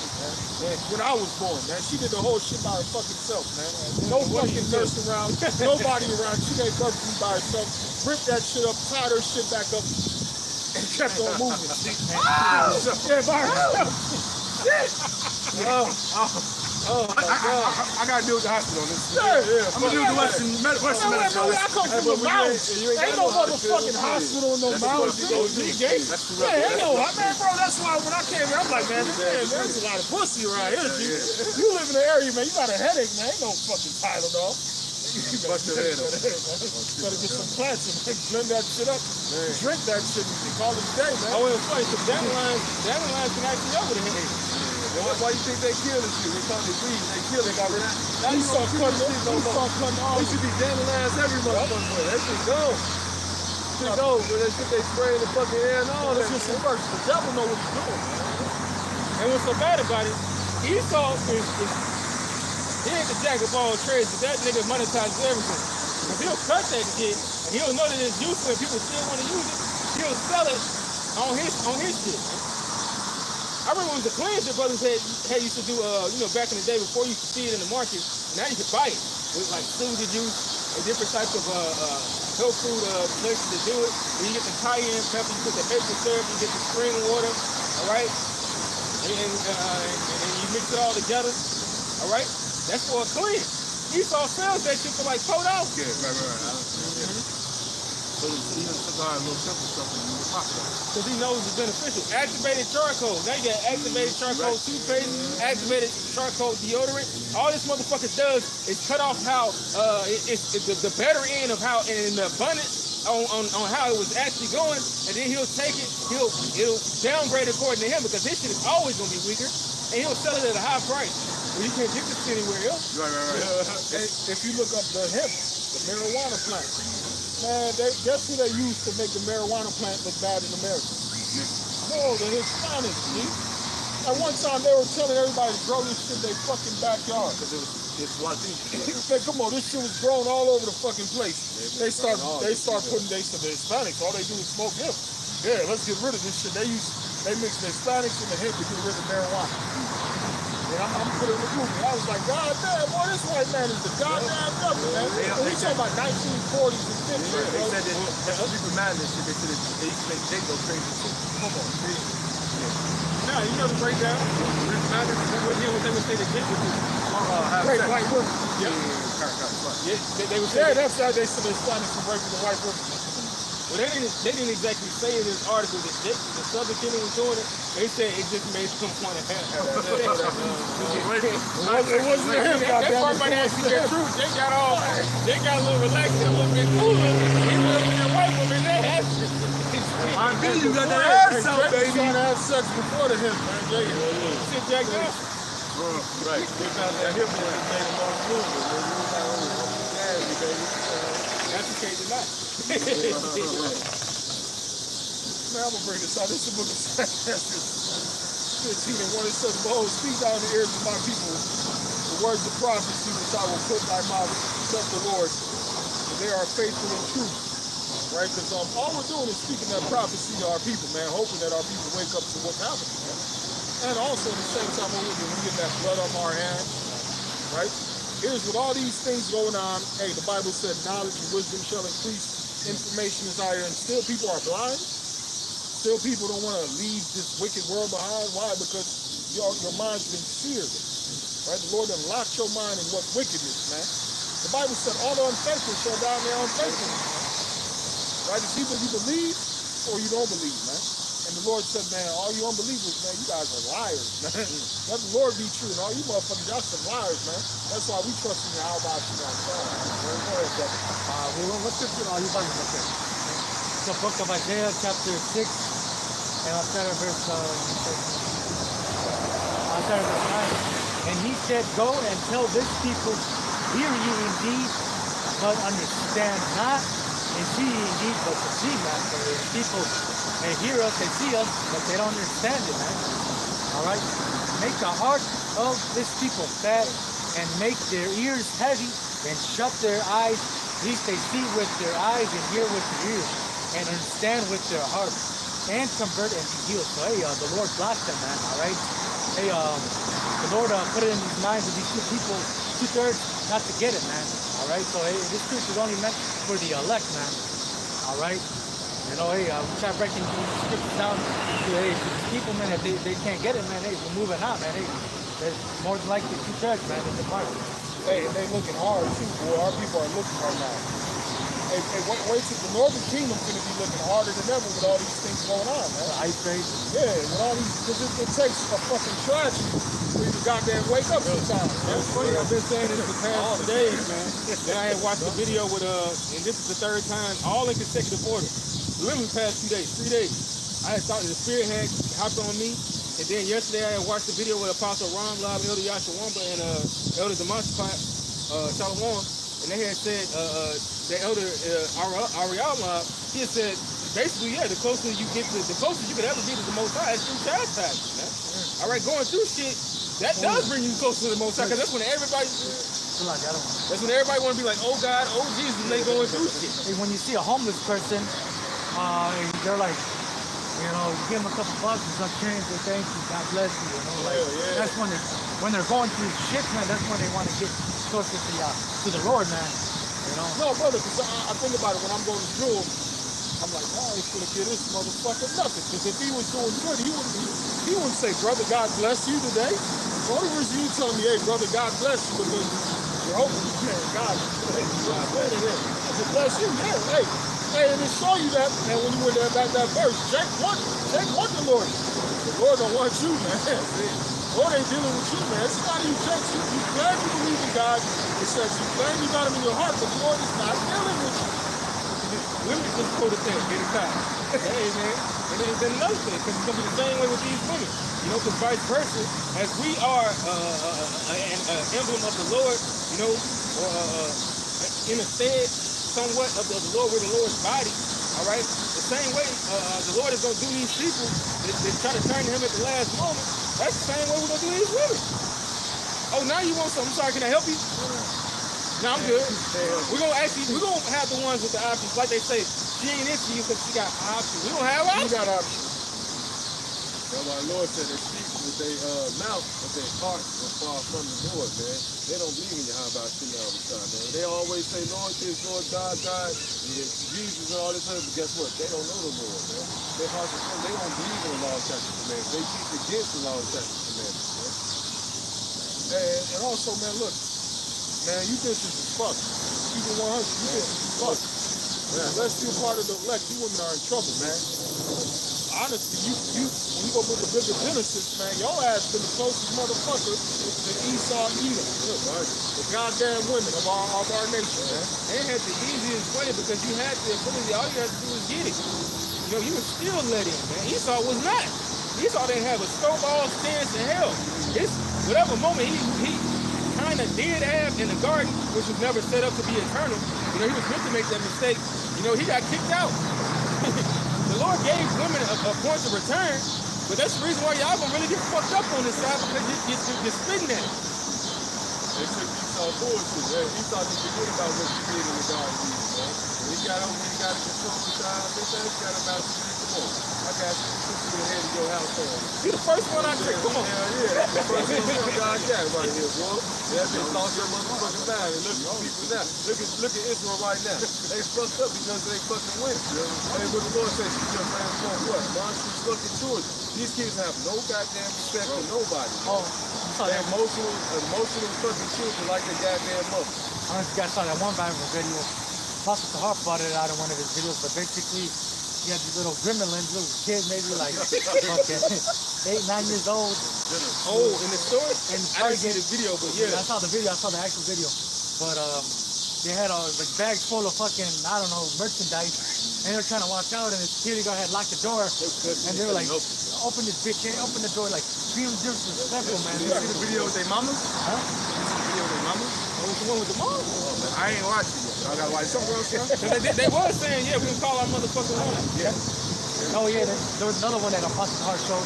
When I was born, man. She did the whole shit by her fucking self, man. No fucking nurse around, nobody around. She gave birth to me by herself, ripped that shit up, tied her shit back up, and kept on moving. Yeah, by herself. I gotta deal with the hospital on this. Yeah. I'm gonna deal with the Western medicine. I come from the mountains. Ain't no motherfucking hospital in no mountains. Yeah, ain't no, man, bro, that's why when I came here, I'm like, man, there's a lot of pussy around here. You live in the area, man, you got a headache, man. Ain't no fucking Tylenol. Bust your head up. Better get some plants and blend that shit up. Drink that shit and call it a day, man. Oh, it's funny, because dandelions can actually over the head. Why you think they kill this shit? They call it weed. They kill it. Now You you start don't cutting kill this shit no more. all They should be dandelions every motherfucker. That shit gone. Shit go, but that shit they spray in the fucking air and all that. It's just some works. The devil know what he's doing, man. And what's so bad about it, Esau he ain't the jack of all trades, but that nigga monetizes everything. Because he'll cut that shit, and he'll know that it's useful and people still want to use it, he'll sell it on his shit. I remember when the cleanser brothers had used to do, back in the day before you could see it in the market, now you can buy it with like sugar juice and different types of health food places to do it. And you get the cayenne pepper, you put the maple syrup, you get the spring water, all right? And you mix it all together, all right? That's for a clean. Esau sells that shit for like $4. Yeah, right. So even cigar, a little simple stuff, and you pop it. Because he knows it's beneficial. Activated charcoal. Now you got activated charcoal toothpaste, activated charcoal deodorant. All this motherfucker does is cut off how it's the better end of how in the abundance on how it was actually going, and then he'll take it, it'll downgrade according to him because his shit is always gonna be weaker, and he'll sell it at a high price. Well, you can't get this anywhere else. Right. If you look up the hemp, the marijuana plant, man, guess who they use to make the marijuana plant look bad in America? No, the Hispanics, G. At one time, they were telling everybody to grow this shit in their fucking backyard. It's one thing. Man, come on, this shit was grown all over the fucking place. They start putting the Hispanics. All they do is smoke hemp. Yeah, let's get rid of this shit. They mix the Hispanics and the hemp to get rid of marijuana. And I'm putting in the movie. I was like, God damn, boy, this white man is the goddamn devil, man. And we talking about 1940s and 50s. They said that other people mad at this shit. They said they used to make Jake go crazy shit. Come on, man. Nah, you know the breakdown. What they would say the dick was Great white women. they would say Yeah, that's how they said the Hispanics were raping the white women. well, they didn't exactly say in this article that the Southern Kingdom was doing it. They said it just made them want to have It wasn't him, that goddamn. part might actually be true. They got a little relaxed and a little bit cooler. Even the white women, they have I think you got that ass out, Drake was baby. trying to have sex before the him, man. shit jacked up. Right. They found that hip one and made them more smooth. That's the case tonight. Man, I'm gonna bring this out. This is the book of Samuel 15 and 1. It says, "Behold, speak thou in the ears of my people the words of prophecy which I will put in thy mouth, saith the Lord, for they are faithful and true." Right? Because all we're doing is speaking that prophecy to our people, man, hoping that our people wake up to what's happening, man. And also at the same time, when we get that blood on our hands, right? Here's with all these things going on. Hey, the Bible said knowledge and wisdom shall increase, information is higher, and still people are blind. Still people don't want to leave this wicked world behind. Why? Because your mind's been seared. Right? The Lord done locked your mind in what wickedness, man. The Bible said all the unfaithful shall die in their unfaithfulness. Right? It's either you believe or you don't believe, man. And the Lord said, man, all you unbelievers, man, you guys are liars, man. Let the Lord be true, and all you motherfuckers, y'all some liars, man. That's why we trust in how about you on God. Go ahead, brother. What's scripture are you talking about there? It's the book of Isaiah, chapter 6, and I'll start at verse 9. And he said, "Go and tell this people, hear ye indeed, but understand not, and see ye indeed, but perceive not." So the people, they hear us, they see us, but they don't understand it, man. All right? Make the heart of this people fat, and make their ears heavy, and shut their eyes, lest they see with their eyes, and hear with their ears, and understand with their heart, and convert and be healed. So hey, the Lord blocked them, man. All right. Hey, the Lord put it in these minds of these two people, 2/3, not to get it, man. All right. So hey, this truth is only meant for the elect, man. All right. You know, hey, we try breaking these scriptures down to hey, to these people, man. If they can't get it, man, hey, we're moving out, man. Hey, they're more than likely 2/3, man, in the market. Hey, and they looking hard too, boy. Our people are looking right now. Hey, wait till the Northern Kingdom's gonna be looking harder than ever with all these things going on, man. Ice trade. Yeah, with all these, because it takes a fucking tragedy for you to goddamn wake up sometimes. That's funny. I've been saying this for the past 2 days, man. Then I had watched the video with and this is the 3rd time, all in consecutive order. Literally the past 2 days, 3 days. I had thought the spirit had hopped on me, and then yesterday I had watched the video with Apostle Ron Lob, Elder Yashawamba, and Elder Demonstrate, Shalom, and they had said the Elder Ariel Lob, he had said basically, yeah, the closer you get to, the closest you could ever get to the Most High is through chastisement, man. All right, going through shit, that does bring you closer to the Most High, because that's when everybody. That's when everybody want to be like, oh God, oh Jesus, and they going through shit. Hey, when you see a homeless person, they're like, you know, you give them a couple bucks and some change, they thank you, God bless you, you know, like, that's when they're going through shit, man, that's when they want to get closer to the Lord, man, you know. No, brother, because I think about it when I'm going to Jewel, I'm like, I ain't gonna give this motherfucker nothing. Because if he was doing good, he wouldn't say, brother, God bless you today. The only reason you tell me, hey, brother, God bless you, because you're hoping, man, God bless you, yeah, hey, and it show you that, man, when you went there back that verse, check what the Lord is. The Lord don't want you, man. The Lord ain't dealing with you, man. It's not you checks you. You claim you believe in God. It says you claim you got him in your heart, but the Lord is not dealing with you. Women just pull the thing, get it back. Hey, man. And then another thing, because it's going to be the same way with these women. You know, because vice versa, as we are an emblem of the Lord, you know, or in a stead somewhat of the Lord, we're the Lord's body, all right? The same way the Lord is going to do these people that try to turn to him at the last moment, that's the same way we're going to do these women. Oh, now you want something? I'm sorry, can I help you? No, I'm good. We're gonna have the ones with the options. Like they say, she ain't into you because she got options. We don't have options. You got options. Well, our Lord said they speak with their mouth, but their heart will fall from the Lord, man. They don't believe in Yahweh Shema all the time, man. They always say, Lord this, Lord God, and Jesus and all this other, but guess what? They don't know the Lord, man. Their hearts are full. They don't believe in the law, statutes, and commandments. They teach against the law, statutes, and commandments, man. And also, man, look, man, you bitches is fucked. Keep it 100, you bitches is fucked. Man, unless you're part of the elect, you women are in trouble, man. Honestly, when you go to the book of Genesis, man, your ass been the closest motherfucker to Esau and Edom. The goddamn women of our nation, man. They had the easiest way because you had the ability. All you had to do was get it. You know, you were still let in, man. Esau was not. Esau didn't have a snowball stance in hell. It's whatever moment he kind of did have in the garden, which was never set up to be eternal. You know, he was meant to make that mistake. You know, he got kicked out. The Lord gave women a point of return, but that's the reason why y'all gonna really get fucked up on this side, because you're spitting at it. They took Esau bullshit, man. Esau didn't forget about what he did in the Garden of Eden, man. When he got over, he got to control the child. They said he got about to get come on. I got you to the head of your household. You the first one I take. Come on. Hell yeah, that's the first one God got right here, boy. That bitch lost your motherfucking mind. And look at people now. Look at Israel right now. They fucked up because they fucking went. Hey, what the Lord says, you just transform what? Monstrous fucking children. These kids have no goddamn respect for nobody. Oh, you saw They're that? emotional fucking children like their goddamn mother. I don't know if you guys saw that one viral video. Pastor Sahar brought it out in one of his videos, but basically, he had these little gremlins, little kids, maybe like fucking 8, 9 years old. Oh, in the store? And I didn't see the video, but yeah. I saw the video. I saw the actual video, but they had like bags full of fucking, I don't know, merchandise, and they were trying to walk out, and the security guard had locked the door, and they were like, open this bitch, open the door, like being disrespectful, man. You see the video with their mamas? Huh? Video with their mamas? Oh, the one with the mom? I ain't watched it yet. I gotta watch something else, son. They was saying, yeah, we can call our motherfucking woman. Yeah. Oh yeah, there was another one that Apostle Hart showed.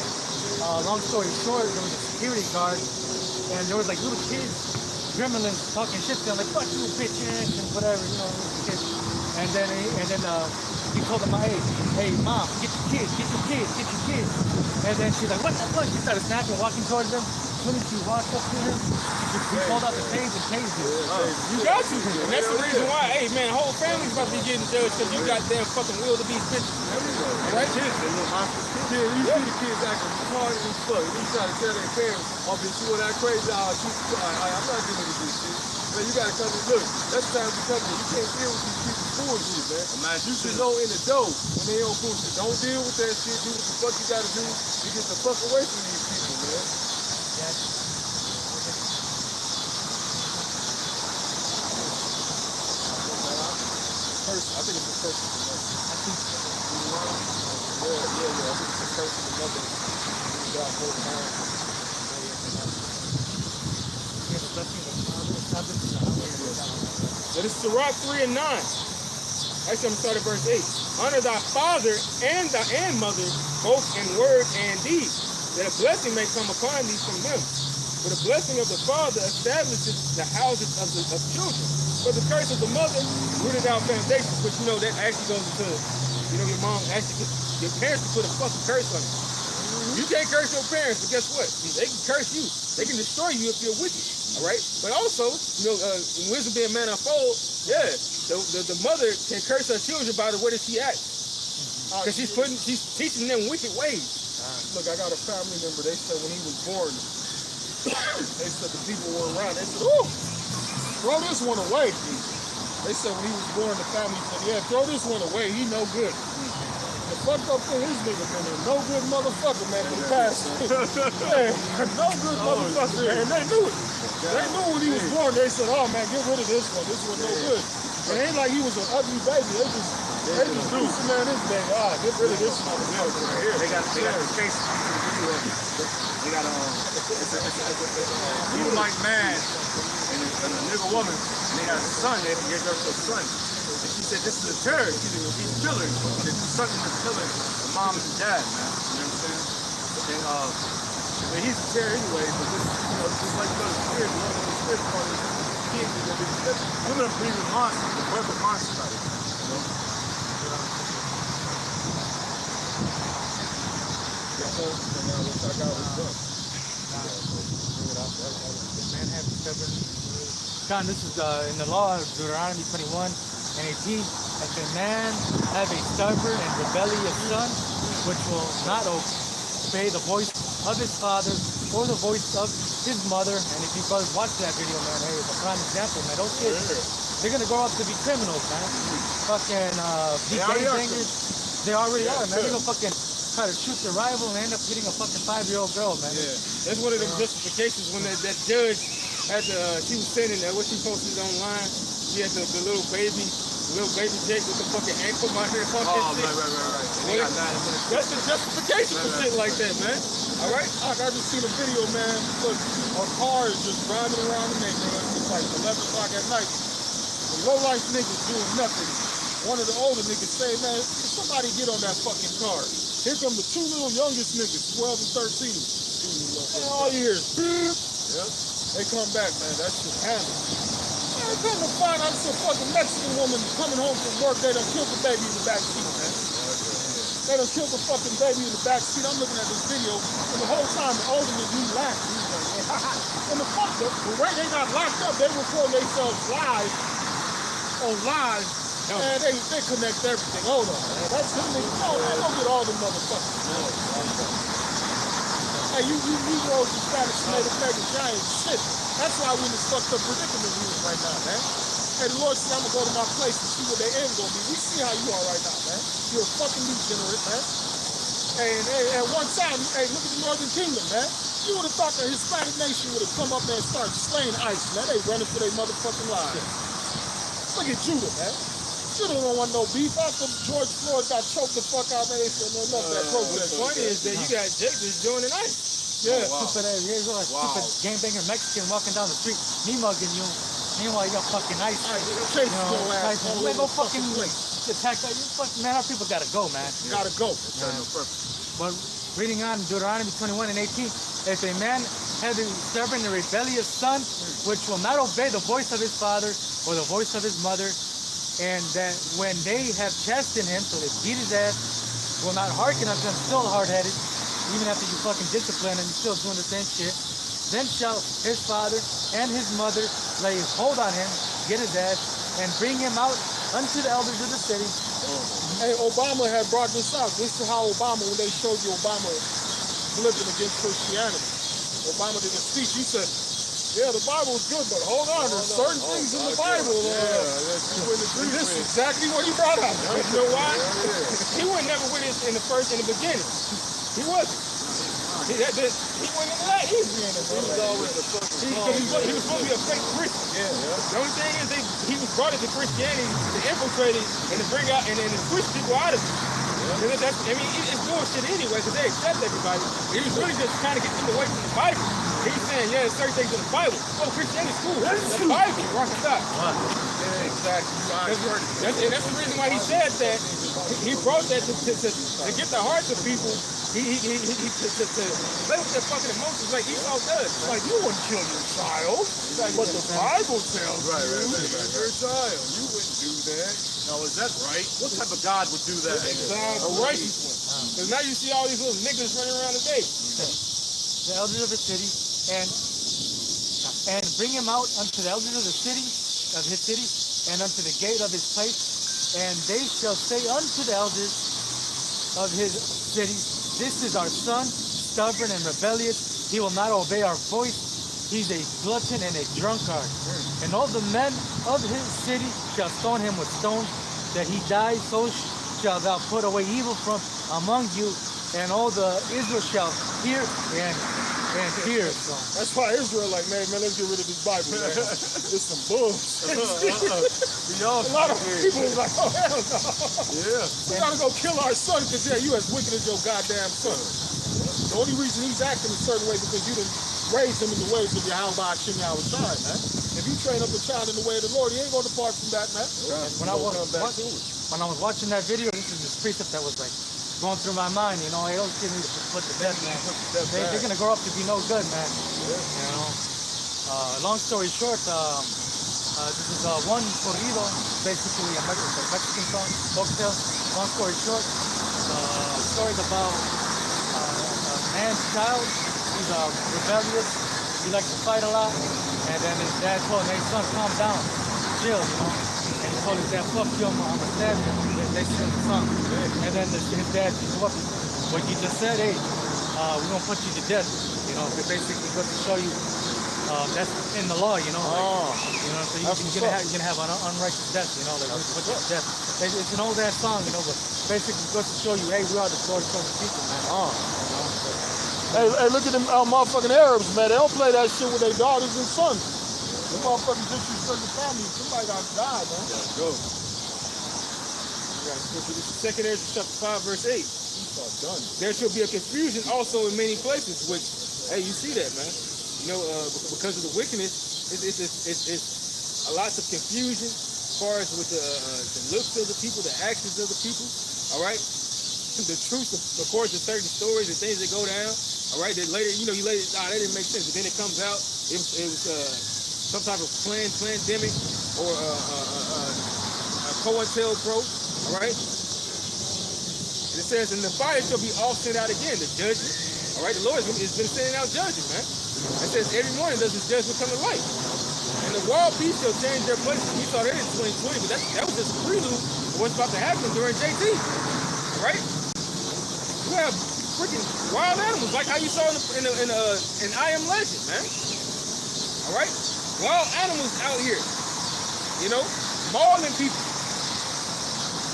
Long story short, there was a security guard, and there was like little kids, gremlins talking shit to him, like fuck you, bitch ass, and whatever, you know, kids. And then he told them, hey, mom, get your kids. And then she's like, what the fuck? She started snapping, walking towards them. As soon as she walked up to him, he pulled out the taser and tased him. You got to. And that's the reason why, hey man, whole family's about to be getting judged because you got damn fucking will to be bitches. Right? Kids, they little monsters. Kids, you see the kids acting retarded as fuck. They try to tell their parents, oh, bitch, you and that crazy, I'm not dealing with this shit. Man, you gotta come and look. That's the time to come in. You can't deal with these people bullshit, man. You should know in the dough when they on bullshit. Don't deal with that shit. Do what the fuck you gotta do. You get the fuck away from these people, man. I think it's a curse of the mother. I think it's a curse of the mother. God hold on. So this is Sirach 3 and 9. Actually, I'm gonna start at verse 8. Honor thy father and mother, both in word and deed, that a blessing may come upon thee from them. For the blessing of the father establishes the houses of children. But the curse of the mother rooted out foundations, which you know that actually goes into, you know, your mom actually, your parents can put a fucking curse on you. You can't curse your parents, but guess what? They can curse you. They can destroy you if you're wicked. All right? But also, you know, in wisdom being manifold, yeah, the mother can curse her children by the way that she acts. Because she's teaching them wicked ways. Look, I got a family member. They said when he was born, they said the people were around. They said, "Ooh, throw this one away." They said when he was born, the family said, "Yeah, throw this one away. He no good." The fucked up thing, these niggas been a no good motherfucker, man, for the past. Yeah, no good motherfucker, and they knew it. They knew when he was born. They said, "Oh man, get rid of this one. This one no good." It ain't like he was an ugly baby. They just do some man this day. Get rid of this motherfucker right here. They got the case. They got it's a Edomite man and a nigga woman, and they had a son. They gave her to a son. And she said, "This is a terror. He's killers. The son is a killer. The mom and the dad, man. You know what I'm saying? And he's a terror anyway. But this, you know, just like the spirit, one of the spirit part of the kids, women are believing monsters, the web of monsters out of it. You know? John, this is in the law of Deuteronomy 21 and 18, that the man have a stubborn and rebellious son, which will not obey the voice of his father or the voice of his mother. And if you guys watch that video, man, hey, it's a prime example, man. Those kids, they're gonna grow up to be criminals, man. Fucking be gangbangers. They already are, man. They're gonna fucking try to shoot their rival and end up hitting a fucking 5-year-old girl, man. Yeah, that's one of the justifications when that judge had she was sitting there, what she posted online, she had the little baby little baby Jake with the fucking ankle monitor and fucking Oh, shit. right. They got 9 minutes. That's the justification for shit like that, man. All right? I just seen a video, man. Look, a car is just driving around the neighborhood. It's like 11 o'clock at night. The low-life niggas doing nothing. One of the older niggas say, man, somebody get on that fucking car. Here come the two little youngest niggas, 12 and 13. And all you hear is beep. Yep. They come back, man. That shit handled. Man, come to find out it's a fucking Mexican woman coming home from work. They done killed the baby in the back seat, man. They done killed the fucking baby in the back seat. I'm looking at this video, and the whole time the older nigga, he laughing. He's like, ha ha. And the way they got locked up, they record themselves live on live. Man, they connect everything. Hold on, man. That's them niggas. Oh, man, don't get all them motherfuckers. Hey, you Negroes and Spanish Native Americans, y'all ain't shit. That's why we in this fucked up predicament we in right now, man. Hey, the Lord said I'm gonna go to my place and see what their end gonna be. We see how you are right now, man. You're a fucking degenerate, man. Hey, and at one time, hey, look at the Northern Kingdom, man. You would have thought the Hispanic nation would have come up there and started slaying ICE, man. They running for their motherfucking lives. Look at Judah, man. Judah don't want no beef. After George Floyd got choked the fuck out, man, they said, no, enough that protest. The point is that you got Jake just joining ICE. Yeah. Stupid ass, here's a stupid gangbanger Mexican walking down the street, me mugging you. Meanwhile, you got fucking ICE. Chase You know, your ass all man, over go the fucking place. attack that. You fucking man, our people gotta go, man. Gotta go. But reading on Deuteronomy 21 and 18, if a man has a stubborn and rebellious son, which will not obey the voice of his father or the voice of his mother, and that when they have chastened him, so they beat his ass, will not hearken unto him, still hard-headed, even after you fucking discipline him, he's still doing the same shit, then shall his father and his mother lay hold on him, get his ass, and bring him out unto the elders of the city. Hey, Obama had brought this out. This is how Obama, when they showed you Obama flipping against Christianity. Obama did a speech. He said, yeah, the Bible is good, but hold on, there's certain things in the Bible. This is exactly what he brought out. You know why? He was never with us in the beginning. He wasn't. He wasn't into that either. He was supposed to be a fake Christian. The only thing is he was brought into Christianity to infiltrate it and to bring out and to push people out of it. It's bullshit anyway because they accept everybody. He was really just trying to get them away from the Bible. He's saying, yeah, there's certain things in the Bible. Oh, Christianity's cool. That's the Bible. Rock and stop. Yeah, exactly. And that's the reason why he said that. He brought that to get the hearts of people. He to play with their fucking emotions like Esau does. Like, you wouldn't kill your child, but the Bible tells you. Your child. You wouldn't do that. Now, is that right? What type of God would do that? A righteous one. Because now you see all these little niggas running around today. The elders of the city, and bring him out unto the elders of the city, of his city, and unto the gate of his place, and they shall say unto the elders of his city, this is our son, stubborn and rebellious. He will not obey our voice. He's a glutton and a drunkard. And all the men of his city shall stone him with stones, that he die. So shall thou put away evil from among you, and all the Israel shall hear and fear. That's why Israel like, man, let's get rid of this Bible, man. It's some bullshit. A lot of people is like, oh, hell no. Yeah. We gotta go kill our son because, yeah, you as wicked as your goddamn son. The only reason he's acting a certain way because you didn't raise him in the ways of Yahweh Hashem Yahweh Shai, man. If you train up a child in the way of the Lord, he ain't gonna depart from that, man. When I was watching that video, this is this precept that was like going through my mind, you know, hey, those kids need to put to death, man. They're gonna grow up to be no good, man. You know. Long story short, this is one corrido, basically a Mexican song, folktale. Long story short, stories about a man's child. He's rebellious. He likes to fight a lot, and then his dad told him, "Hey, son, calm down, chill," you know. And he told his dad, "Fuck you, I'm gonna stab you." They sing the song, and then his dad beat him up. What you just said, hey, we're gonna put you to death. You know, it basically goes to show you that's in the law. You know, you know, so you're gonna have an unrighteous death. You know, like put you to death. It's an old ass song, you know, but basically goes to show you, hey, we are the Lord's chosen people, man. You know, Hey, look at them motherfucking Arabs, man. They don't play that shit with their daughters and sons. Them motherfuckers disrespect the family. Somebody got to die, man. Go. got a scripture. This is 2 Ezra chapter 5, verse 8. Done. There shall be a confusion also in many places, which, hey, you see that, man. You know, because of the wickedness, it's a lots of confusion as far as with the looks of the people, the actions of the people, all right? The truth, according to certain stories and things that go down, all right? That later, you later, that didn't make sense, but then it comes out, it was some type of pandemic or COINTELPRO, all right? And it says, and the fire shall be all sent out again, the judgment. All right, the Lord has been sending out judgment, man. It says every morning does his judgment come to light. And the wild beasts shall change their places. We saw that in 2020, but that was just a prelude of what's about to happen during JT. All right? You have freaking wild animals, like how you saw in I Am Legend, man. All right? Wild animals out here, mauling people.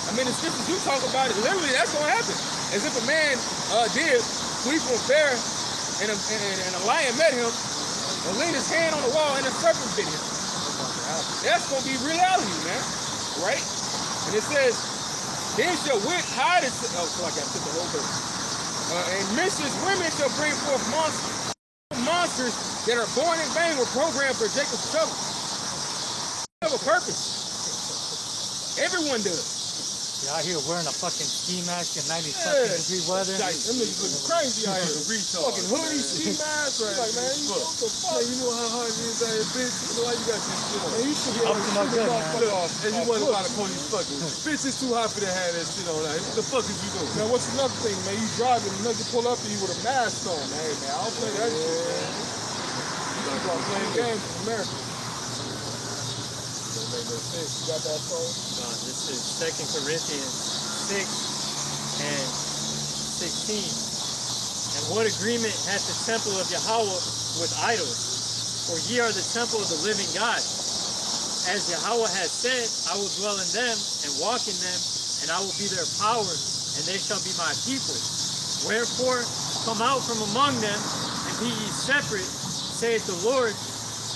I mean, the scriptures do talk about it. Literally, that's going to happen. As if a man did flee from a bear and a lion met him and leaned his hand on the wall and a serpent bit him. That's going to be reality, man. Right? And it says, then shall wit hide it. Oh, so I got to put the whole verse. And mischievous women shall bring forth monsters that are born in vain were programmed for Jacob's trouble. They have a purpose. Everyone does. You're out here wearing a fucking ski mask in 90 fucking degree weather. Them niggas looking crazy out here. Fucking hoodie, ski mask, right? Like, man, what the fuck? You know how hard it is out here, bitch. You know why you got this shit on. Man, you should be Up able to to no shoot good, this man. motherfucker off. And you want a lot of police fucking. Bitch, it's too hot for to have that shit on. What the fuck is you doing? Man, what's another thing, man? You driving, the nigga pull up to you with a mask on. Hey, man, I don't play that shit, man. You start playing games in America. Don't make no sense. You got that phone? This is 2 Corinthians 6 and 16. And what agreement hath the temple of Yahweh with idols? For ye are the temple of the living God. As Yahweh has said, I will dwell in them and walk in them, and I will be their power, and they shall be my people. Wherefore, come out from among them, and be ye separate, saith the Lord,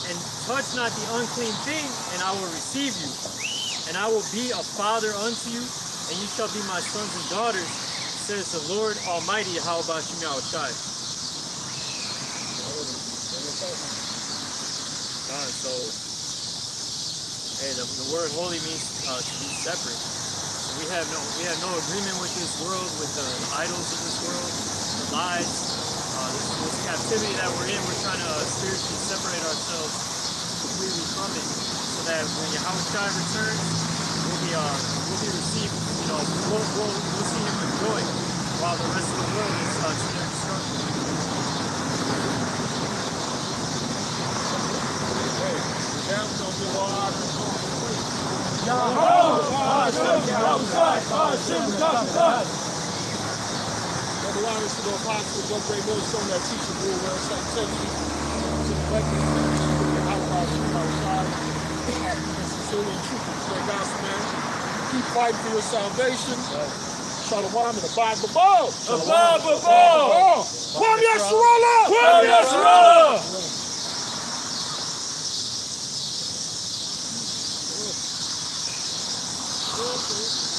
and touch not the unclean thing, and I will receive you. And I will be a father unto you, and you shall be my sons and daughters, says the Lord Almighty. How about you now, Shai? So, hey, the word holy means to be separate. We have no agreement with this world, with the idols of this world, the lies, this captivity that we're in. We're trying to spiritually separate ourselves completely from it, so that when Yahweh Shai returns, we'll be received. We'll see him with joy, while the rest of the world is struggling. Allowance to the apostles, don't bring those from that teaching rule where it's like Texas to the blackness and the outside, sincerely and truthfully to their gospel, man. Keep fighting for your salvation. Shalom and abide above. Above, above. Kwam Yasharallah! Kwam Yasharallah! Okay.